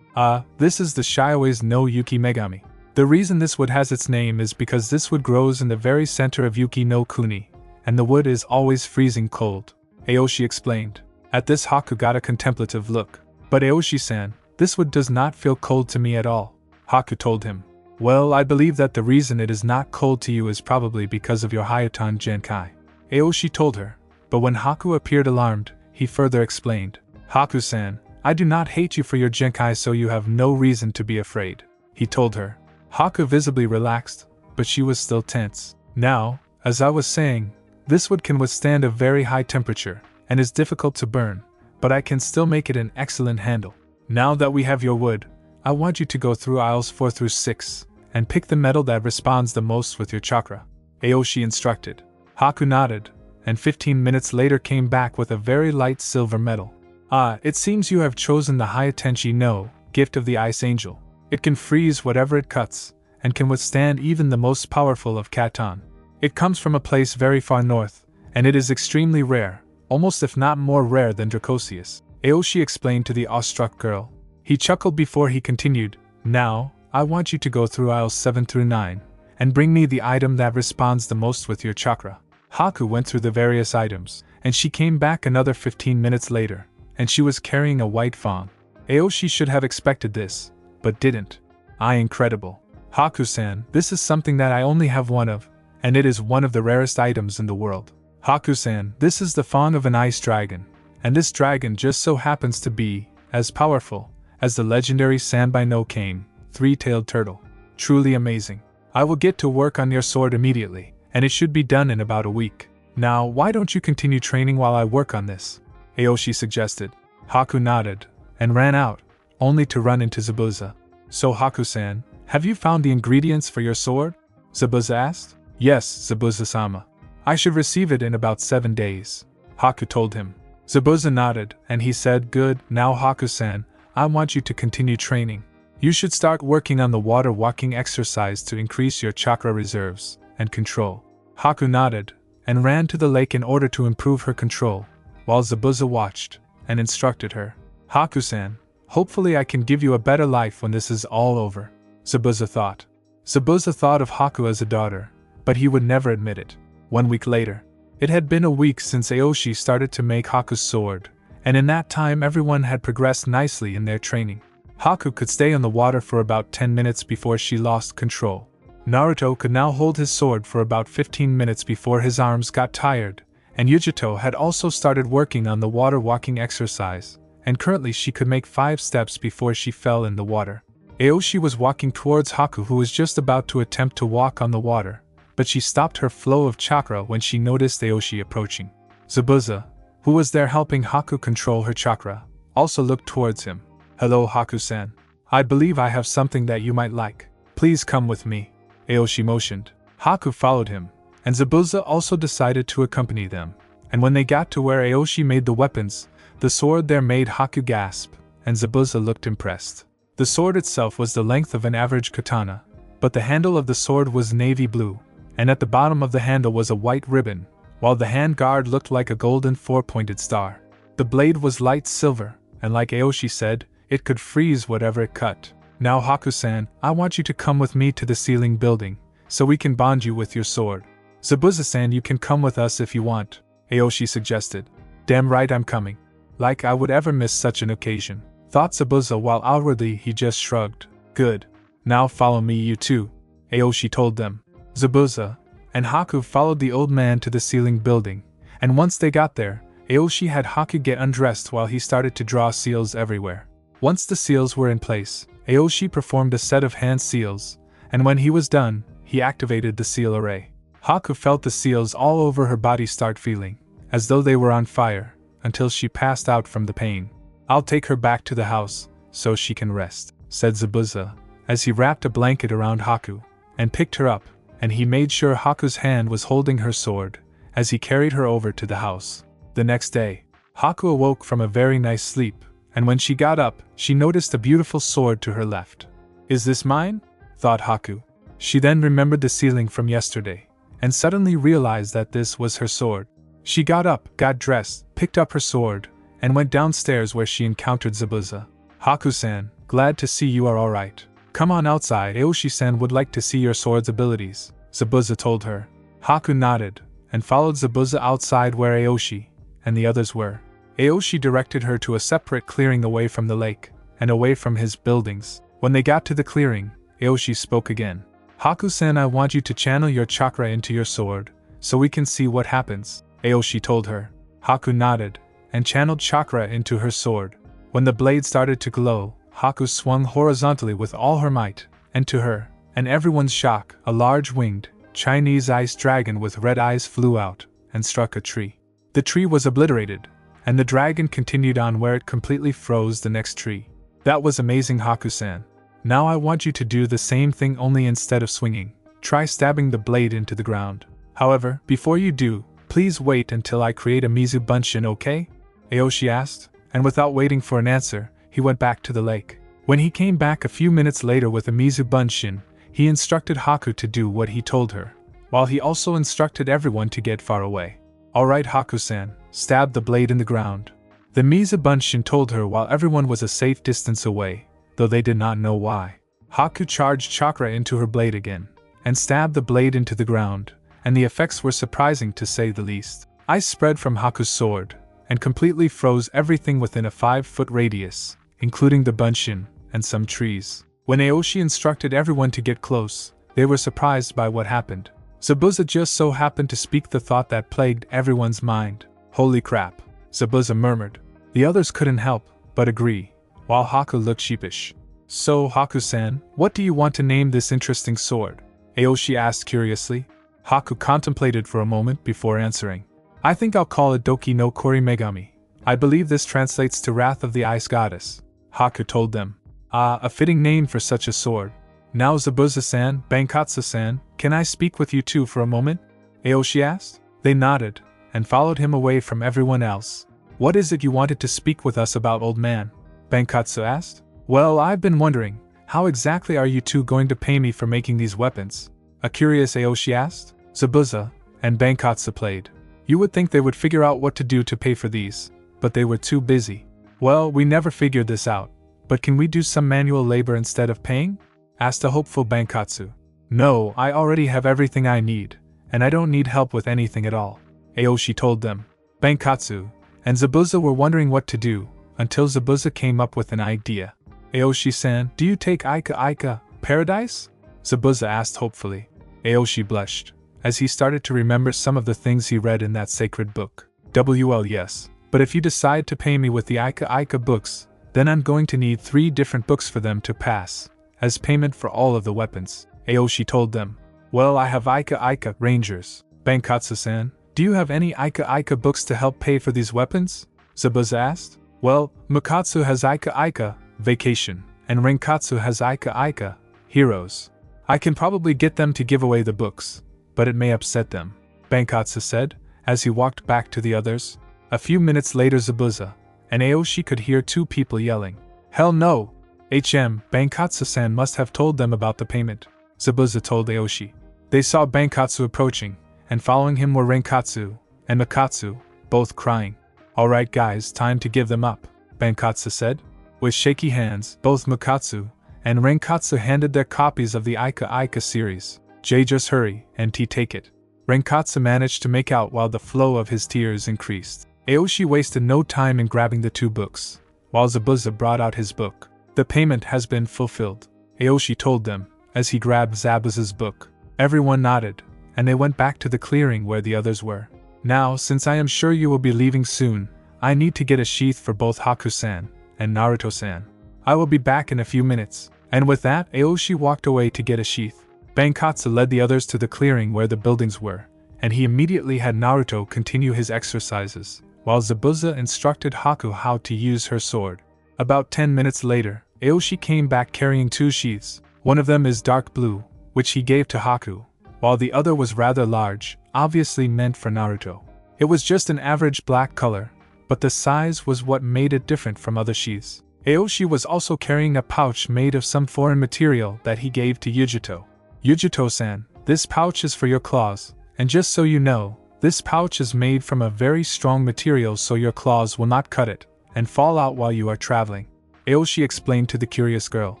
A: This is the Shioe's no Yuki Megami. The reason this wood has its name is because this wood grows in the very center of Yuki no Kuni, and the wood is always freezing cold, Aoshi explained. At this, Haku got a contemplative look. But Aoshi-san, this wood does not feel cold to me at all, Haku told him. Well, I believe that the reason it is not cold to you is probably because of your Hayatan Genkai, Aoshi told her. But when Haku appeared alarmed, he further explained. Haku-san, I do not hate you for your Genkai, so you have no reason to be afraid, he told her. Haku visibly relaxed, but she was still tense. Now, as I was saying, this wood can withstand a very high temperature, and is difficult to burn, but I can still make it an excellent handle. Now that we have your wood, I want you to go through aisles 4 through 6, and pick the metal that responds the most with your chakra," Aoshi instructed. Haku nodded, and 15 minutes later came back with a very light silver metal. "Ah, it seems you have chosen the High-Tenchi no, gift of the Ice Angel. It can freeze whatever it cuts, and can withstand even the most powerful of Katan. It comes from a place very far north, and it is extremely rare, almost if not more rare than Dracosius," Aoshi explained to the awestruck girl. He chuckled before he continued, "Now, I want you to go through aisles 7 through 9, and bring me the item that responds the most with your chakra." Haku went through the various items, and she came back another 15 minutes later, and she was carrying a white fawn. Aoshi should have expected this, but didn't. Incredible. Haku-san, this is something that I only have one of, and it is one of the rarest items in the world. Haku-san, this is the fawn of an ice dragon, and this dragon just so happens to be as powerful as the legendary Sanbai no Kane, three-tailed turtle. Truly amazing. I will get to work on your sword immediately, and it should be done in about a week. Now, why don't you continue training while I work on this?" Aoshi suggested. Haku nodded, and ran out, only to run into Zabuza. "So Haku-san, have you found the ingredients for your sword?" Zabuza asked. "Yes, Zabuza-sama. I should receive it in about 7 days," Haku told him. Zabuza nodded, and he said, "Good, now Haku-san, I want you to continue training. You should start working on the water walking exercise to increase your chakra reserves and control." Haku nodded, and ran to the lake in order to improve her control, while Zabuza watched and instructed her. "Haku-san, hopefully I can give you a better life when this is all over," Zabuza thought. Zabuza thought of Haku as a daughter, but he would never admit it. 1 week later. It had been a week since Aoshi started to make Haku's sword, and in that time everyone had progressed nicely in their training. Haku could stay on the water for about 10 minutes before she lost control. Naruto could now hold his sword for about 15 minutes before his arms got tired, and Yujito had also started working on the water walking exercise, and currently she could make 5 steps before she fell in the water. Aoshi was walking towards Haku, who was just about to attempt to walk on the water, but she stopped her flow of chakra when she noticed Aoshi approaching. Zabuza, who was there helping Haku control her chakra, also looked towards him. "Hello Haku-san. I believe I have something that you might like. Please come with me," Aoshi motioned. Haku followed him, and Zabuza also decided to accompany them, and when they got to where Aoshi made the weapons, the sword there made Haku gasp, and Zabuza looked impressed. The sword itself was the length of an average katana, but the handle of the sword was navy blue, and at the bottom of the handle was a white ribbon, while the hand guard looked like a golden 4-pointed star. The blade was light silver, and like Aoshi said, it could freeze whatever it cut. "Now Haku-san, I want you to come with me to the ceiling building, so we can bond you with your sword. Zabuza-san, you can come with us if you want," Aoshi suggested. "Damn right I'm coming. Like I would ever miss such an occasion," thought Zabuza, while outwardly he just shrugged. "Good. Now follow me you two," Aoshi told them. Zabuza and Haku followed the old man to the ceiling building, and once they got there, Aoshi had Haku get undressed while he started to draw seals everywhere. Once the seals were in place, Aoshi performed a set of hand seals, and when he was done, he activated the seal array. Haku felt the seals all over her body start feeling as though they were on fire, until she passed out from the pain. "I'll take her back to the house, so she can rest," said Zabuza, as he wrapped a blanket around Haku, and picked her up, and he made sure Haku's hand was holding her sword, as he carried her over to the house. The next day, Haku awoke from a very nice sleep, and when she got up, she noticed a beautiful sword to her left. "Is this mine?" thought Haku. She then remembered the ceiling from yesterday, and suddenly realized that this was her sword. She got up, got dressed, picked up her sword, and went downstairs where she encountered Zabuza. "Haku-san, glad to see you are alright. Come on outside, Aoshi-san would like to see your sword's abilities," Zabuza told her. Haku nodded, and followed Zabuza outside where Aoshi and the others were. Aoshi directed her to a separate clearing away from the lake, and away from his buildings. When they got to the clearing, Aoshi spoke again. "Haku-san, I want you to channel your chakra into your sword, so we can see what happens," Aoshi told her. Haku nodded, and channeled chakra into her sword. When the blade started to glow, Haku swung horizontally with all her might, and to her, and everyone's shock, a large winged, Chinese ice dragon with red eyes flew out, and struck a tree. The tree was obliterated, and the dragon continued on where it completely froze the next tree. That was amazing, Haku-san. Now I want you to do the same thing, only instead of swinging, try stabbing the blade into the ground. However, before you do, please wait until I create a Mizu Bunshin, okay? Aoshi asked, and without waiting for an answer, he went back to the lake. When he came back a few minutes later with a Mizu Bunshin, he instructed Haku to do what he told her, while he also instructed everyone to get far away. Alright, Haku-san, stab the blade in the ground. The Mizu Bunshin told her while everyone was a safe distance away, though they did not know why. Haku charged chakra into her blade again, and stabbed the blade into the ground, and the effects were surprising to say the least. Ice spread from Haku's sword, and completely froze everything within a 5-foot radius, including the Bunshin and some trees. When Aoshi instructed everyone to get close, they were surprised by what happened. Zabuza just so happened to speak the thought that plagued everyone's mind. Holy crap, Zabuza murmured. The others couldn't help but agree, while Haku looked sheepish. So, Haku-san, what do you want to name this interesting sword? Aoshi asked curiously. Haku contemplated for a moment before answering. I think I'll call it Doki no Kori Megami. I believe this translates to Wrath of the Ice Goddess. Haku told them. Ah, a fitting name for such a sword. Now Zabuza-san, Bankotsu-san, can I speak with you two for a moment? Aoshi asked. They nodded, and followed him away from everyone else. What is it you wanted to speak with us about, old man? Bankotsu asked. Well, I've been wondering, how exactly are you two going to pay me for making these weapons? A curious Aoshi asked. Zabuza and Bankotsu played. You would think they would figure out what to do to pay for these, but they were too busy. Well, we never figured this out, but can we do some manual labor instead of paying? Asked a hopeful Bankotsu. No, I already have everything I need, and I don't need help with anything at all, Aoshi told them. Bankotsu and Zabuza were wondering what to do, until Zabuza came up with an idea. Aoshi-san, do you take Ika Paradise? Zabuza asked hopefully. Aoshi blushed, as he started to remember some of the things he read in that sacred book. Well, yes, but if you decide to pay me with the Ika books, then I'm going to need 3 different books for them to pass, as payment for all of the weapons, Aoshi told them. Well, I have Ika Rangers. Bankotsu-san, do you have any Ika books to help pay for these weapons? Zabuza asked. Well, Mukatsu has Ika Vacation, and Renkatsu has Ika Heroes. I can probably get them to give away the books, but it may upset them, Bankotsu said, as he walked back to the others. A few minutes later Zabuza and Aoshi could hear 2 people yelling. Hell no! Bankotsu-san must have told them about the payment, Zabuza told Aoshi. They saw Bankotsu approaching, and following him were Renkatsu and Mukatsu, both crying. Alright guys, time to give them up, Bankotsu said. With shaky hands, both Mukatsu and Renkatsu handed their copies of the Ika series. Just hurry, and take it. Renkatsu managed to make out while the flow of his tears increased. Aoshi wasted no time in grabbing the 2 books, while Zabuza brought out his book. The payment has been fulfilled, Aoshi told them, as he grabbed Zabuza's book. Everyone nodded, and they went back to the clearing where the others were. Now, since I am sure you will be leaving soon, I need to get a sheath for both Haku-san and Naruto-san. I will be back in a few minutes. And with that, Aoshi walked away to get a sheath. Bankotsu led the others to the clearing where the buildings were, and he immediately had Naruto continue his exercises, while Zabuza instructed Haku how to use her sword. About 10 minutes later, Aoshi came back carrying 2 sheaths. One of them is dark blue, which he gave to Haku, while the other was rather large, obviously meant for Naruto. It was just an average black color, but the size was what made it different from other sheaths. Aoshi was also carrying a pouch made of some foreign material that he gave to Yujito. Yujito-san, this pouch is for your claws, and just so you know, this pouch is made from a very strong material so your claws will not cut it and fall out while you are traveling, Aoshi explained to the curious girl.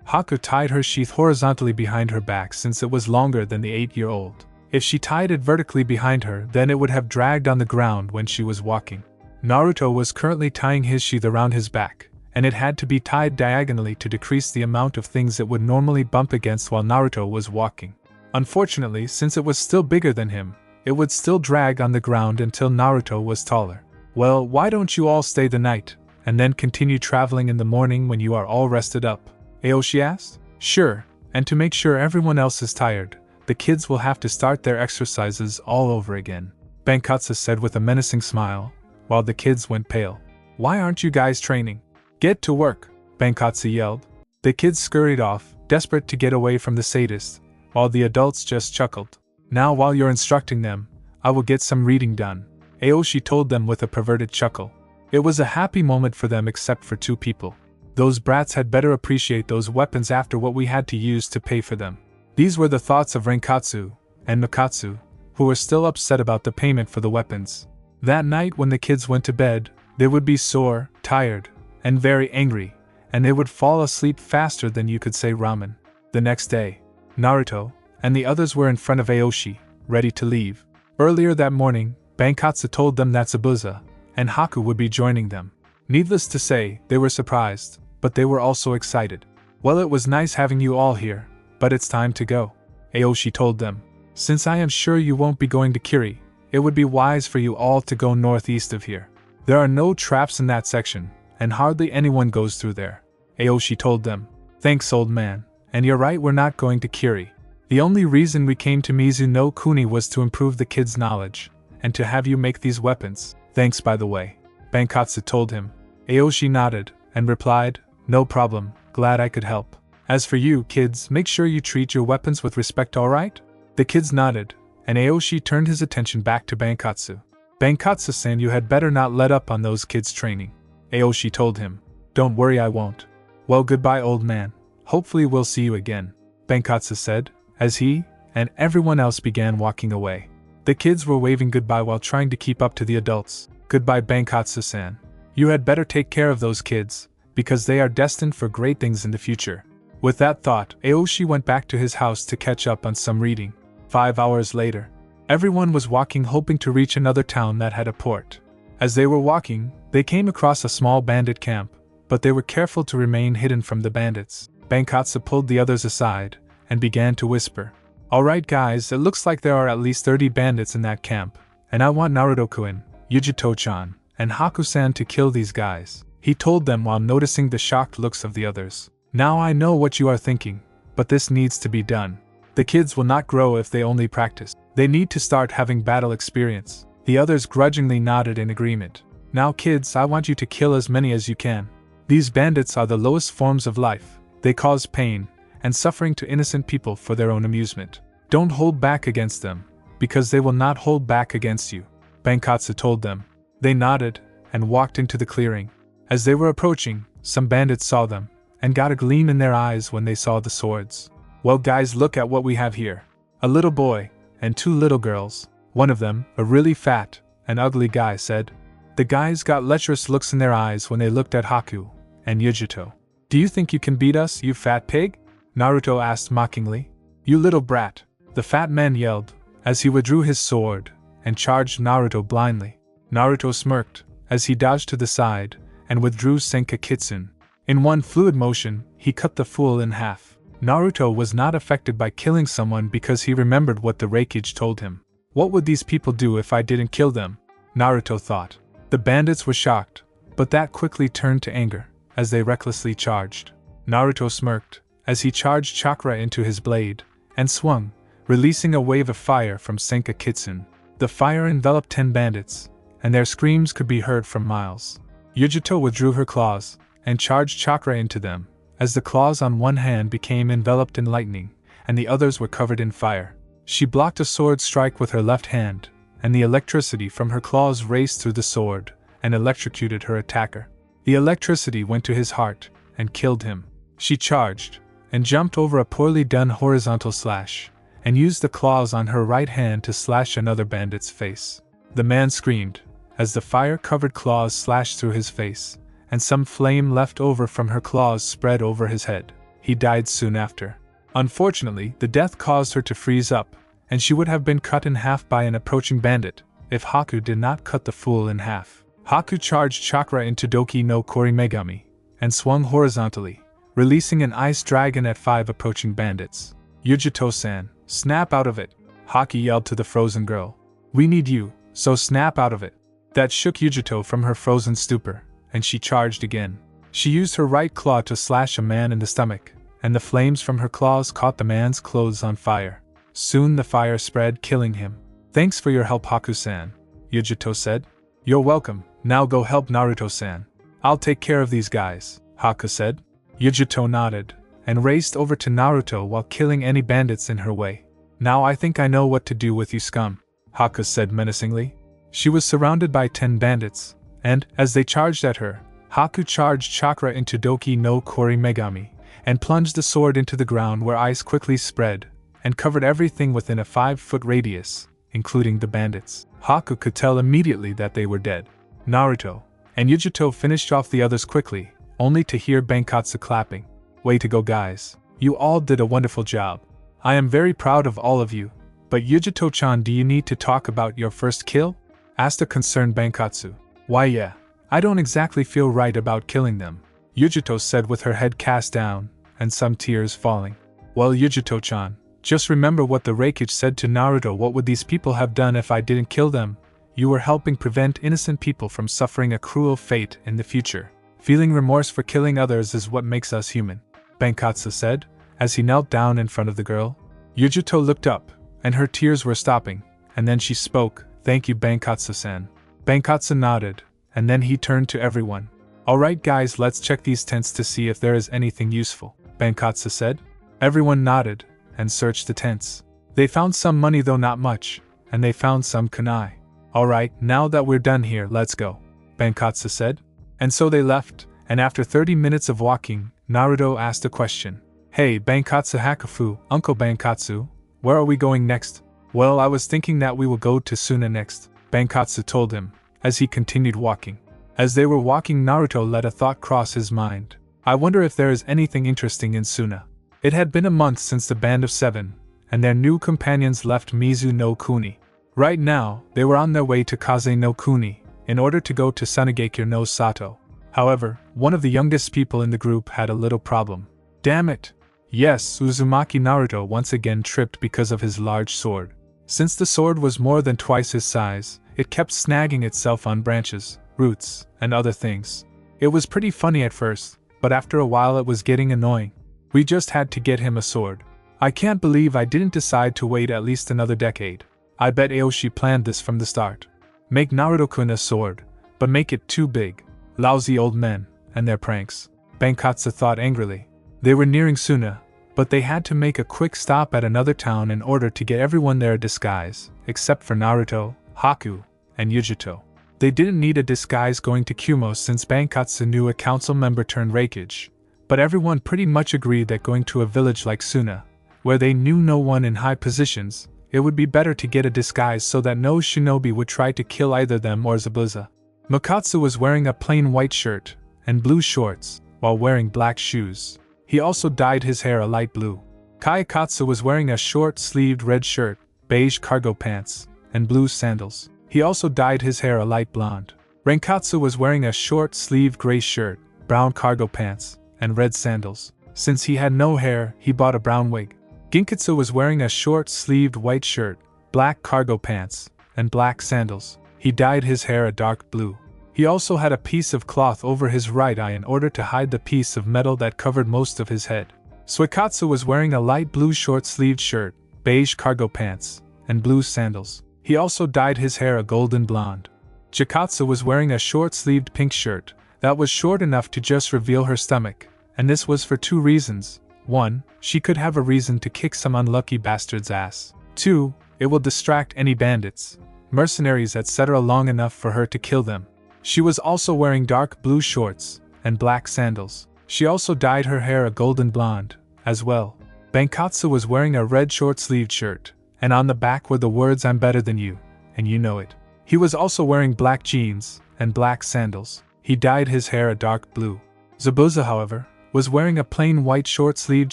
A: Haku tied her sheath horizontally behind her back since it was longer than the 8-year-old. If she tied it vertically behind her, then it would have dragged on the ground when she was walking. Naruto was currently tying his sheath around his back, and it had to be tied diagonally to decrease the amount of things it would normally bump against while Naruto was walking. Unfortunately, since it was still bigger than him, it would still drag on the ground until Naruto was taller. Well, why don't you all stay the night, and then continue traveling in the morning when you are all rested up? Aoshi asked. Sure, and to make sure everyone else is tired, the kids will have to start their exercises all over again, Bankotsu said with a menacing smile, while the kids went pale. "Why aren't you guys training? Get to work!" Bankotsu yelled. The kids scurried off, desperate to get away from the sadist, while the adults just chuckled. "Now while you're instructing them, I will get some reading done," Aoshi told them with a perverted chuckle. It was a happy moment for them except for two people. Those brats had better appreciate those weapons after what we had to use to pay for them. These were the thoughts of Renkatsu and Makatsu, who were still upset about the payment for the weapons. That night when the kids went to bed, they would be sore, tired, and very angry, and they would fall asleep faster than you could say ramen. The next day, Naruto and the others were in front of Aoshi, ready to leave. Earlier that morning, Bankotsu told them that Zabuza and Haku would be joining them. Needless to say, they were surprised, but they were also excited. "Well, it was nice having you all here, but it's time to go," Aoshi told them. "Since I am sure you won't be going to Kiri, it would be wise for you all to go northeast of here. There are no traps in that section, and hardly anyone goes through there," Aoshi told them. "Thanks, old man, and you're right, we're not going to Kiri. The only reason we came to Mizuno Kuni was to improve the kids' knowledge, and to have you make these weapons. Thanks, by the way," Bankotsu told him. Aoshi nodded, and replied, "No problem, glad I could help. As for you, kids, make sure you treat your weapons with respect, alright?" The kids nodded, and Aoshi turned his attention back to Bankotsu. "Bankotsu-san, you had better not let up on those kids' training," Aoshi told him. "Don't worry, I won't." "Well, goodbye, old man. Hopefully we'll see you again," Bankotsu said, as he and everyone else began walking away. The kids were waving goodbye while trying to keep up to the adults. "Goodbye, Bankotsu-san. You had better take care of those kids, because they are destined for great things in the future." With that thought, Aoshi went back to his house to catch up on some reading. 5 hours later, everyone was walking, hoping to reach another town that had a port. As they were walking, they came across a small bandit camp, but they were careful to remain hidden from the bandits. Bankotsu pulled the others aside and began to whisper. "Alright guys, it looks like there are at least 30 bandits in that camp, and I want Naruto-kun, Yujito-chan, and Haku-san to kill these guys," he told them while noticing the shocked looks of the others. "Now I know what you are thinking, but this needs to be done. The kids will not grow if they only practice. They need to start having battle experience." The others grudgingly nodded in agreement. "Now kids, I want you to kill as many as you can. These bandits are the lowest forms of life. They cause pain and suffering to innocent people for their own amusement. Don't hold back against them, because they will not hold back against you," Bankotsu told them. They nodded and walked into the clearing. As they were approaching, some bandits saw them and got a gleam in their eyes when they saw the swords. "Well guys, look at what we have here." A little boy and 2 little girls, one of them, a really fat and ugly guy, said. The guys got lecherous looks in their eyes when they looked at Haku and Yujito. "Do you think you can beat us, you fat pig?" Naruto asked mockingly. "You little brat," the fat man yelled, as he withdrew his sword and charged Naruto blindly. Naruto smirked as he dodged to the side and withdrew Senka Kitsune. In one fluid motion, he cut the fool in half. Naruto was not affected by killing someone because he remembered what the Reikage told him. What would these people do if I didn't kill them? Naruto thought. The bandits were shocked, but that quickly turned to anger as they recklessly charged. Naruto smirked as he charged chakra into his blade and swung, releasing a wave of fire from Senka Kitsune. The fire enveloped 10 bandits, and their screams could be heard from miles. Yujito withdrew her claws and charged chakra into them, as the claws on one hand became enveloped in lightning, and the others were covered in fire. She blocked a sword strike with her left hand, and the electricity from her claws raced through the sword and electrocuted her attacker. The electricity went to his heart and killed him. She charged and jumped over a poorly done horizontal slash, and used the claws on her right hand to slash another bandit's face. The man screamed as the fire-covered claws slashed through his face, and some flame left over from her claws spread over his head. He died soon after. Unfortunately, the death caused her to freeze up, and she would have been cut in half by an approaching bandit if Haku did not cut the fool in half. Haku charged chakra into Doki no Kori Megami and swung horizontally, releasing an ice dragon at 5 approaching bandits. "Yujito-san, snap out of it," Haku yelled to the frozen girl. "We need you, so snap out of it." That shook Yujito from her frozen stupor, and she charged again. She used her right claw to slash a man in the stomach, and the flames from her claws caught the man's clothes on fire. Soon the fire spread, killing him. "Thanks for your help, Haku-san," Yujito said. You're welcome, now go help Naruto-san. I'll take care of these guys, Haku said. Yujito nodded, and raced over to Naruto while killing any bandits in her way. Now I think I know what to do with you scum, Haku said menacingly. She was surrounded by 10 bandits, and, as they charged at her, Haku charged chakra into Doki no Kori Megami, and plunged the sword into the ground where ice quickly spread, and covered everything within a 5-foot radius, including the bandits. Haku could tell immediately that they were dead. Naruto and Yujito finished off the others quickly, only to hear Bankotsu clapping. Way to go guys, you all did a wonderful job. I am very proud of all of you, but Yujito-chan, do you need to talk about your first kill? Asked a concerned Bankotsu. Why yeah, I don't exactly feel right about killing them, Yujito said with her head cast down, and some tears falling. Well Yujito-chan, just remember what the Reikage said to Naruto. What would these people have done if I didn't kill them? You were helping prevent innocent people from suffering a cruel fate in the future. Feeling remorse for killing others is what makes us human, Bankotsu said, as he knelt down in front of the girl. Yujito looked up, and her tears were stopping, and then she spoke, Thank you Bankotsu-san. Bankotsu nodded, and then he turned to everyone. Alright guys, let's check these tents to see if there is anything useful, Bankotsu said. Everyone nodded, and searched the tents. They found some money though not much, and they found some kunai. Alright, now that we're done here, let's go, Bankotsu said. And so they left, and after 30 minutes of walking, Naruto asked a question. Hey Bankotsu Hakufu, Uncle Bankotsu, where are we going next? Well, I was thinking that we will go to Suna next, Bankotsu told him, as he continued walking. As they were walking, Naruto let a thought cross his mind. I wonder if there is anything interesting in Suna. It had been a month since the Band of Seven, and their new companions left Mizu no Kuni. Right now, they were on their way to Kaze no Kuni, in order to go to Sanagekure no Sato. However, one of the youngest people in the group had a little problem. Damn it! Yes, Uzumaki Naruto once again tripped because of his large sword. Since the sword was more than twice his size, it kept snagging itself on branches, roots, and other things. It was pretty funny at first, but after a while it was getting annoying. We just had to get him a sword. I can't believe I didn't decide to wait at least another decade. I bet Aoshi planned this from the start. Make Naruto-kun a sword, but make it too big. Lousy old men, and their pranks, Bankotsu thought angrily. They were nearing Suna, but they had to make a quick stop at another town in order to get everyone there a disguise, except for Naruto, Haku, and Yujito. They didn't need a disguise going to Kumo since Bankotsu knew a council member turned Reikage, but everyone pretty much agreed that going to a village like Suna, where they knew no one in high positions, it would be better to get a disguise so that no shinobi would try to kill either them or Zabuza. Makatsu was wearing a plain white shirt and blue shorts, while wearing black shoes. He also dyed his hair a light blue. Kayakatsu was wearing a short-sleeved red shirt, beige cargo pants, and blue sandals. He also dyed his hair a light blonde. Renkatsu was wearing a short-sleeved gray shirt, brown cargo pants, and red sandals. Since he had no hair, he bought a brown wig. Ginkitsu was wearing a short-sleeved white shirt, black cargo pants, and black sandals. He dyed his hair a dark blue. He also had a piece of cloth over his right eye in order to hide the piece of metal that covered most of his head. Suikatsu was wearing a light blue short-sleeved shirt, beige cargo pants, and blue sandals. He also dyed his hair a golden blonde. Chikatsu was wearing a short-sleeved pink shirt that was short enough to just reveal her stomach, and this was for 2 reasons. 1, she could have a reason to kick some unlucky bastard's ass. 2, it will distract any bandits, mercenaries, etc. long enough for her to kill them. She was also wearing dark blue shorts and black sandals. She also dyed her hair a golden blonde, as well. Bankotsu was wearing a red short-sleeved shirt, and on the back were the words "I'm better than you, and you know it." He was also wearing black jeans and black sandals. He dyed his hair a dark blue. Zabuza, however, was wearing a plain white short-sleeved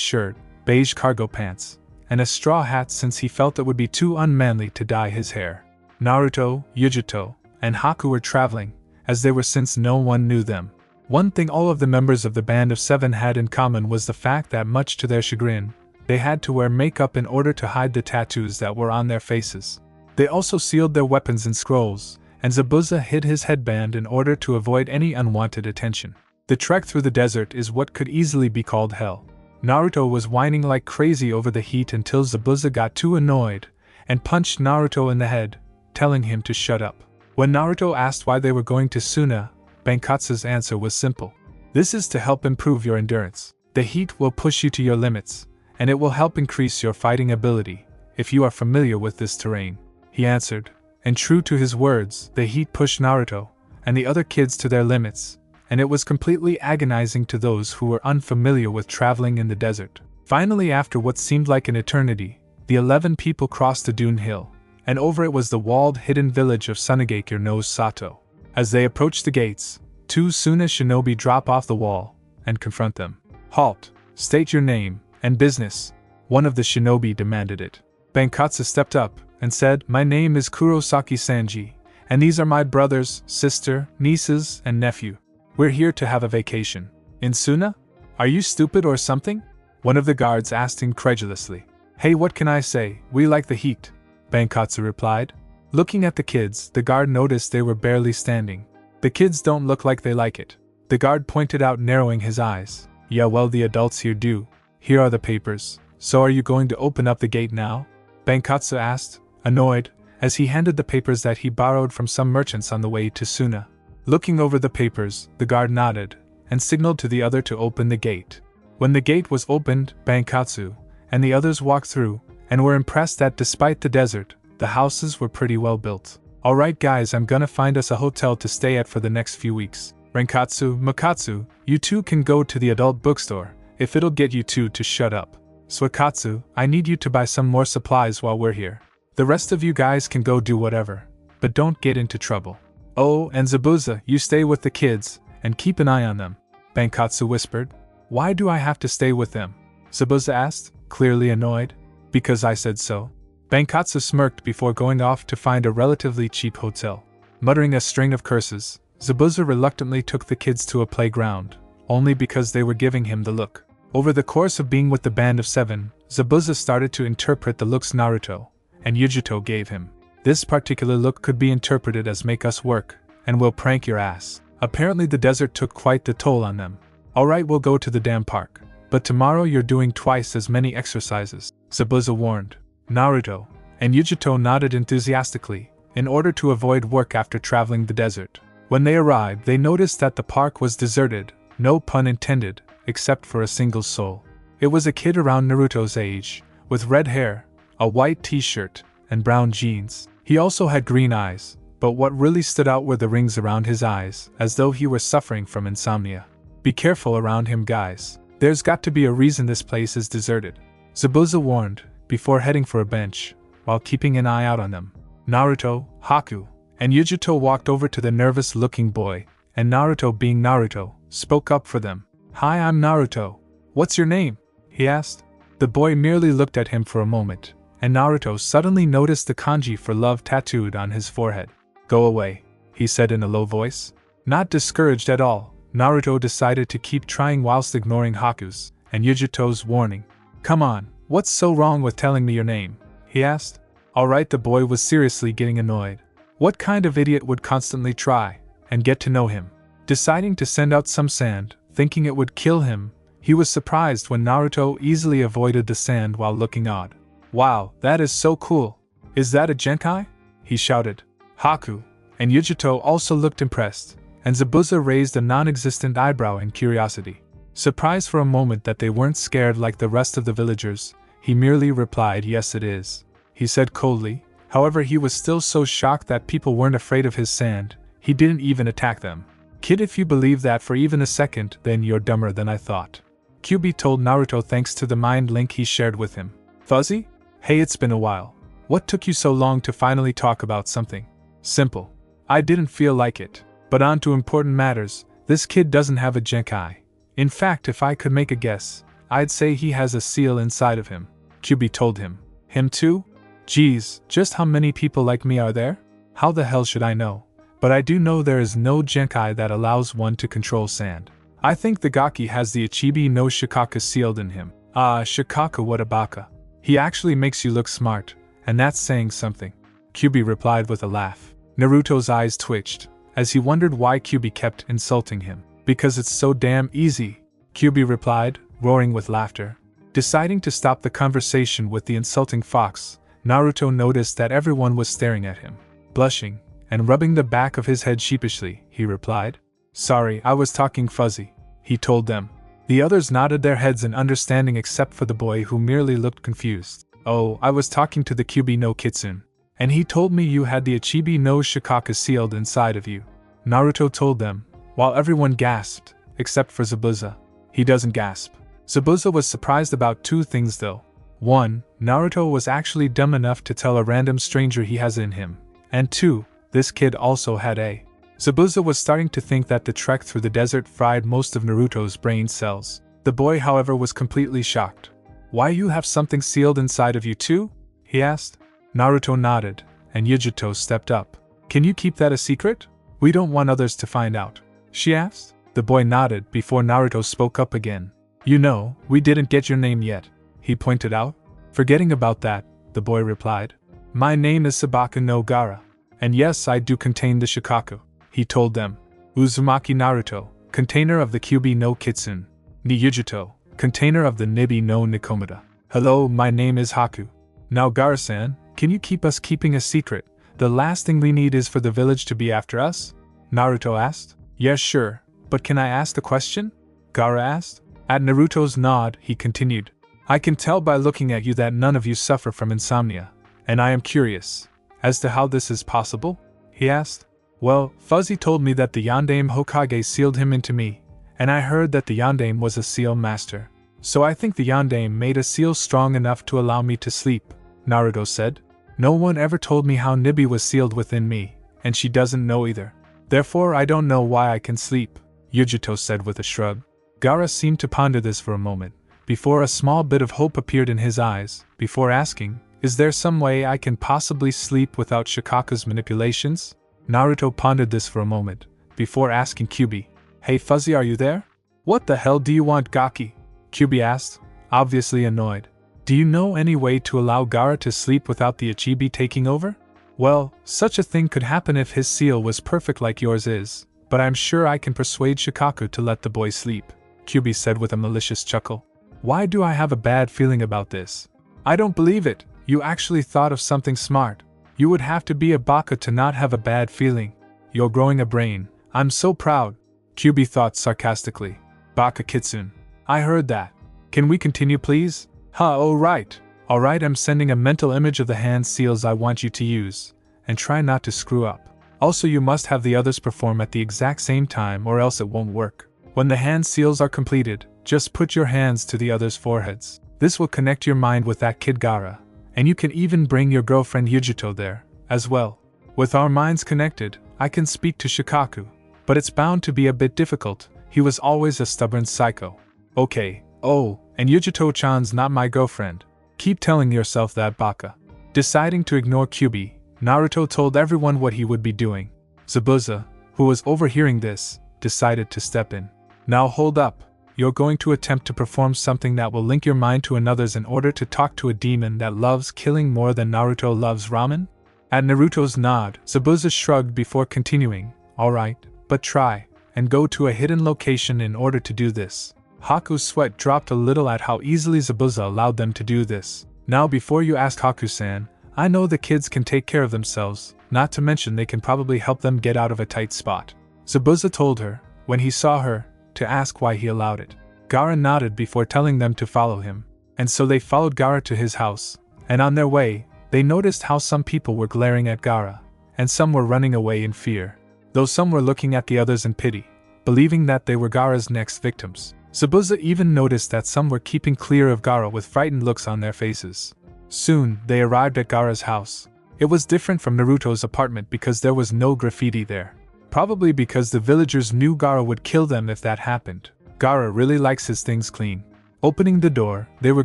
A: shirt, beige cargo pants, and a straw hat since he felt it would be too unmanly to dye his hair. Naruto, Yujito, and Haku were traveling, as they were since no one knew them. One thing all of the members of the Band of Seven had in common was the fact that, much to their chagrin, they had to wear makeup in order to hide the tattoos that were on their faces. They also sealed their weapons in scrolls, and Zabuza hid his headband in order to avoid any unwanted attention. The trek through the desert is what could easily be called hell. Naruto was whining like crazy over the heat until Zabuza got too annoyed and punched Naruto in the head, telling him to shut up. When Naruto asked why they were going to Suna, Bankotsu's answer was simple. This is to help improve your endurance. The heat will push you to your limits, and it will help increase your fighting ability, if you are familiar with this terrain. He answered, and true to his words, the heat pushed Naruto and the other kids to their limits, and it was completely agonizing to those who were unfamiliar with traveling in the desert. Finally, after what seemed like an eternity, the 11 people crossed a dune hill, and over it was the walled hidden village of Sunagakure no Sato. As they approached the gates, 2 Suna shinobi drop off the wall and confront them. Halt! State your name and business, one of the shinobi demanded it. Bankotsu stepped up and said, My name is Kurosaki Sanji, and these are my brothers, sister, nieces, and nephew. We're here to have a vacation. In Suna? Are you stupid or something? One of the guards asked incredulously. Hey, what can I say? We like the heat, Bankotsu replied. Looking at the kids, the guard noticed they were barely standing. The kids don't look like they like it, the guard pointed out, narrowing his eyes. Yeah, well, the adults here do. Here are the papers. So are you going to open up the gate now? Bankotsu asked, annoyed, as he handed the papers that he borrowed from some merchants on the way to Suna. Looking over the papers, the guard nodded and signaled to the other to open the gate. When the gate was opened, Bankotsu and the others walked through and were impressed that despite the desert, the houses were pretty well built. Alright guys, I'm gonna find us a hotel to stay at for the next few weeks. Renkatsu, Makatsu, you two can go to the adult bookstore, if it'll get you two to shut up. Suikatsu, I need you to buy some more supplies while we're here. The rest of you guys can go do whatever, but don't get into trouble. Oh, and Zabuza, you stay with the kids, and keep an eye on them, Bankotsu whispered. Why do I have to stay with them? Zabuza asked, clearly annoyed. Because I said so. Bankotsu smirked before going off to find a relatively cheap hotel. Muttering a string of curses, Zabuza reluctantly took the kids to a playground, only because they were giving him the look. Over the course of being with the band of 7, Zabuza started to interpret the looks Naruto and Yujito gave him. This particular look could be interpreted as make us work, and we'll prank your ass. Apparently the desert took quite the toll on them. Alright, we'll go to the damn park, but tomorrow you're doing twice as many exercises, Zabuza warned. Naruto and Yujito nodded enthusiastically, in order to avoid work after traveling the desert. When they arrived, they noticed that the park was deserted, no pun intended, except for a single soul. It was a kid around Naruto's age, with red hair, a white t-shirt, and brown jeans. He also had green eyes, but what really stood out were the rings around his eyes, as though he were suffering from insomnia. Be careful around him, guys. There's got to be a reason this place is deserted, Zabuza warned, before heading for a bench, while keeping an eye out on them. Naruto, Haku, and Yujito walked over to the nervous-looking boy, and Naruto, being Naruto, spoke up for them. Hi, I'm Naruto. What's your name? He asked. The boy merely looked at him for a moment, and Naruto suddenly noticed the kanji for love tattooed on his forehead. Go away, he said in a low voice. Not discouraged at all, Naruto decided to keep trying whilst ignoring Haku's and Yujito's warning. Come on, what's so wrong with telling me your name? He asked. Alright, the boy was seriously getting annoyed. What kind of idiot would constantly try and get to know him? Deciding to send out some sand, thinking it would kill him, he was surprised when Naruto easily avoided the sand while looking odd. Wow, that is so cool. Is that a Genkai? He shouted. Haku and Yujito also looked impressed, and Zabuza raised a non-existent eyebrow in curiosity. Surprised for a moment that they weren't scared like the rest of the villagers, he merely replied, yes it is. He said coldly. However, he was still so shocked that people weren't afraid of his sand, he didn't even attack them. Kid, if you believe that for even a second, then you're dumber than I thought. Kyuubi told Naruto thanks to the mind link he shared with him. Fuzzy? Hey, it's been a while. What took you so long to finally talk about something? Simple. I didn't feel like it. But on to important matters, this kid doesn't have a Genkai. In fact, if I could make a guess, I'd say he has a seal inside of him, Kyuubi told him. Him too? Geez, just how many people like me are there? How the hell should I know? But I do know there is no Genkai that allows one to control sand. I think the Gaki has the Ichibi no Shikaka sealed in him. Ah, Shikaka, what a baka. He actually makes you look smart, and that's saying something, Kyuubi replied with a laugh. Naruto's eyes twitched, as he wondered why Kyuubi kept insulting him. Because it's so damn easy, Kyuubi replied, roaring with laughter. Deciding to stop the conversation with the insulting fox, Naruto noticed that everyone was staring at him. Blushing, and rubbing the back of his head sheepishly, he replied. Sorry, I was talking fuzzy, he told them. The others nodded their heads in understanding except for the boy who merely looked confused. Oh, I was talking to the Kyuubi no Kitsune. And he told me you had the Ichibi no Shikaka sealed inside of you. Naruto told them, while everyone gasped, except for Zabuza. He doesn't gasp. Zabuza was surprised about two things though. 1. Naruto was actually dumb enough to tell a random stranger he has in him. And 2. This kid also had a. Zabuza was starting to think that the trek through the desert fried most of Naruto's brain cells. The boy, however, was completely shocked. Why, you have something sealed inside of you too? He asked. Naruto nodded, and Yujito stepped up. Can you keep that a secret? We don't want others to find out, she asked. The boy nodded before Naruto spoke up again. You know, we didn't get your name yet, he pointed out. Forgetting about that, the boy replied. My name is Sabaka no Gaara. And yes, I do contain the Shikaku, he told them. Uzumaki Naruto, container of the Kyuubi no Kitsune. Ni Yujito, container of the Nibi no Nikomata. Hello, my name is Haku. Now Gaara-san, can you keep us keeping a secret? The last thing we need is for the village to be after us? Naruto asked. Yes, sure, but can I ask the question? Gaara asked. At Naruto's nod, he continued. I can tell by looking at you that none of you suffer from insomnia, and I am curious as to how this is possible? He asked. Well, Fuzzy told me that the Yondaime Hokage sealed him into me, and I heard that the Yondaime was a seal master. So I think the Yondaime made a seal strong enough to allow me to sleep, Naruto said. No one ever told me how Nibi was sealed within me, and she doesn't know either. Therefore I don't know why I can sleep, Yujito said with a shrug. Gaara seemed to ponder this for a moment, before a small bit of hope appeared in his eyes, before asking, is there some way I can possibly sleep without Shikaku's manipulations? Naruto pondered this for a moment, before asking Kyuubi, Hey Fuzzy, are you there? What the hell do you want, Gaki? Kyuubi asked, obviously annoyed. Do you know any way to allow Gaara to sleep without the Ichibi taking over? Well, such a thing could happen if his seal was perfect like yours is, but I'm sure I can persuade Shikaku to let the boy sleep, Kyuubi said with a malicious chuckle. Why do I have a bad feeling about this? I don't believe it. You actually thought of something smart. You would have to be a baka to not have a bad feeling. You're growing a brain. I'm so proud, Kyuubi thought sarcastically. Baka Kitsune. I heard that. Can we continue please? Alright, I'm sending a mental image of the hand seals I want you to use, and try not to screw up. Also you must have the others perform at the exact same time or else it won't work. When the hand seals are completed, just put your hands to the others' foreheads. This will connect your mind with that kid Gaara, and you can even bring your girlfriend Yujito there, as well. With our minds connected, I can speak to Shikaku, but it's bound to be a bit difficult, he was always a stubborn psycho. Okay, and Yujito-chan's not my girlfriend. Keep telling yourself that, baka. Deciding to ignore Kyuubi, Naruto told everyone what he would be doing. Zabuza, who was overhearing this, decided to step in. Now hold up, you're going to attempt to perform something that will link your mind to another's in order to talk to a demon that loves killing more than Naruto loves ramen? At Naruto's nod, Zabuza shrugged before continuing, alright, but try, and go to a hidden location in order to do this. Haku's sweat dropped a little at how easily Zabuza allowed them to do this. Now before you ask Haku-san, I know the kids can take care of themselves, not to mention they can probably help them get out of a tight spot. Zabuza told her, when he saw her, to ask why he allowed it. Gaara nodded before telling them to follow him, and so they followed Gaara to his house, and on their way, they noticed how some people were glaring at Gaara, and some were running away in fear, though some were looking at the others in pity, believing that they were Gaara's next victims. Zabuza even noticed that some were keeping clear of Gaara with frightened looks on their faces. Soon, they arrived at Gaara's house. It was different from Naruto's apartment because there was no graffiti there. Probably because the villagers knew Gaara would kill them if that happened. Gaara really likes his things clean. Opening the door, they were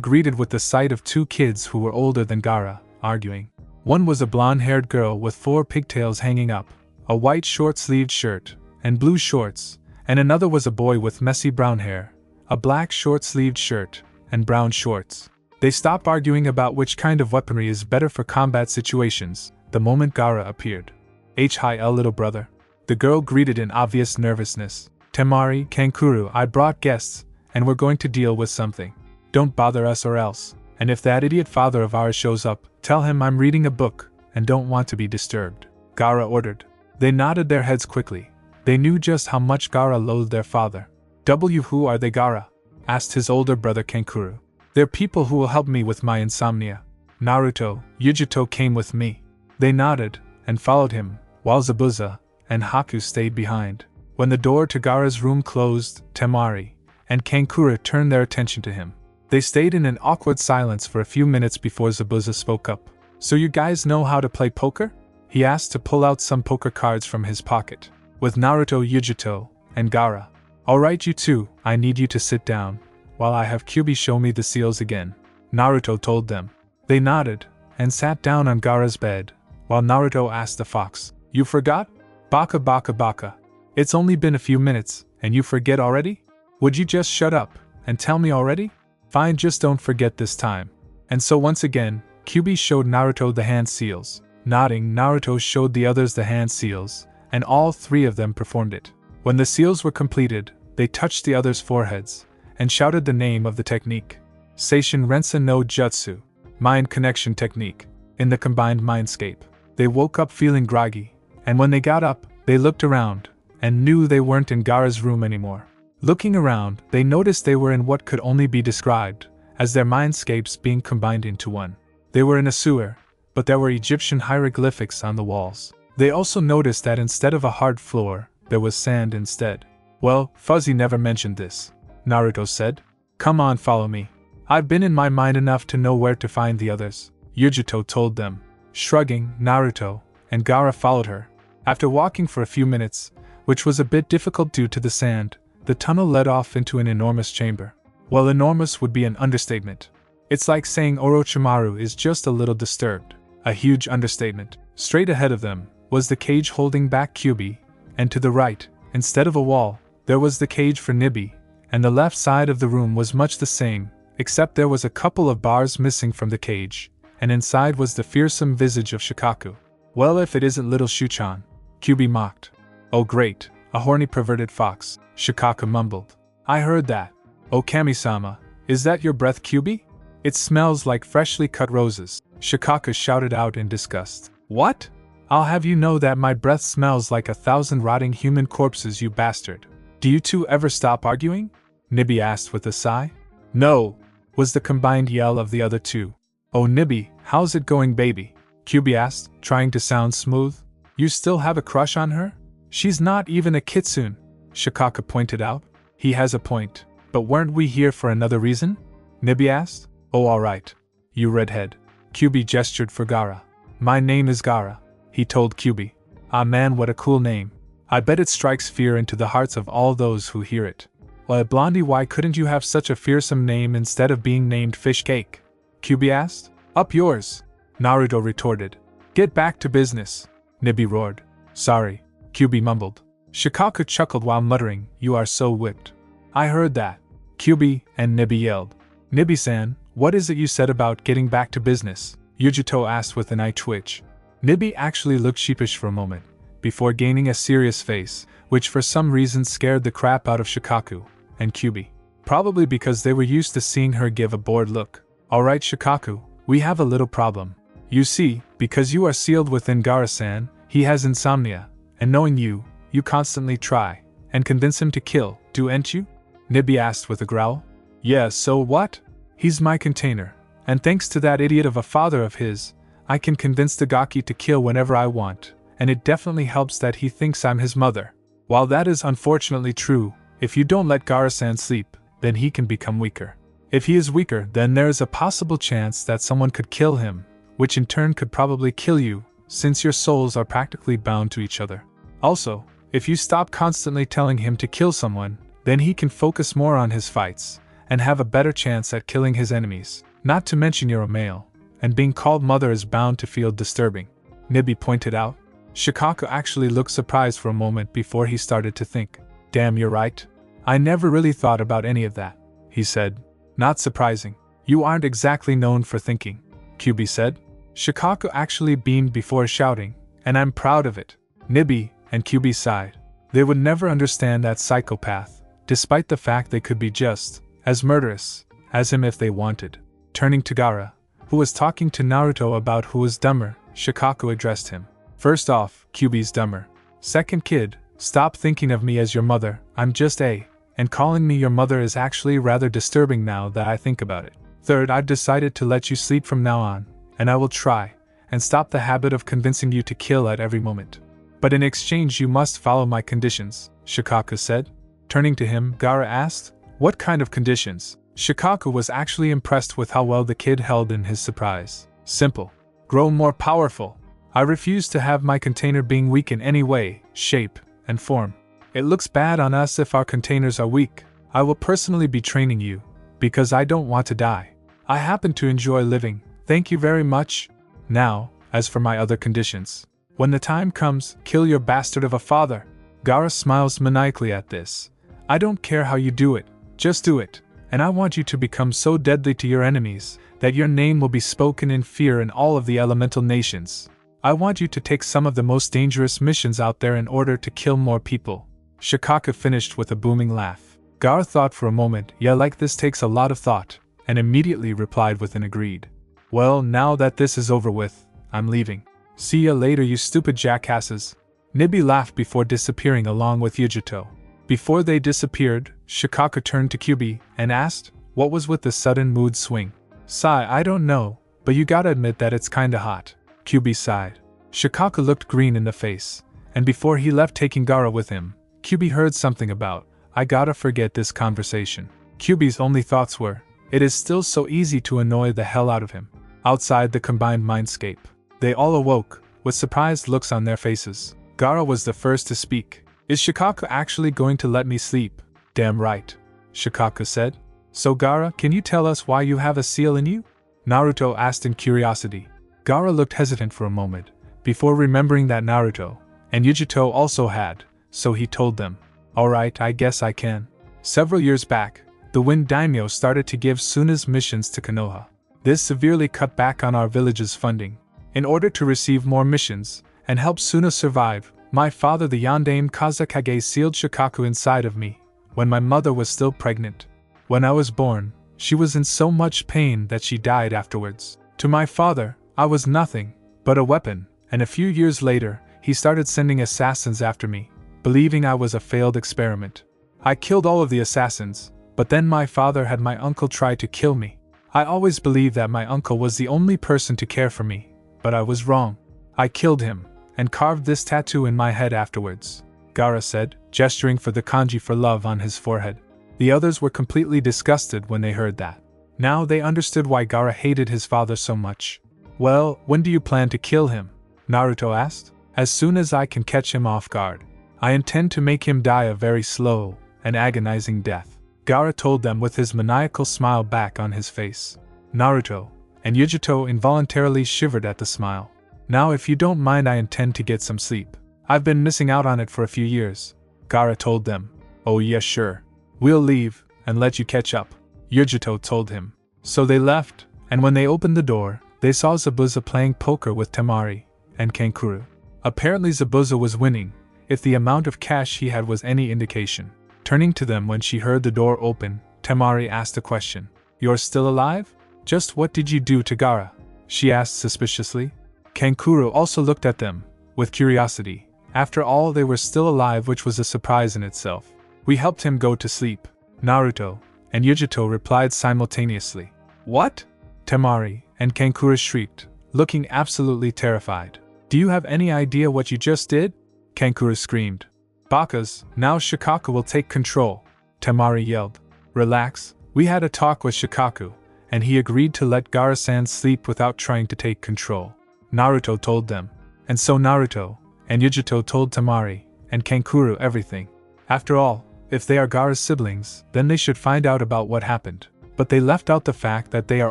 A: greeted with the sight of two kids who were older than Gaara, arguing. One was a blonde-haired girl with 4 pigtails hanging up, a white short-sleeved shirt, and blue shorts, and another was a boy with messy brown hair, a black short-sleeved shirt, and brown shorts. They stopped arguing about which kind of weaponry is better for combat situations the moment Gaara appeared. Hi little brother. The girl greeted in obvious nervousness. Temari, Kankuro, I brought guests, and we're going to deal with something. Don't bother us or else, and if that idiot father of ours shows up, tell him I'm reading a book, and don't want to be disturbed. Gaara ordered. They nodded their heads quickly. They knew just how much Gaara loathed their father. Who are they, Gaara? Asked his older brother Kankuro. They're people who will help me with my insomnia. Naruto, Yujito came with me. They nodded and followed him, while Zabuza and Haku stayed behind. When the door to Gaara's room closed, Temari and Kankuro turned their attention to him. They stayed in an awkward silence for a few minutes before Zabuza spoke up. So you guys know how to play poker? He asked to pull out some poker cards from his pocket. With Naruto, Yujito, and Gaara. Alright you two, I need you to sit down, while I have Kyuubi show me the seals again. Naruto told them. They nodded, and sat down on Gaara's bed, while Naruto asked the fox, You forgot? Baka baka baka. It's only been a few minutes, and you forget already? Would you just shut up, and tell me already? Fine, just don't forget this time. And so once again, Kyuubi showed Naruto the hand seals. Nodding, Naruto showed the others the hand seals, and all three of them performed it. When the seals were completed, they touched the others' foreheads, and shouted the name of the technique. Seishin Rensa no Jutsu, Mind Connection Technique. In the combined mindscape, they woke up feeling groggy, and when they got up, they looked around, and knew they weren't in Gaara's room anymore. Looking around, they noticed they were in what could only be described as their mindscapes being combined into one. They were in a sewer, but there were Egyptian hieroglyphics on the walls. They also noticed that instead of a hard floor, there was sand instead. Well, Fuzzy never mentioned this. Naruto said. Come on, follow me. I've been in my mind enough to know where to find the others. Yujito told them. Shrugging, Naruto and Gaara followed her. After walking for a few minutes, which was a bit difficult due to the sand, the tunnel led off into an enormous chamber. Well, enormous would be an understatement. It's like saying Orochimaru is just a little disturbed. A huge understatement. Straight ahead of them was the cage holding back Kyuubi, and to the right, instead of a wall, there was the cage for Nibi, and the left side of the room was much the same, except there was a couple of bars missing from the cage, and inside was the fearsome visage of Shikaku. Well, if it isn't little Shuchan, Kyuubi mocked. Oh great, a horny perverted fox, Shikaku mumbled. I heard that. Oh Kami-sama, is that your breath, Kyuubi? It smells like freshly cut roses, Shikaku shouted out in disgust. What? I'll have you know that my breath smells like 1,000 rotting human corpses, you bastard. Do you two ever stop arguing? Nibi asked with a sigh. No, was the combined yell of the other two. Oh Nibi, how's it going, baby? Kyuubi asked, trying to sound smooth. You still have a crush on her? She's not even a kitsune, Shikaku pointed out. He has a point, but weren't we here for another reason? Nibi asked. Oh alright. You redhead. Kyuubi gestured for Gaara. My name is Gaara, he told Kyuubi. Ah man, what a cool name. I bet it strikes fear into the hearts of all those who hear it. Why Blondie, why couldn't you have such a fearsome name instead of being named Fish Cake? Kyuubi asked. Up yours, Naruto retorted. Get back to business, Nibi roared. Sorry, Kyuubi mumbled. Shikaku chuckled while muttering, You are so whipped. I heard that. Kyuubi and Nibi yelled. Nibi-san, what is it you said about getting back to business? Yujito asked with an eye twitch. Nibi actually looked sheepish for a moment, before gaining a serious face, which for some reason scared the crap out of Shikaku and Kyuubi. Probably because they were used to seeing her give a bored look. Alright Shikaku, we have a little problem. You see, because you are sealed within Gaara-san, he has insomnia, and knowing you, you constantly try and convince him to kill, do'n't you? Nibi asked with a growl. Yeah, so what? He's my container, and thanks to that idiot of a father of his, I can convince the Gaki to kill whenever I want, and it definitely helps that he thinks I'm his mother. While that is unfortunately true, if you don't let Gaara-san sleep, then he can become weaker. If he is weaker, then there is a possible chance that someone could kill him, which in turn could probably kill you, since your souls are practically bound to each other. Also, if you stop constantly telling him to kill someone, then he can focus more on his fights, and have a better chance at killing his enemies. Not to mention you're a male, and being called mother is bound to feel disturbing, Nibi pointed out. Shikaku actually looked surprised for a moment before he started to think. Damn, you're right. I never really thought about any of that, he said. Not surprising. You aren't exactly known for thinking, Kyuubi said. Shikaku actually beamed before shouting, and I'm proud of it. Nibi and Kyuubi sighed. They would never understand that psychopath, despite the fact they could be just as murderous as him if they wanted. Turning to Gaara, who was talking to Naruto about who was dumber, Shikaku addressed him. First off, Kyuubi's dumber. Second kid, stop thinking of me as your mother, I'm just A, and calling me your mother is actually rather disturbing now that I think about it. Third, I've decided to let you sleep from now on, and I will try and stop the habit of convincing you to kill at every moment. But in exchange you must follow my conditions, Shikaku said. Turning to him, Gaara asked, what kind of conditions? Shikaku was actually impressed with how well the kid held in his surprise. Simple. Grow more powerful. I refuse to have my container being weak in any way, shape, and form. It looks bad on us if our containers are weak. I will personally be training you, because I don't want to die. I happen to enjoy living, thank you very much. Now, as for my other conditions. When the time comes, kill your bastard of a father. Gaara smiles maniacally at this. I don't care how you do it, just do it, and I want you to become so deadly to your enemies, that your name will be spoken in fear in all of the elemental nations. I want you to take some of the most dangerous missions out there in order to kill more people. Shikaku finished with a booming laugh. Gaara thought for a moment, yeah, like this takes a lot of thought, and immediately replied with an agreed. Well, now that this is over with, I'm leaving. See ya later, you stupid jackasses. Nibi laughed before disappearing along with Yujito. Before they disappeared, Shikaku turned to Kyubi and asked, what was with the sudden mood swing? Sigh, I don't know, but you gotta admit that it's kinda hot. Kyubi sighed. Shikaku looked green in the face, and before he left taking Gaara with him, Kyubi heard something about, I gotta forget this conversation. Kyubi's only thoughts were, it is still so easy to annoy the hell out of him. Outside the combined mindscape, they all awoke, with surprised looks on their faces. Gaara was the first to speak. Is Shikaku actually going to let me sleep? Damn right, Shikaku said. So Gaara, can you tell us why you have a seal in you? Naruto asked in curiosity. Gaara looked hesitant for a moment, before remembering that Naruto and Yujito also had, so he told them. Alright, I guess I can. Several years back, the Wind Daimyo started to give Suna's missions to Konoha. This severely cut back on our village's funding. In order to receive more missions, and help Suna survive, my father the Yondaime Kazakage sealed Shikaku inside of me, when my mother was still pregnant. When I was born, she was in so much pain that she died afterwards. To my father, I was nothing but a weapon, and a few years later, he started sending assassins after me, believing I was a failed experiment. I killed all of the assassins, but then my father had my uncle try to kill me. I always believed that my uncle was the only person to care for me, but I was wrong. I killed him, and carved this tattoo in my head afterwards, Gaara said, gesturing for the kanji for love on his forehead. The others were completely disgusted when they heard that. Now they understood why Gaara hated his father so much. Well, when do you plan to kill him? Naruto asked. As soon as I can catch him off guard. I intend to make him die a very slow and agonizing death, Gaara told them with his maniacal smile back on his face. Naruto and Yujito involuntarily shivered at the smile. Now if you don't mind, I intend to get some sleep. I've been missing out on it for a few years, Gaara told them. Oh yeah, sure. We'll leave and let you catch up, Yujito told him. So they left, and when they opened the door, they saw Zabuza playing poker with Temari and Kankuro. Apparently Zabuza was winning, if the amount of cash he had was any indication. Turning to them when she heard the door open, Temari asked a question. You're still alive? Just what did you do to Gaara? She asked suspiciously. Kankuro also looked at them, with curiosity. After all, they were still alive, which was a surprise in itself. We helped him go to sleep, Naruto and Yujito replied simultaneously. What? Temari and Kankuro shrieked, looking absolutely terrified. Do you have any idea what you just did? Kankuro screamed. Bakas, now Shikaku will take control, Temari yelled. Relax, we had a talk with Shikaku, and he agreed to let Gaara-san sleep without trying to take control, Naruto told them. And so Naruto and Yujito told Temari and Kankuro everything. After all, if they are Gaara's siblings, then they should find out about what happened. But they left out the fact that they are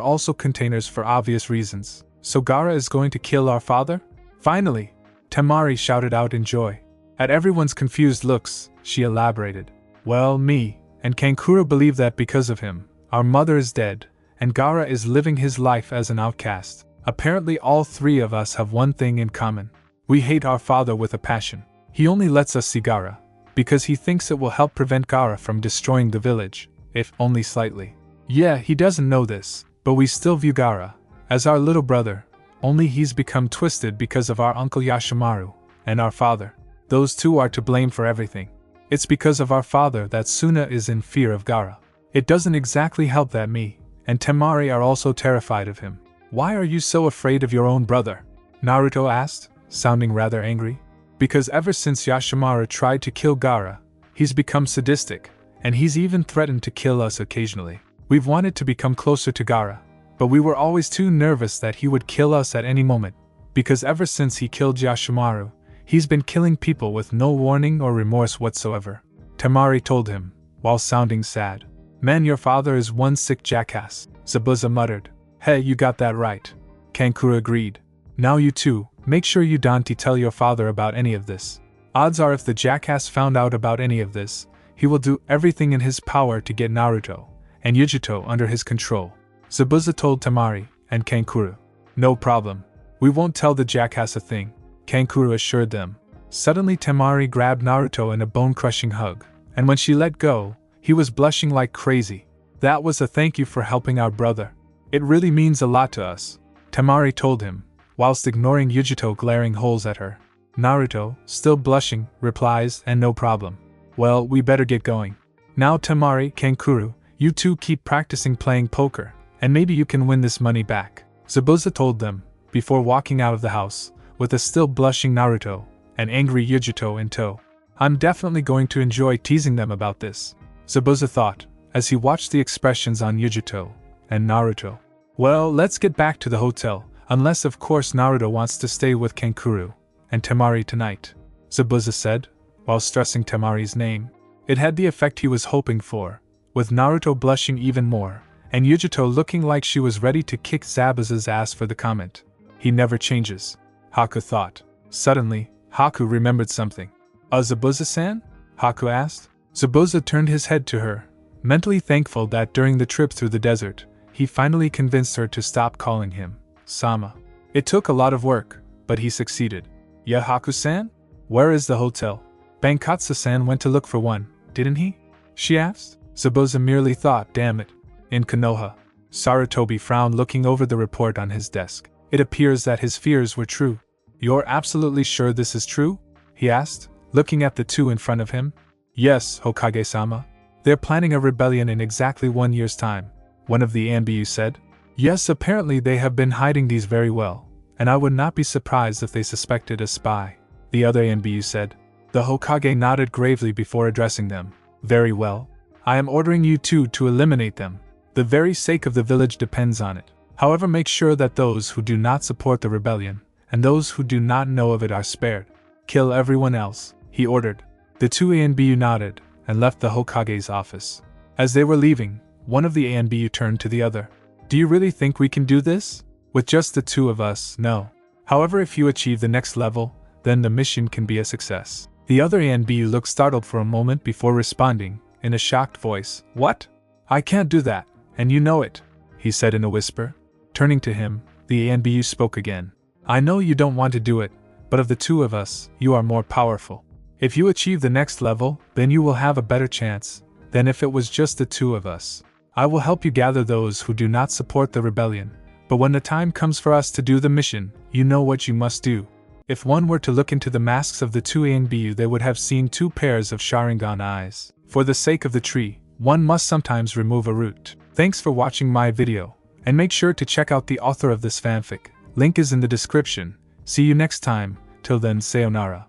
A: also containers for obvious reasons. So Gaara is going to kill our father? Finally! Temari shouted out in joy. At everyone's confused looks, she elaborated. Well, me and Kankuro believe that because of him, our mother is dead, and Gaara is living his life as an outcast. Apparently all three of us have one thing in common. We hate our father with a passion. He only lets us see Gaara, because he thinks it will help prevent Gaara from destroying the village, if only slightly. Yeah, he doesn't know this, but we still view Gaara as our little brother, only he's become twisted because of our uncle Yashimaru and our father. Those two are to blame for everything. It's because of our father that Suna is in fear of Gaara. It doesn't exactly help that me and Temari are also terrified of him. Why are you so afraid of your own brother? Naruto asked, sounding rather angry. Because ever since Yashimaru tried to kill Gaara, he's become sadistic, and he's even threatened to kill us occasionally. We've wanted to become closer to Gaara, but we were always too nervous that he would kill us at any moment, because ever since he killed Yashimaru, he's been killing people with no warning or remorse whatsoever. Temari told him, while sounding sad. Man, your father is one sick jackass, Zabuza muttered. Hey, you got that right. Kankuro agreed. Now you two, make sure you don't tell your father about any of this. Odds are if the jackass found out about any of this, he will do everything in his power to get Naruto and Yujito under his control. Zabuza told Temari and Kankuro. No problem. We won't tell the jackass a thing, Kankuro assured them. Suddenly Temari grabbed Naruto in a bone-crushing hug, and when she let go, he was blushing like crazy. That was a thank you for helping our brother. It really means a lot to us, Temari told him, whilst ignoring Yujito glaring holes at her. Naruto, still blushing, replies, and no problem. Well, we better get going. Now Temari, Kankuro, you two keep practicing playing poker, and maybe you can win this money back, Zabuza told them, before walking out of the house, with a still blushing Naruto and angry Yujito in tow. I'm definitely going to enjoy teasing them about this, Zabuza thought, as he watched the expressions on Yujito and Naruto. Well, let's get back to the hotel, unless of course Naruto wants to stay with Kankuro and Temari tonight, Zabuza said, while stressing Temari's name. It had the effect he was hoping for, with Naruto blushing even more, and Yujito looking like she was ready to kick Zabuza's ass for the comment. He never changes, Haku thought. Suddenly, Haku remembered something. Zabuza-san? Haku asked. Zabuza turned his head to her, mentally thankful that during the trip through the desert, he finally convinced her to stop calling him Sama. It took a lot of work, but he succeeded. Yeah, Haku-san? Where is the hotel? Bankotsu-san went to look for one, didn't he? She asked. Zabuza merely thought, damn it. In Konoha. Sarutobi frowned, looking over the report on his desk. It appears that his fears were true. You're absolutely sure this is true? He asked, looking at the two in front of him. Yes, Hokage-sama. They're planning a rebellion in exactly 1 year's time, one of the Anbu said. Yes, apparently they have been hiding these very well, and I would not be surprised if they suspected a spy, the other Anbu said. The Hokage nodded gravely before addressing them. Very well. I am ordering you two to eliminate them. The very sake of the village depends on it. However, make sure that those who do not support the rebellion, and those who do not know of it are spared. Kill everyone else, he ordered. The two Anbu nodded, and left the Hokage's office. As they were leaving, one of the Anbu turned to the other. Do you really think we can do this? With just the two of us, no. However, if you achieve the next level, then the mission can be a success. The other Anbu looked startled for a moment before responding, in a shocked voice. What? I can't do that, and you know it, he said in a whisper. Turning to him, the Anbu spoke again. I know you don't want to do it, but of the two of us, you are more powerful. If you achieve the next level, then you will have a better chance than if it was just the two of us. I will help you gather those who do not support the rebellion, but when the time comes for us to do the mission, you know what you must do. If one were to look into the masks of the two Anbu, they would have seen two pairs of Sharingan eyes. For the sake of the tree, one must sometimes remove a root. Thanks for watching my video, and make sure to check out the author of this fanfic. Link is in the description. See you next time. Till then, sayonara.